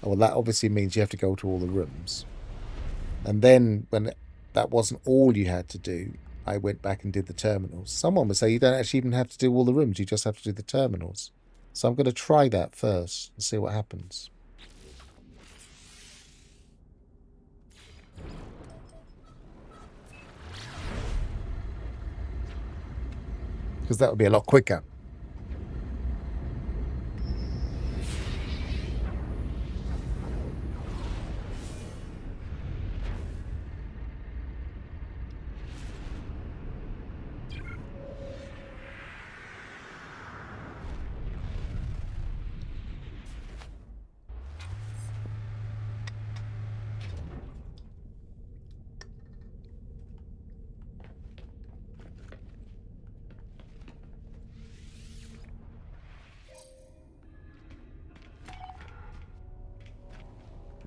oh, well, that obviously means you have to go to all the rooms. And then when that wasn't all you had to do, I went back and did the terminals. Someone would say you don't actually even have to do all the rooms. You just have to do the terminals. So I'm going to try that first and see what happens. Because that would be a lot quicker.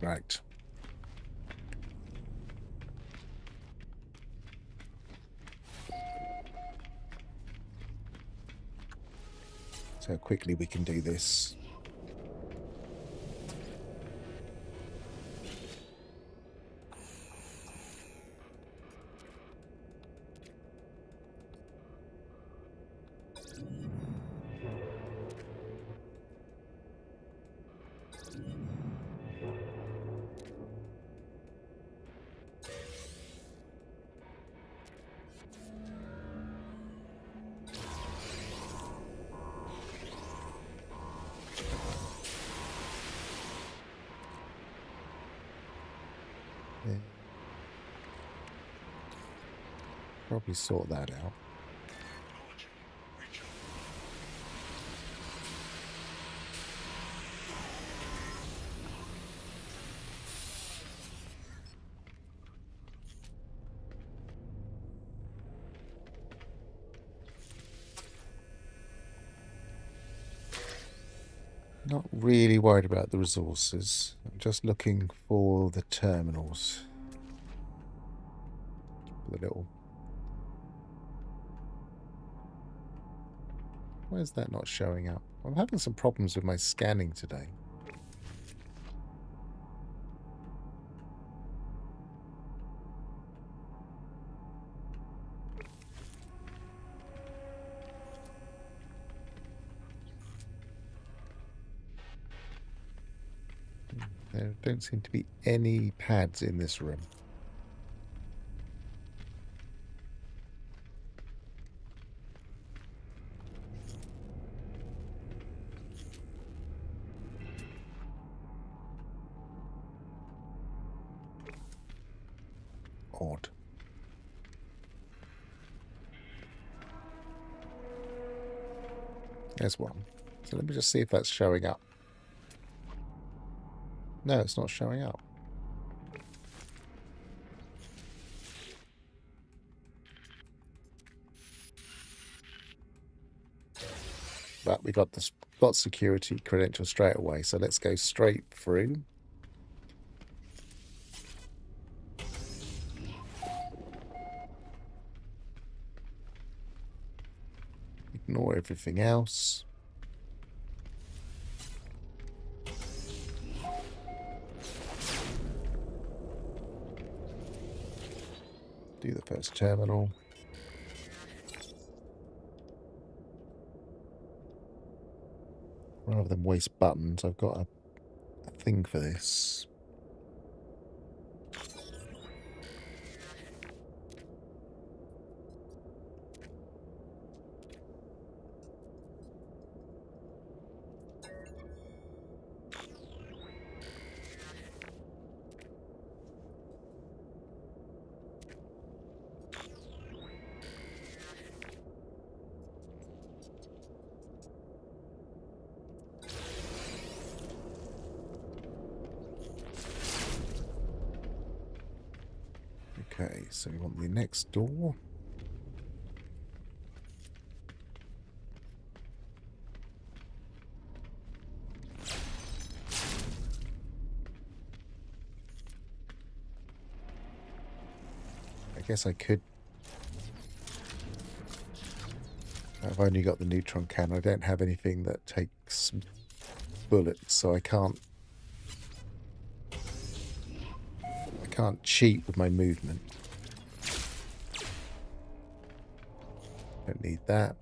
Right. So quickly we can do this. Yeah. Probably sort that out. Not really worried about the resources. I'm just looking for the terminals. The little... Why is that not showing up? I'm having some problems with my scanning today. There don't seem to be any pads in this room. Odd. There's one. So let me just see if that's showing up. No, it's not showing up. But we got security credential straight away, so let's go straight through. Ignore everything else. Do the first terminal. Rather than waste buttons, I've got a thing for this. Okay, so we want the next door. I guess I could. I've only got the neutron cannon. I don't have anything that takes bullets, so I can't cheat with my movement. Don't need that.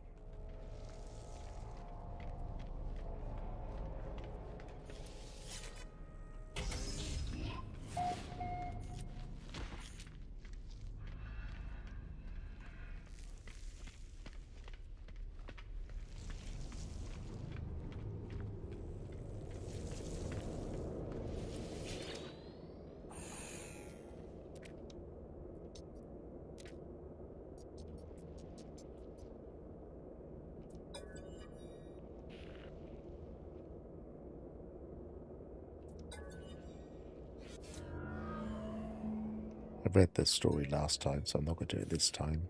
I read this story last time, so I'm not going to do it this time.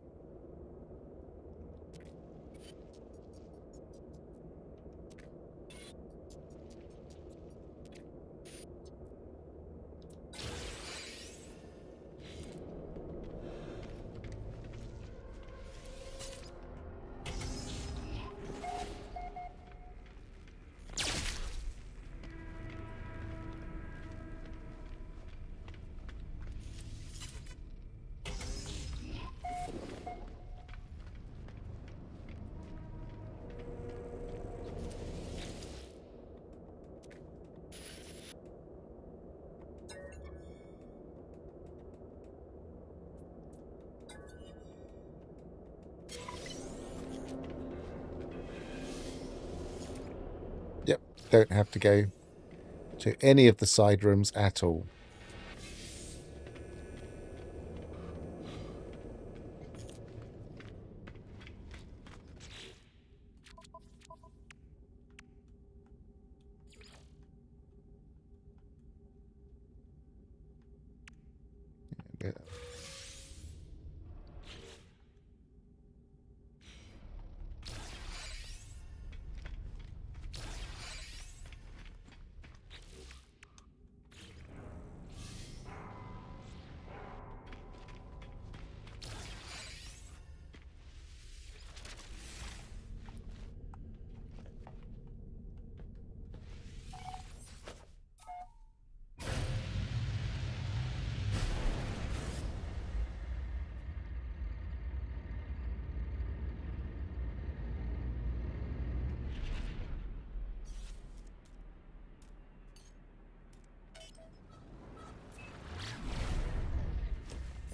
don't have to go to any of the side rooms at all. Yeah.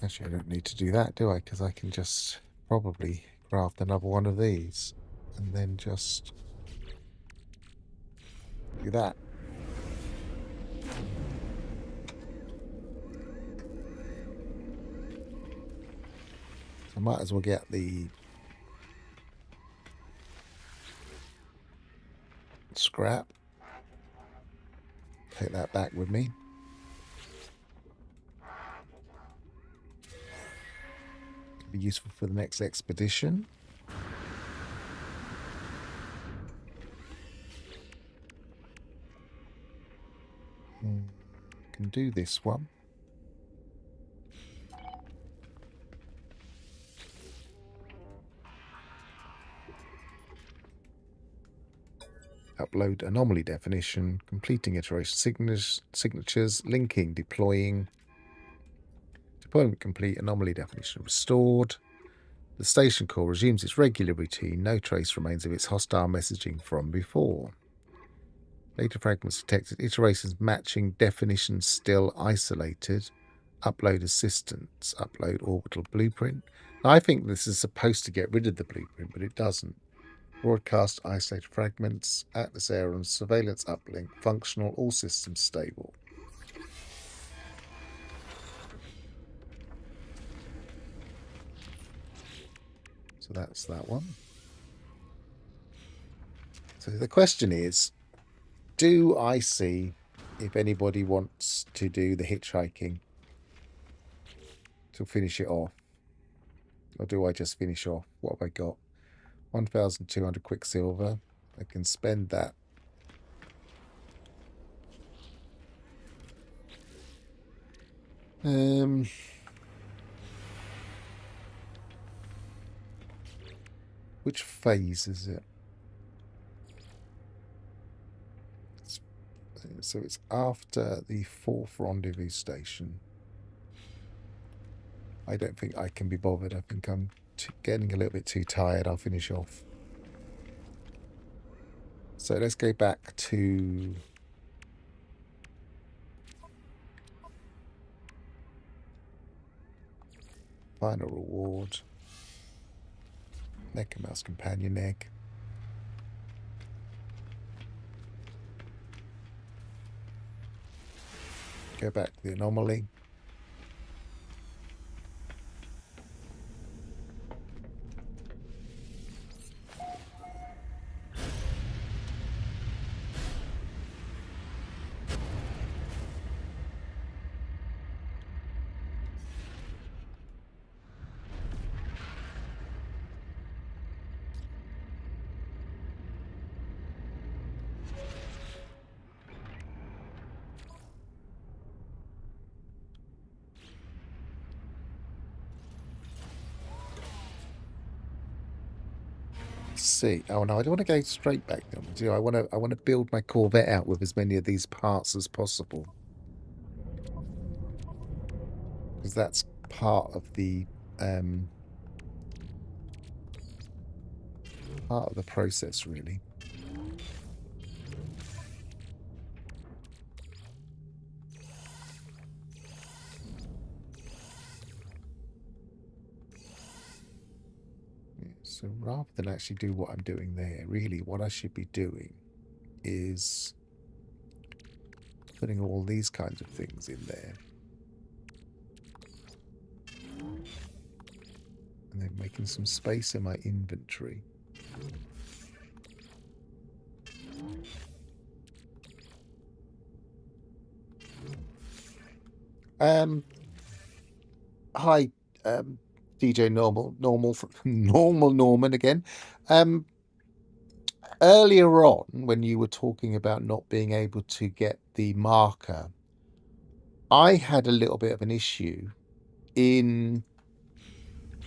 Actually, I don't need to do that, do I? Because I can just probably craft another one of these and then just do that. I might as well get the scrap. Take that back with me. Could be useful for the next expedition. Can do this one. Upload anomaly definition, completing iteration signatures, linking, deploying. Deployment complete, anomaly definition restored. The station core resumes its regular routine. No trace remains of its hostile messaging from before. Data fragments detected. Iterations matching definitions still isolated. Upload assistance. Upload orbital blueprint. Now, I think this is supposed to get rid of the blueprint, but it doesn't. Broadcast isolated fragments. Atlas air and surveillance uplink. Functional. All systems stable. So that's that one. So the question is, do I see if anybody wants to do the hitchhiking to finish it off? Or do I just finish off? What have I got? 1,200 quicksilver. I can spend that. Which phase is it? So it's after the 4th rendezvous station. I don't think I can be bothered. I think I'm getting a little bit too tired. I'll finish off. So let's go back to final reward. Neck and mouse companion egg. Go back to the anomaly. See. Oh no, I don't want to go straight back then. Do I want to build my Corvette out with as many of these parts as possible. Because that's part of the process, really. So rather than actually do what I'm doing there, really what I should be doing is putting all these kinds of things in there. And then making some space in my inventory. Hi, DJ Normal Norman again. Earlier on, when you were talking about not being able to get the marker, I had a little bit of an issue in,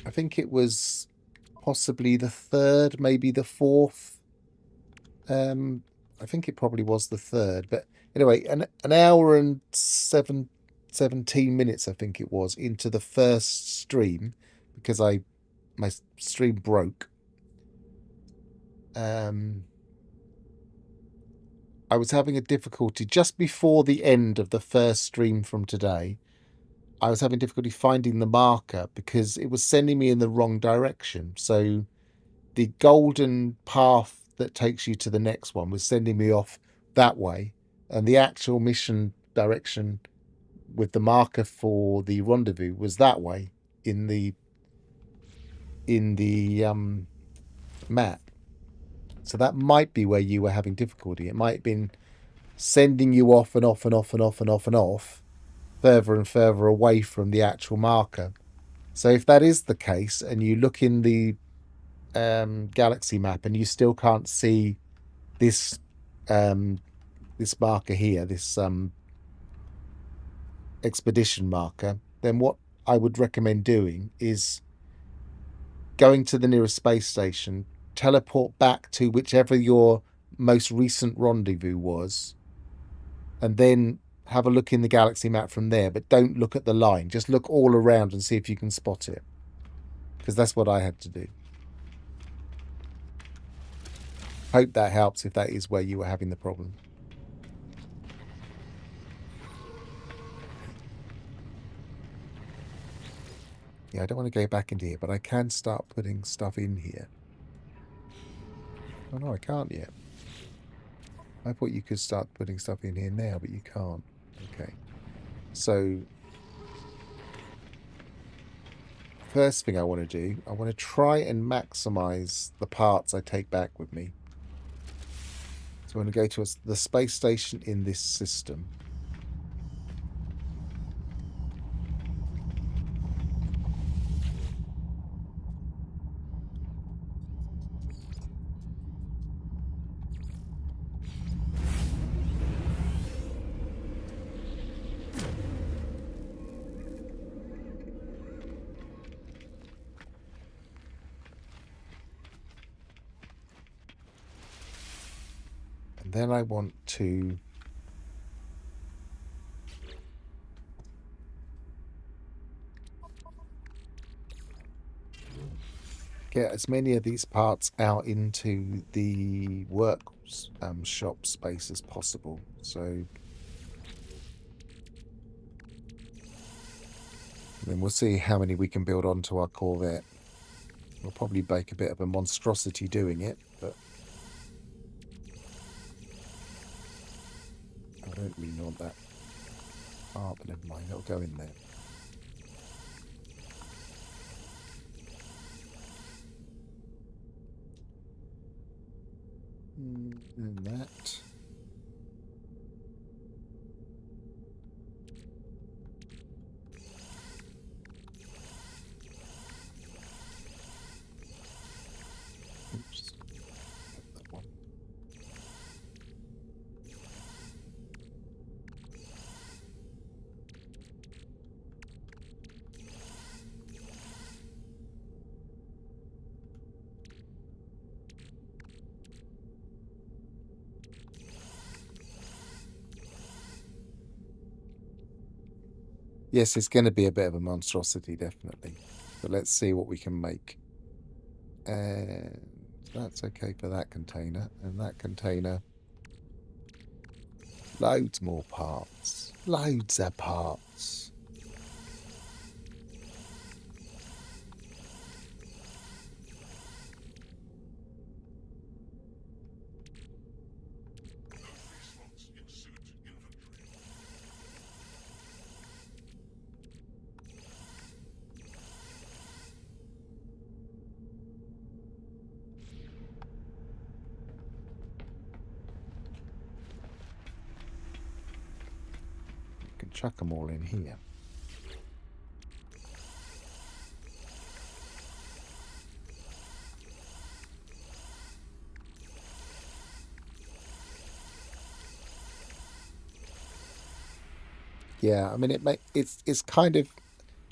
I think it was possibly the third, maybe the fourth. I think it probably was the third, but anyway, an hour and 17 minutes, I think it was, into the first stream, because my stream broke. I was having a difficulty just before the end of the first stream from today. I was having difficulty finding the marker because it was sending me in the wrong direction. So the golden path that takes you to the next one was sending me off that way, and the actual mission direction with the marker for the rendezvous was that way in the map. So that might be where you were having difficulty. It might have been sending you off and off and off and off and off and off, further and further away from the actual marker. So if that is the case, and you look in the galaxy map and you still can't see this this marker here, this expedition marker, then what I would recommend doing is going to the nearest space station, teleport back to whichever your most recent rendezvous was, and then have a look in the galaxy map from there, but don't look at the line. Just look all around and see if you can spot it, because that's what I had to do. Hope that helps if that is where you were having the problem. Yeah, I don't want to go back into here, but I can start putting stuff in here. Oh no, I can't yet. I thought you could start putting stuff in here now, but you can't. Okay. So, first thing I want to do, I want to try and maximize the parts I take back with me. So I'm going to go to the space station in this system. And then I want to get as many of these parts out into the workshop space as possible. So then we'll see how many we can build onto our Corvette. We'll probably make a bit of a monstrosity doing it, but I don't really want that. Oh, but never mind, it'll go in there. And that. Oops. That one. Yes, it's going to be a bit of a monstrosity, definitely. But let's see what we can make. And that's okay for that container. And that container. Loads more parts. Loads of parts. can chuck them all in here. Yeah, I mean it's kind of,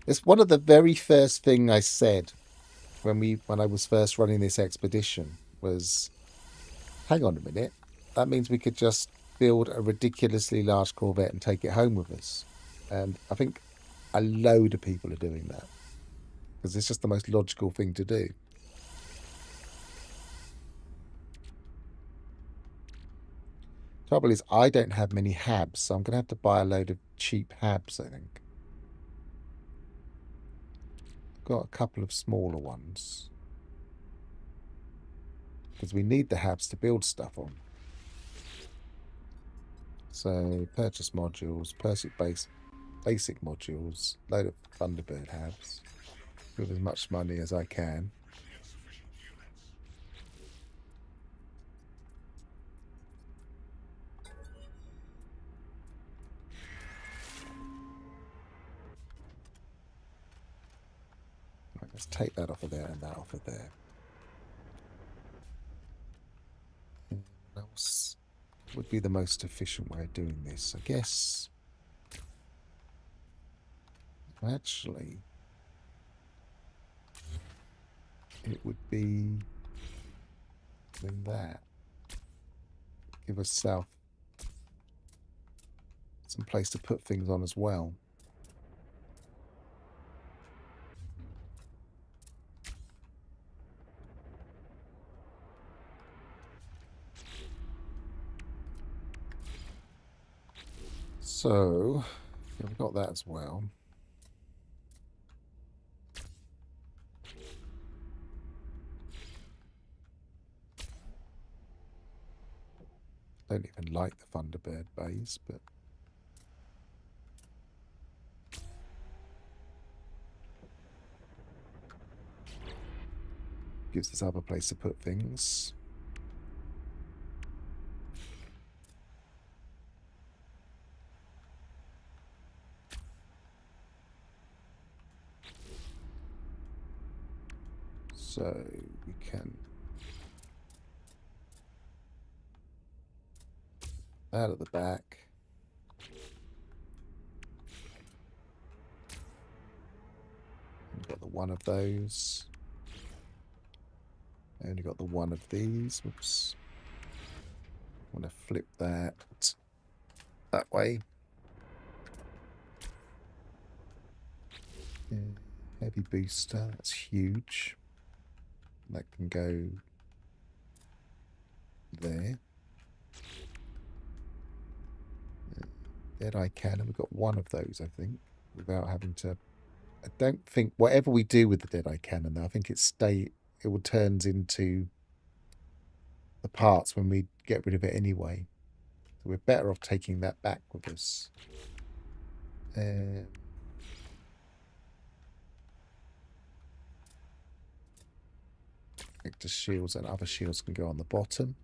it's one of the very first thing I said when I was first running this expedition was, hang on a minute, that means we could just build a ridiculously large Corvette and take it home with us. And I think a load of people are doing that because it's just the most logical thing to do. Trouble is, I don't have many habs, so I'm going to have to buy a load of cheap habs, I think. I've got a couple of smaller ones because we need the habs to build stuff on. So purchase modules, basic modules, load of Thunderbird habs with as much money as I can. Right, let's take that off of there and that off of there. And what else would be the most efficient way of doing this? I guess actually it would be doing that. Give us some place to put things on as well. So yeah, we've got that as well. Don't even like the Thunderbird bays, but gives us other place to put things. So we can out at the back. We've got the one of those. I only got the one of these. Whoops. I want to flip that way. Yeah. Heavy booster. That's huge. That can go there. Dead-eye cannon. We've got one of those, I think, without having to. I don't think whatever we do with the Dead-eye cannon, though, I think it will turns into the parts when we get rid of it anyway. So we're better off taking that back with us. Vector shields and other shields can go on the bottom.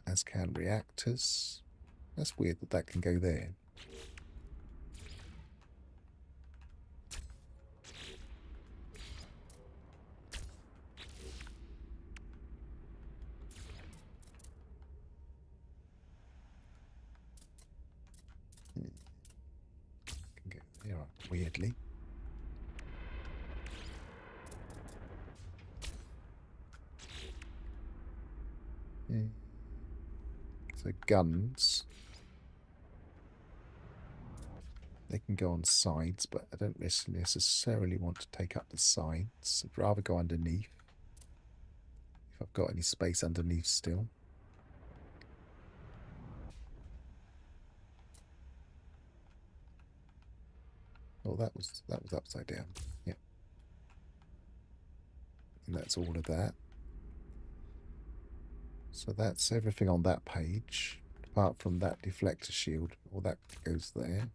As can reactors. That's weird that can go there. Can go there, weirdly. Yeah. So guns. They can go on sides, but I don't necessarily want to take up the sides. I'd rather go underneath. If I've got any space underneath still. Oh, that was upside down. Yeah. And that's all of that. So that's everything on that page. Apart from that deflector shield. All that goes there.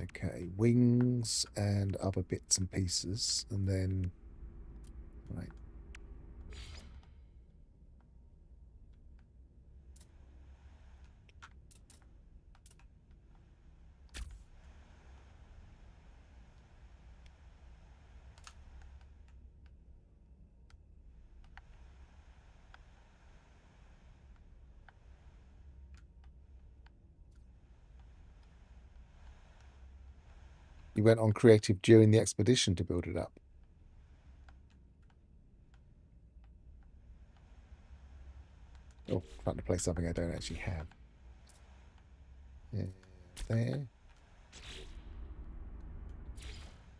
Okay, wings and other bits and pieces. And then Right. You went on creative during the expedition to build it up. Oh, trying to play something I don't actually have. Yeah, there.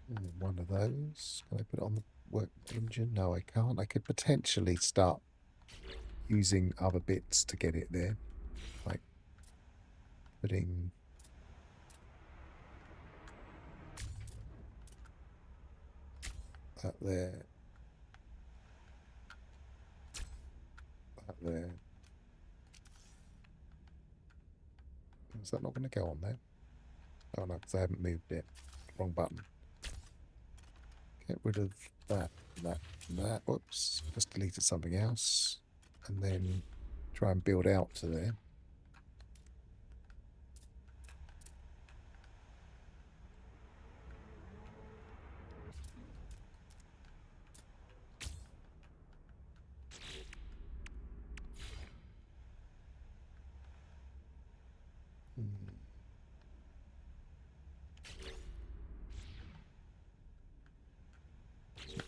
And one of those. Can I put it on the work engine? No, I can't. I could potentially start using other bits to get it there. Like putting that there. That there. Is that not going to go on there? Oh no, because I haven't moved it. Wrong button. Get rid of that, that, that. Whoops. Just deleted something else. And then try and build out to there.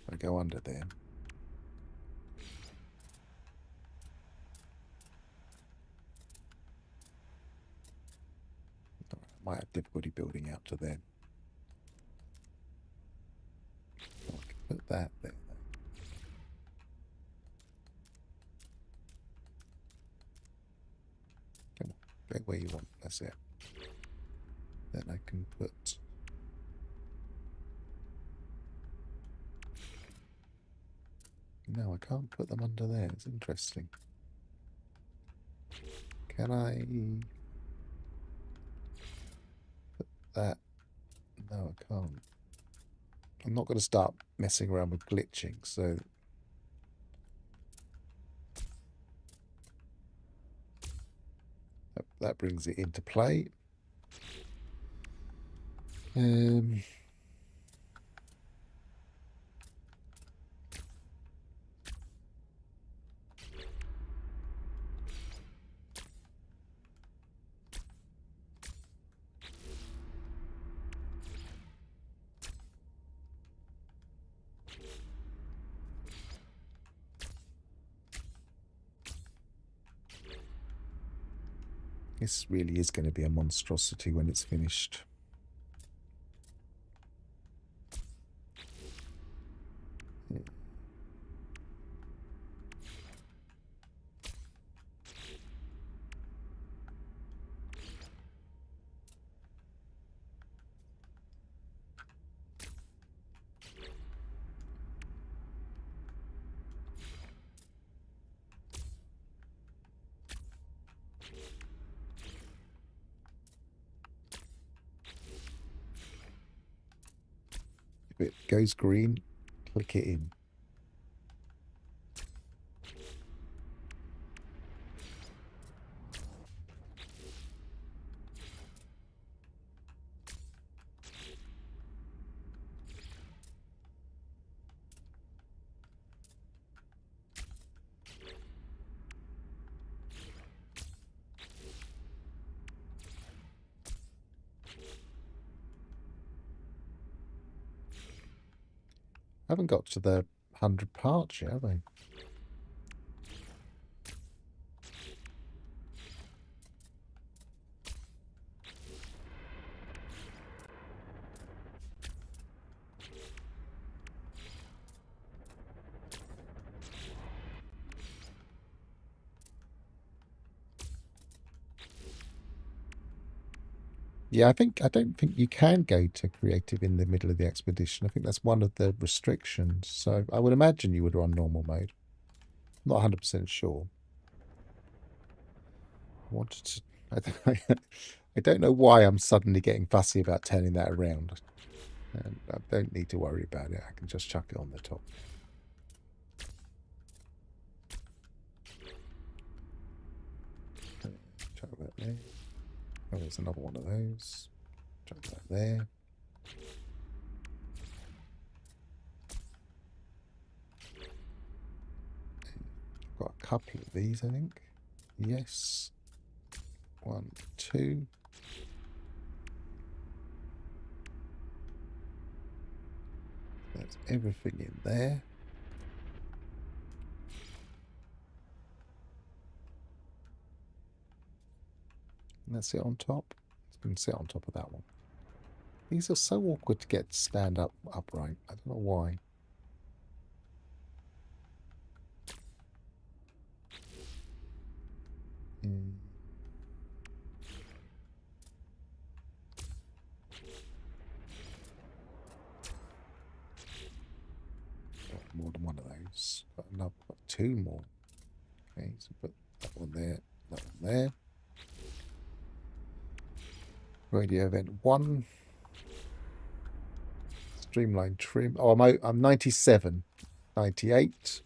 I go under there. Might have difficulty building out to there. I can put that there. Come on, go where you want. That's it. Then I can put. No, I can't put them under there. It's interesting. Can I put that? No, I can't. I'm not going to start messing around with glitching, so that brings it into play. This really is going to be a monstrosity when it's finished. Yeah. If it goes green, click it in. I haven't got to the 100 parts yet, have I? Yeah, I don't think you can go to creative in the middle of the expedition. I think that's one of the restrictions. So I would imagine you would run normal mode. Not 100% sure. I wanted to. I don't know why I'm suddenly getting fussy about turning that around. And I don't need to worry about it. I can just chuck it on the top. there. Oh, there's another one of those. Chuck that there. Got a couple of these, I think. Yes. 1, 2. There's everything in there. And that's it on top. It's going to sit on top of that one. These are so awkward to get to stand up upright. I don't know why. Got more than one of those. Got 2 more. Okay, so put that one there, that one there. Radio event 1. Streamline trim. Oh, I'm 97. 98.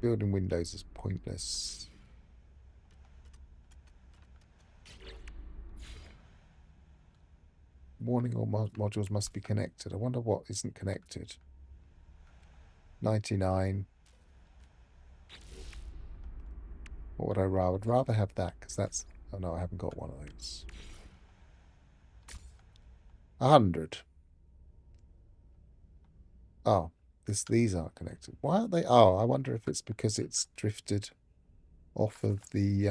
Building windows is pointless. Warning all modules must be connected. I wonder what isn't connected. 99. What would I rather? I'd rather have that because that's... Oh no, I haven't got one of those. 100. Oh, these aren't connected. Why aren't they? Oh, I wonder if it's because it's drifted off of the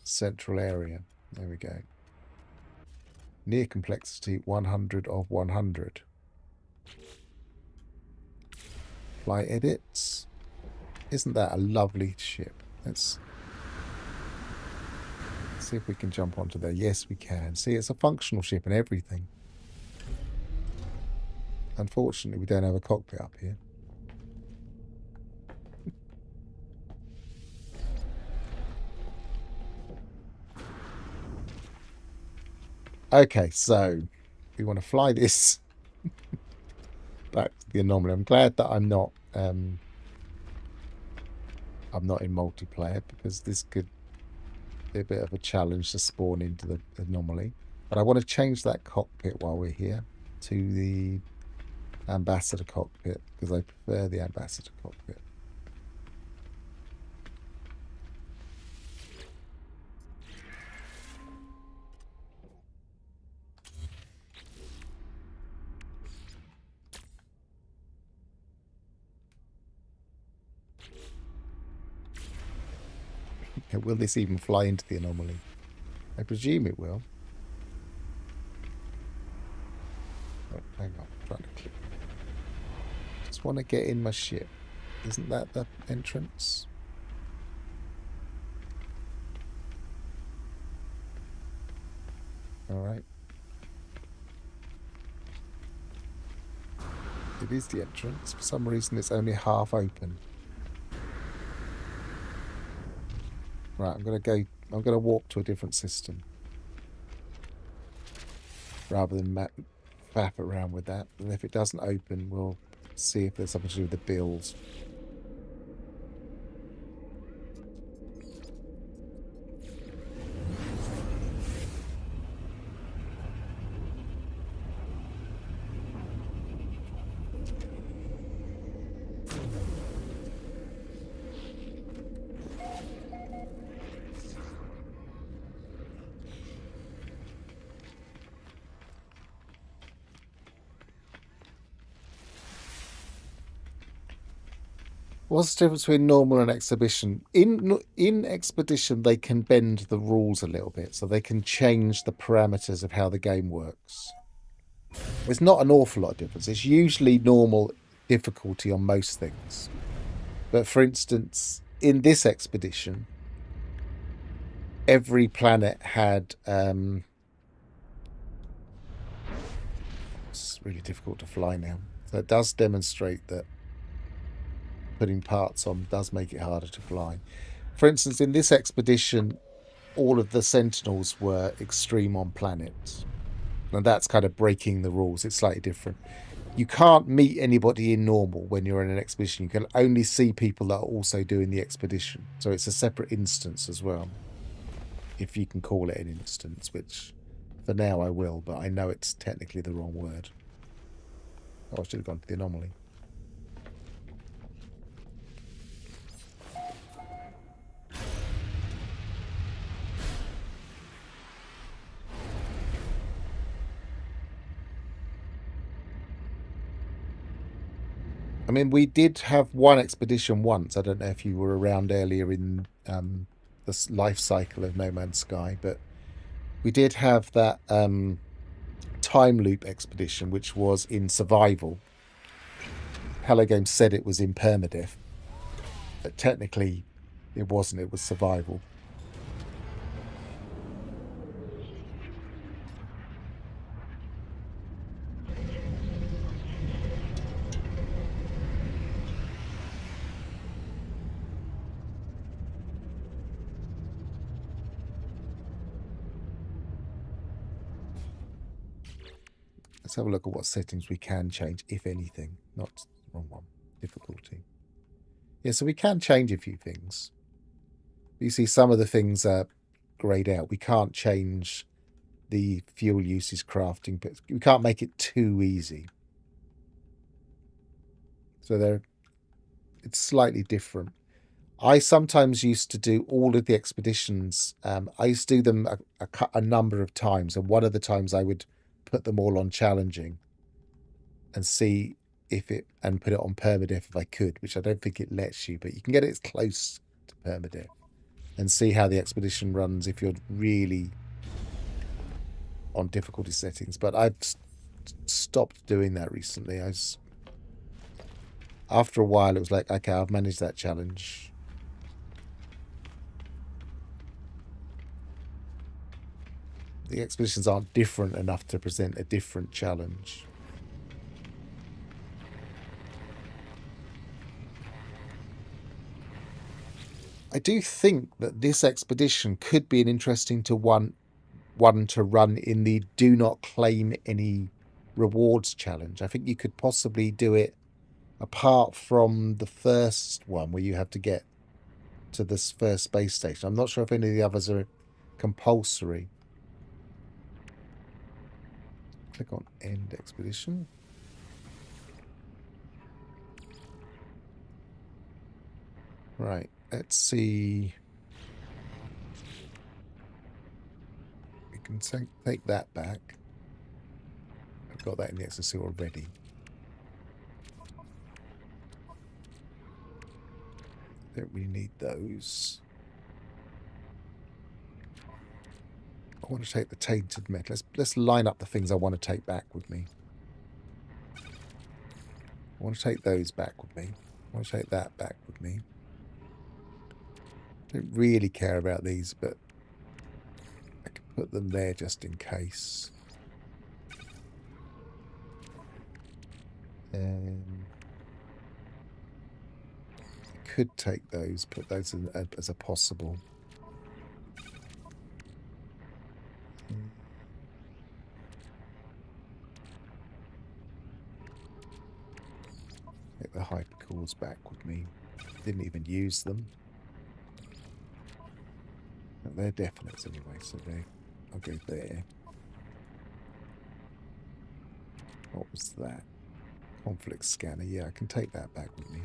central area. There we go. Near complexity 100 of 100. Flight edits. Isn't that a lovely ship? Let's see if we can jump onto there. Yes, we can. See, it's a functional ship and everything. Unfortunately, we don't have a cockpit up here. Okay, so we want to fly this back to the anomaly. I'm glad that I'm not in multiplayer because this could be a bit of a challenge to spawn into the anomaly. But I want to change that cockpit while we're here to the ambassador cockpit because I prefer the ambassador cockpit. Will this even fly into the anomaly? I presume it will. Oh, hang on, I'm trying to click. Just want to get in my ship. Isn't that the entrance? Alright. It is the entrance. For some reason it's only half open. Right, I'm going to warp to a different system. Rather than faff around with that. And if it doesn't open, we'll see if there's something to do with the builds. What's the difference between normal and Expedition? In Expedition, they can bend the rules a little bit, so they can change the parameters of how the game works. There's not an awful lot of difference. It's usually normal difficulty on most things. But for instance, in this Expedition, every planet had... it's really difficult to fly now. So it does demonstrate that putting parts on does make it harder to fly. For instance, in this expedition, all of the Sentinels were extreme on planets. And that's kind of breaking the rules. It's slightly different. you can't meet anybody in normal when you're in an expedition. You can only see people that are also doing the expedition. So it's a separate instance as well. If you can call it an instance, which for now I will, but I know it's technically the wrong word. Oh, I should have gone to the anomaly. I mean, we did have one expedition once. I don't know if you were around earlier in the life cycle of No Man's Sky, but we did have that time loop expedition, which was in survival. Hello Games said it was in permadeath, but technically it wasn't. It was survival. Let's have a look at what settings we can change, if anything. Not the wrong one. Difficulty. Yeah, so we can change a few things. You see some of the things are grayed out. We can't change the fuel usage crafting, but we can't make it too easy. So it's slightly different. I sometimes used to do all of the expeditions. I used to do them a number of times, and one of the times I would put them all on challenging and see if it, and put it on permadeath if I could, which I don't think it lets you, but you can get it as close to permadeath and see how the expedition runs if you're really on difficulty settings. But I've stopped doing that recently. After a while, it was like, okay, I've managed that challenge. The expeditions aren't different enough to present a different challenge. I do think that this expedition could be an interesting one to run in the do not claim any rewards challenge. I think you could possibly do it apart from the first one where you have to get to this first space station. I'm not sure if any of the others are compulsory. Click on end expedition. Right, let's see. We can take that back. I've got that in the XSC already. Don't really need those. I want to take the tainted metal. Let's line up the things I want to take back with me. I want to take those back with me. I want to take that back with me. I don't really care about these, but I can put them there just in case. I could take those, put those in, as a possible. Take the hypercores back with me. Didn't even use them. But they're definites anyway, so I'll go there. What was that? Conflict scanner. Yeah, I can take that back with me.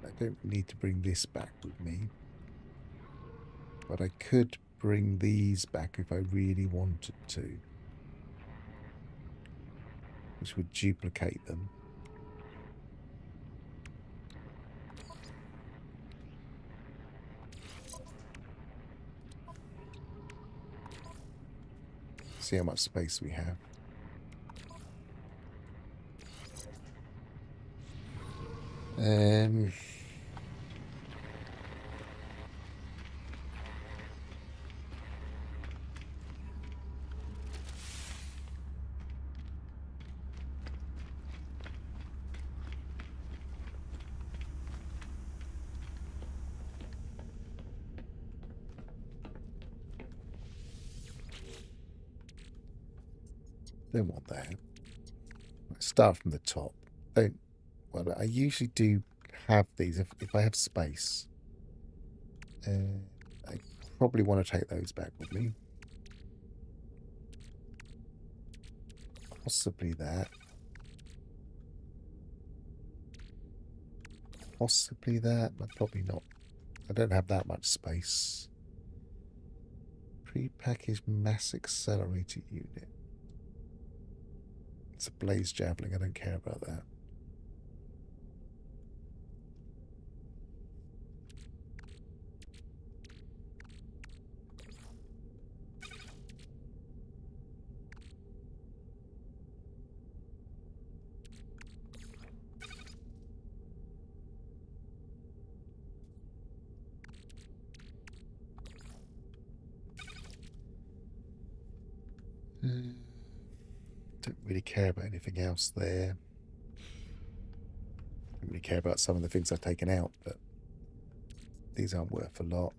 I don't need to bring this back with me. But I could bring these back if I really wanted to. Which would duplicate them. See how much space we have. Don't want that. Start from the top. Don't. Well, I usually do have these if I have space. I probably want to take those back with me. Possibly that. Possibly that, but probably not. I don't have that much space. Pre-packaged mass accelerator unit. It's a blaze javelin. I don't care about that. Don't really care about anything else there. Don't really care about some of the things I've taken out, but these aren't worth a lot.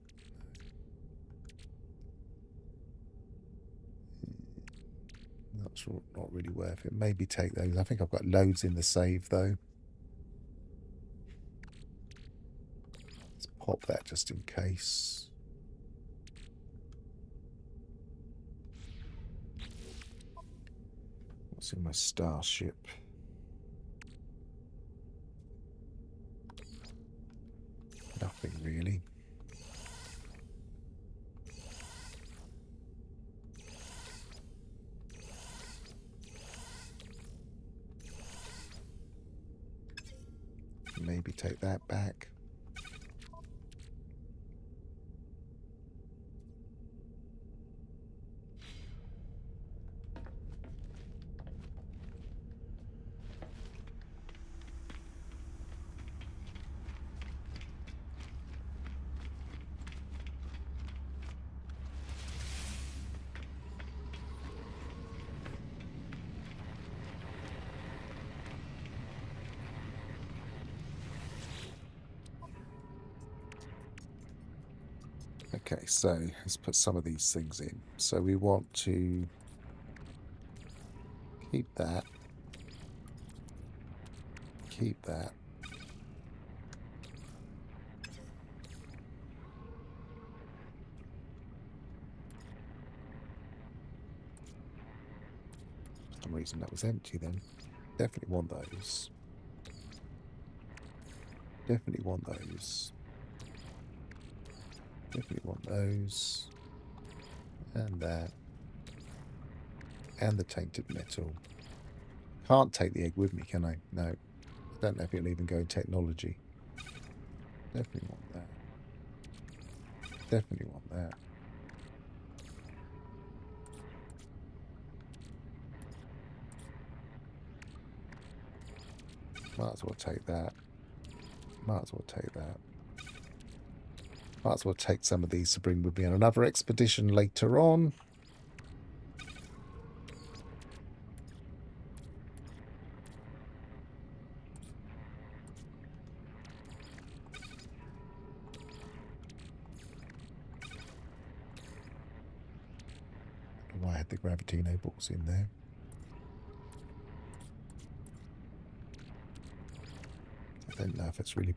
That's not really worth it. Maybe take those. I think I've got loads in the save though. Let's pop that just in case. What's in my starship? Nothing really. Maybe take that back. Okay, so let's put some of these things in. So we want to keep that. Keep that. For some reason that was empty then. Definitely want those. Definitely want those. Definitely want those. And that. And the tainted metal. Can't take the egg with me, can I? No. I don't know if it'll even go in technology. Definitely want that. Definitely want that. Might as well take that. Might as well take that. Might as well take some of these to bring with me on another expedition later on. I had the Gravitino books in there. I don't know if it's really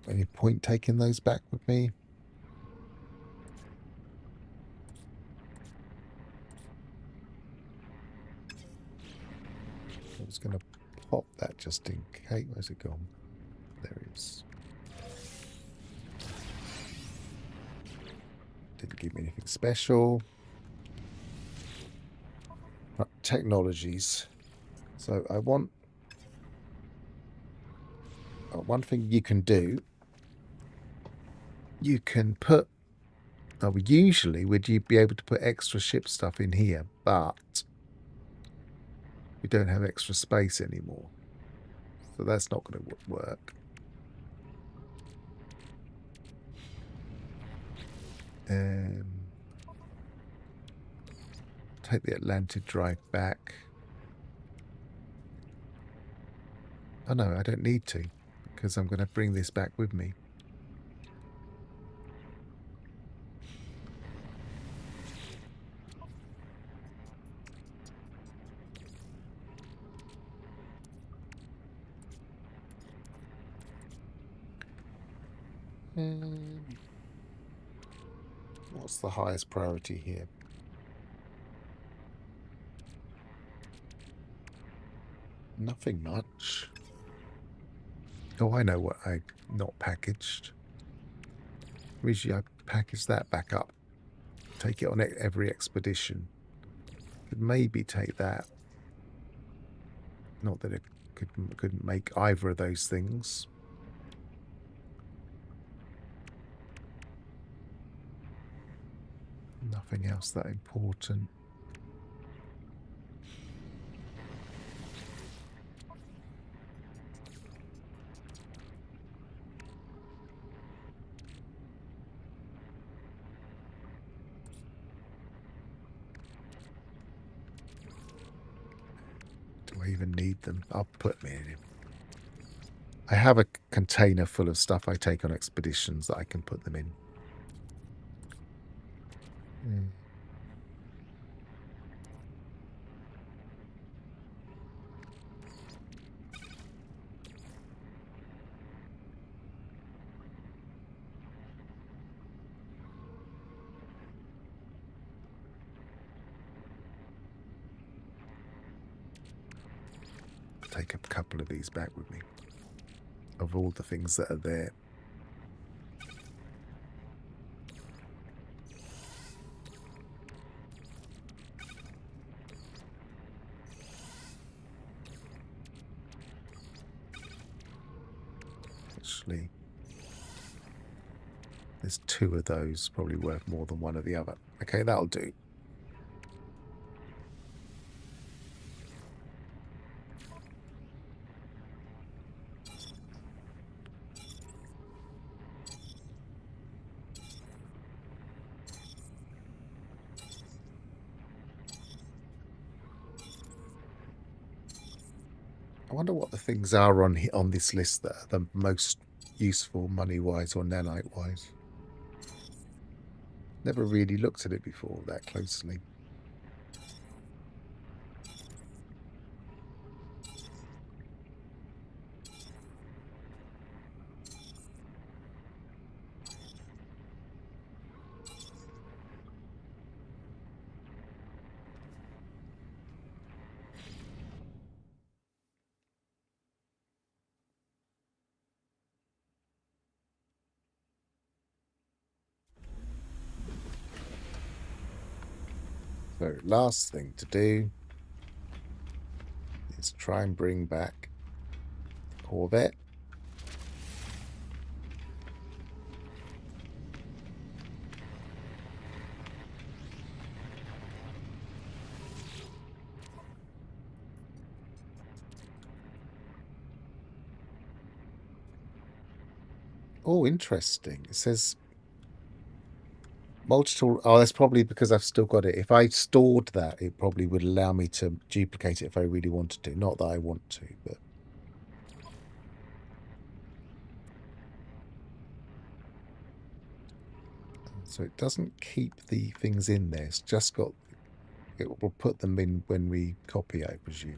any point taking those back with me. I was going to pop that just in case. Where's it gone? There it is. Didn't give me anything special. Right, technologies. So I want... one thing you can do, you can put... usually would you be able to put extra ship stuff in here, but we don't have extra space anymore. So that's not going to work. Take the Atlantic drive back. Oh no, I don't need to, because I'm going to bring this back with me. What's the highest priority here? Nothing much. Oh, I know what I not packaged. Usually I package that back up. Take it on every expedition. Could maybe take that. Not that it couldn't make either of those things. Nothing else that important. Do I even need them? I'll put them in. I have a container full of stuff I take on expeditions that I can put them in. Take a couple of these back with me. Of all the things that are there. Actually, there's 2 of those, probably worth more than one of the other. Okay, that'll do. I wonder what the things are on this list that are the most useful money-wise or nanite-wise. Never really looked at it before that closely. So last thing to do is try and bring back the Corvette. Oh, interesting. It says multi-tool. Oh, that's probably because I've still got it. If I stored that, it probably would allow me to duplicate it if I really wanted to. Not that I want to, but... So it doesn't keep the things in there. It's just got... It will put them in when we copy, I presume.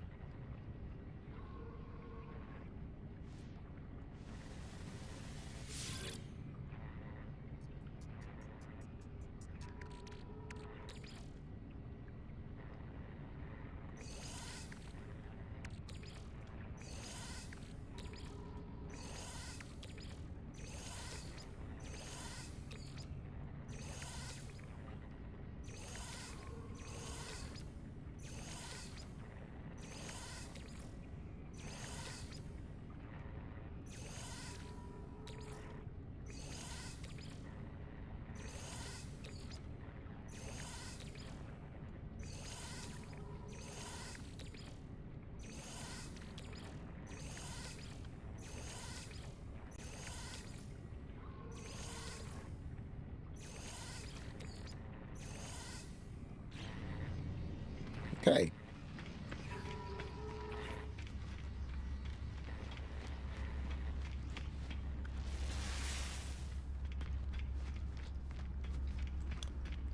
Okay.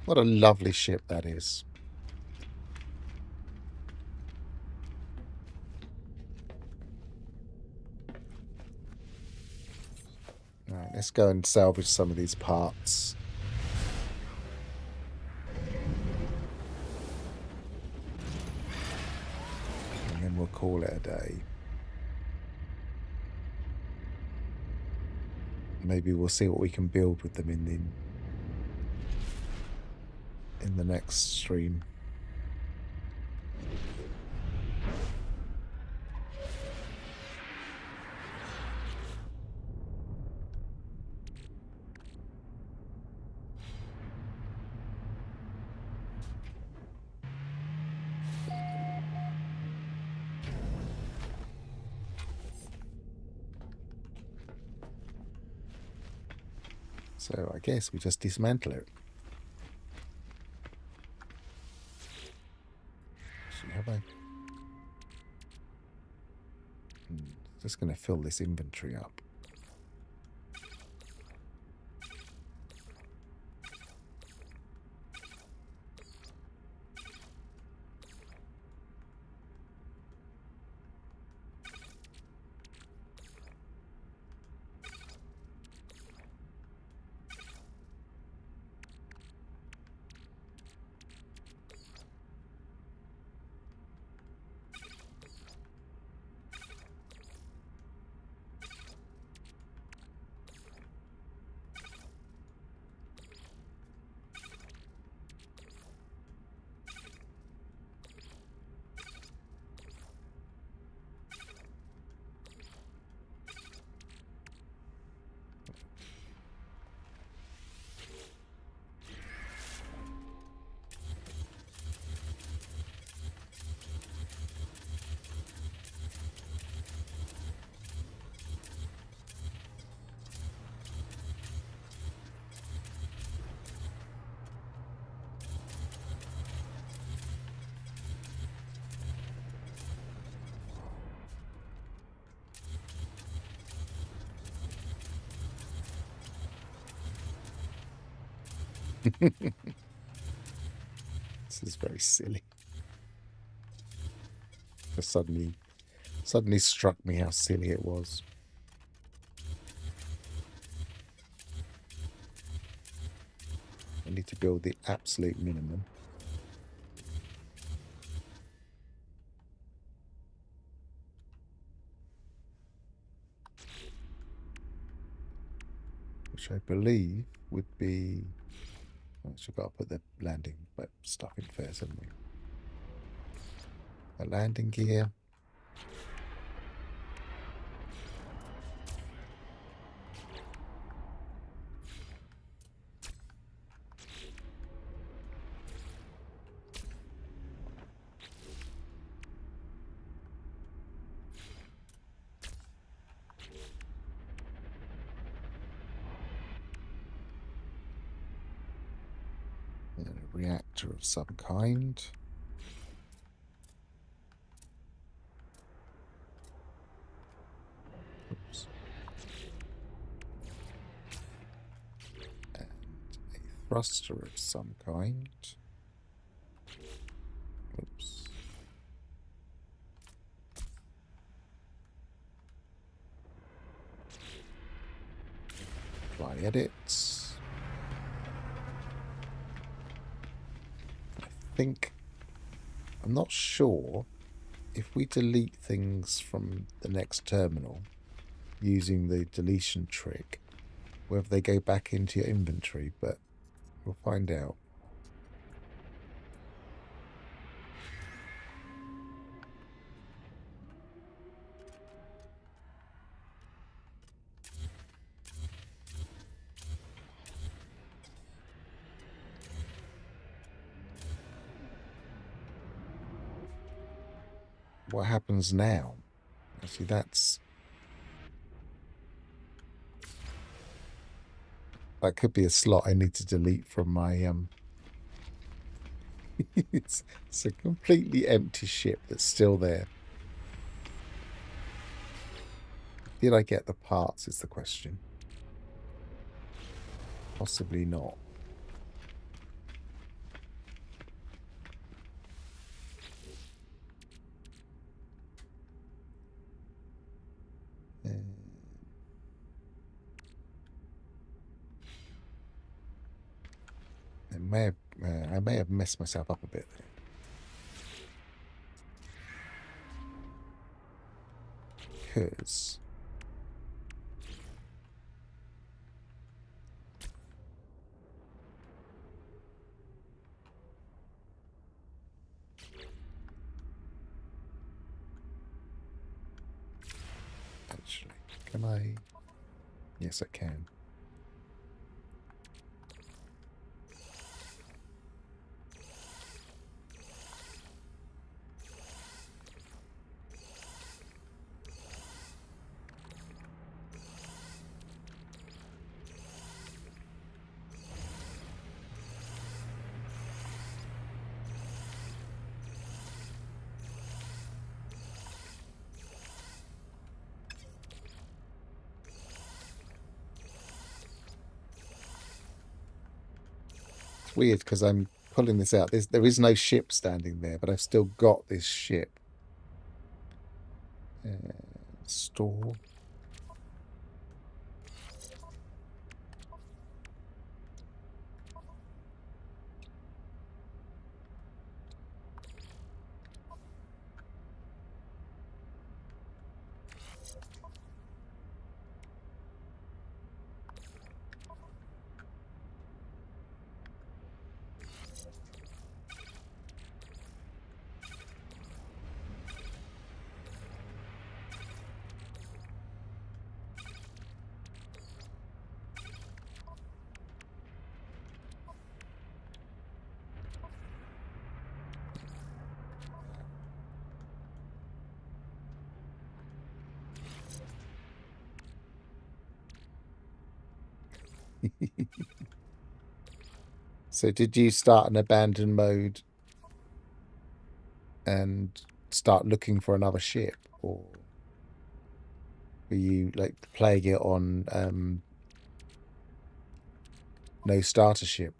What a lovely ship that is. Right, Let's go and salvage some of these parts. And then we'll call it a day. Maybe we'll see what we can build with them in the next stream. So I guess we just dismantle it. Actually, have I? Just going to fill this inventory up. This is very silly. It suddenly struck me how silly it was. I need to build the absolute minimum. Which I believe would be... I've got to put the landing stuff in first, haven't we? A landing gear. And a reactor of some kind. Oops. And a thruster of some kind. Oops. Apply edits. I'm not sure if we delete things from the next terminal using the deletion trick, whether they go back into your inventory, but we'll find out. What happens now? Actually, that could be a slot I need to delete from my it's a completely empty ship that's still there. Did I get the parts is the question. Possibly not. I may have messed myself up a bit there. Because actually, can I? Yes, I can. It's weird because I'm pulling this out. There is no ship standing there, but I've still got this ship. Store. So did you start an abandoned mode and start looking for another ship, or were you like playing it on no starter ship?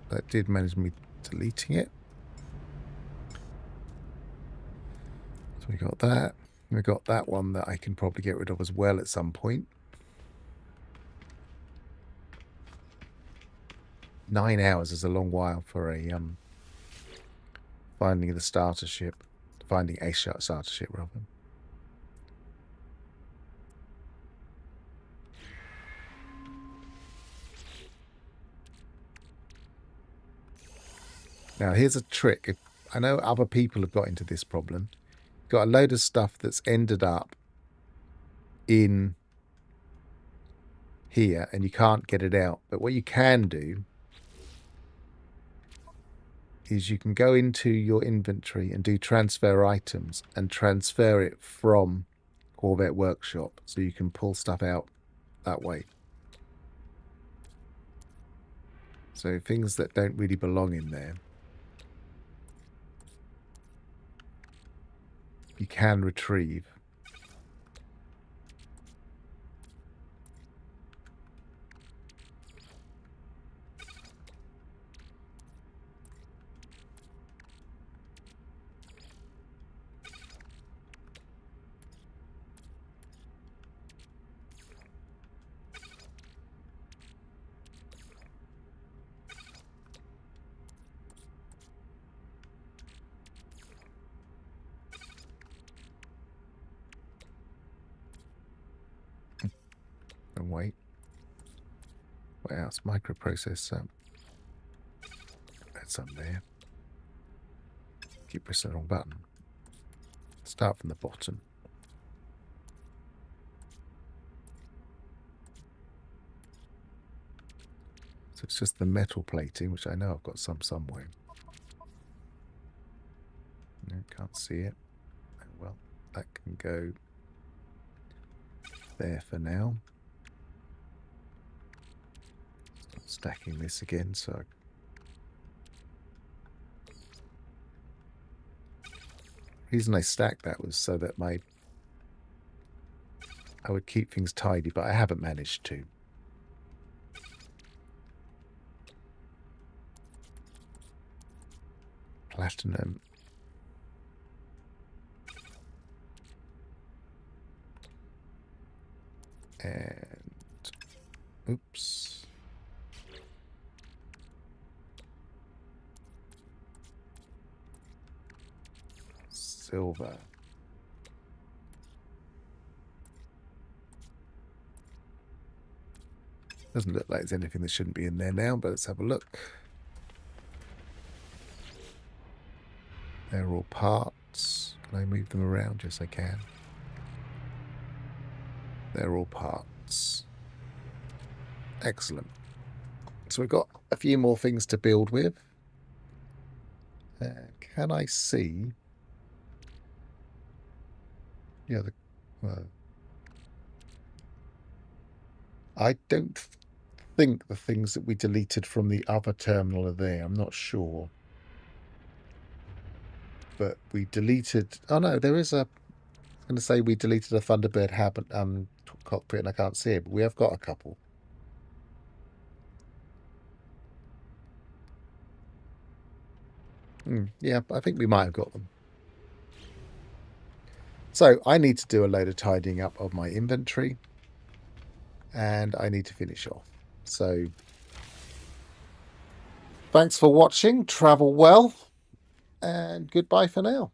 That did manage me deleting it. So we got that. We got that one that I can probably get rid of as well at some point. 9 hours is a long while for a finding the starter ship. Finding a starter ship, rather. Now, here's a trick. If I know other people have got into this problem. Got a load of stuff that's ended up in here, and you can't get it out. But what you can do is you can go into your inventory and do transfer items and transfer it from Corvette Workshop, so you can pull stuff out that way. So things that don't really belong in there, you can retrieve. And wait. What else? Microprocessor. That's up there. Keep pressing the wrong button. Start from the bottom. So it's just the metal plating, which I know I've got some somewhere. Can't see it. Oh, well, that can go there for now. Stop stacking this again, so the reason I stacked that was so that I would keep things tidy, but I haven't managed to. Platinum. And oops. Silver. Doesn't look like there's anything that shouldn't be in there now, but let's have a look. They're all parts. Can I move them around? Yes, I can. They're all parts. Excellent. So we've got a few more things to build with. Can I see? Yeah, I don't think the things that we deleted from the other terminal are there. I'm not sure. But we deleted... Oh, no, there is a... I'm going to say we deleted a Thunderbird cockpit and I can't see it, but we have got a couple. Yeah, I think we might have got them. So I need to do a load of tidying up of my inventory. And I need to finish off. So thanks for watching. Travel well. And goodbye for now.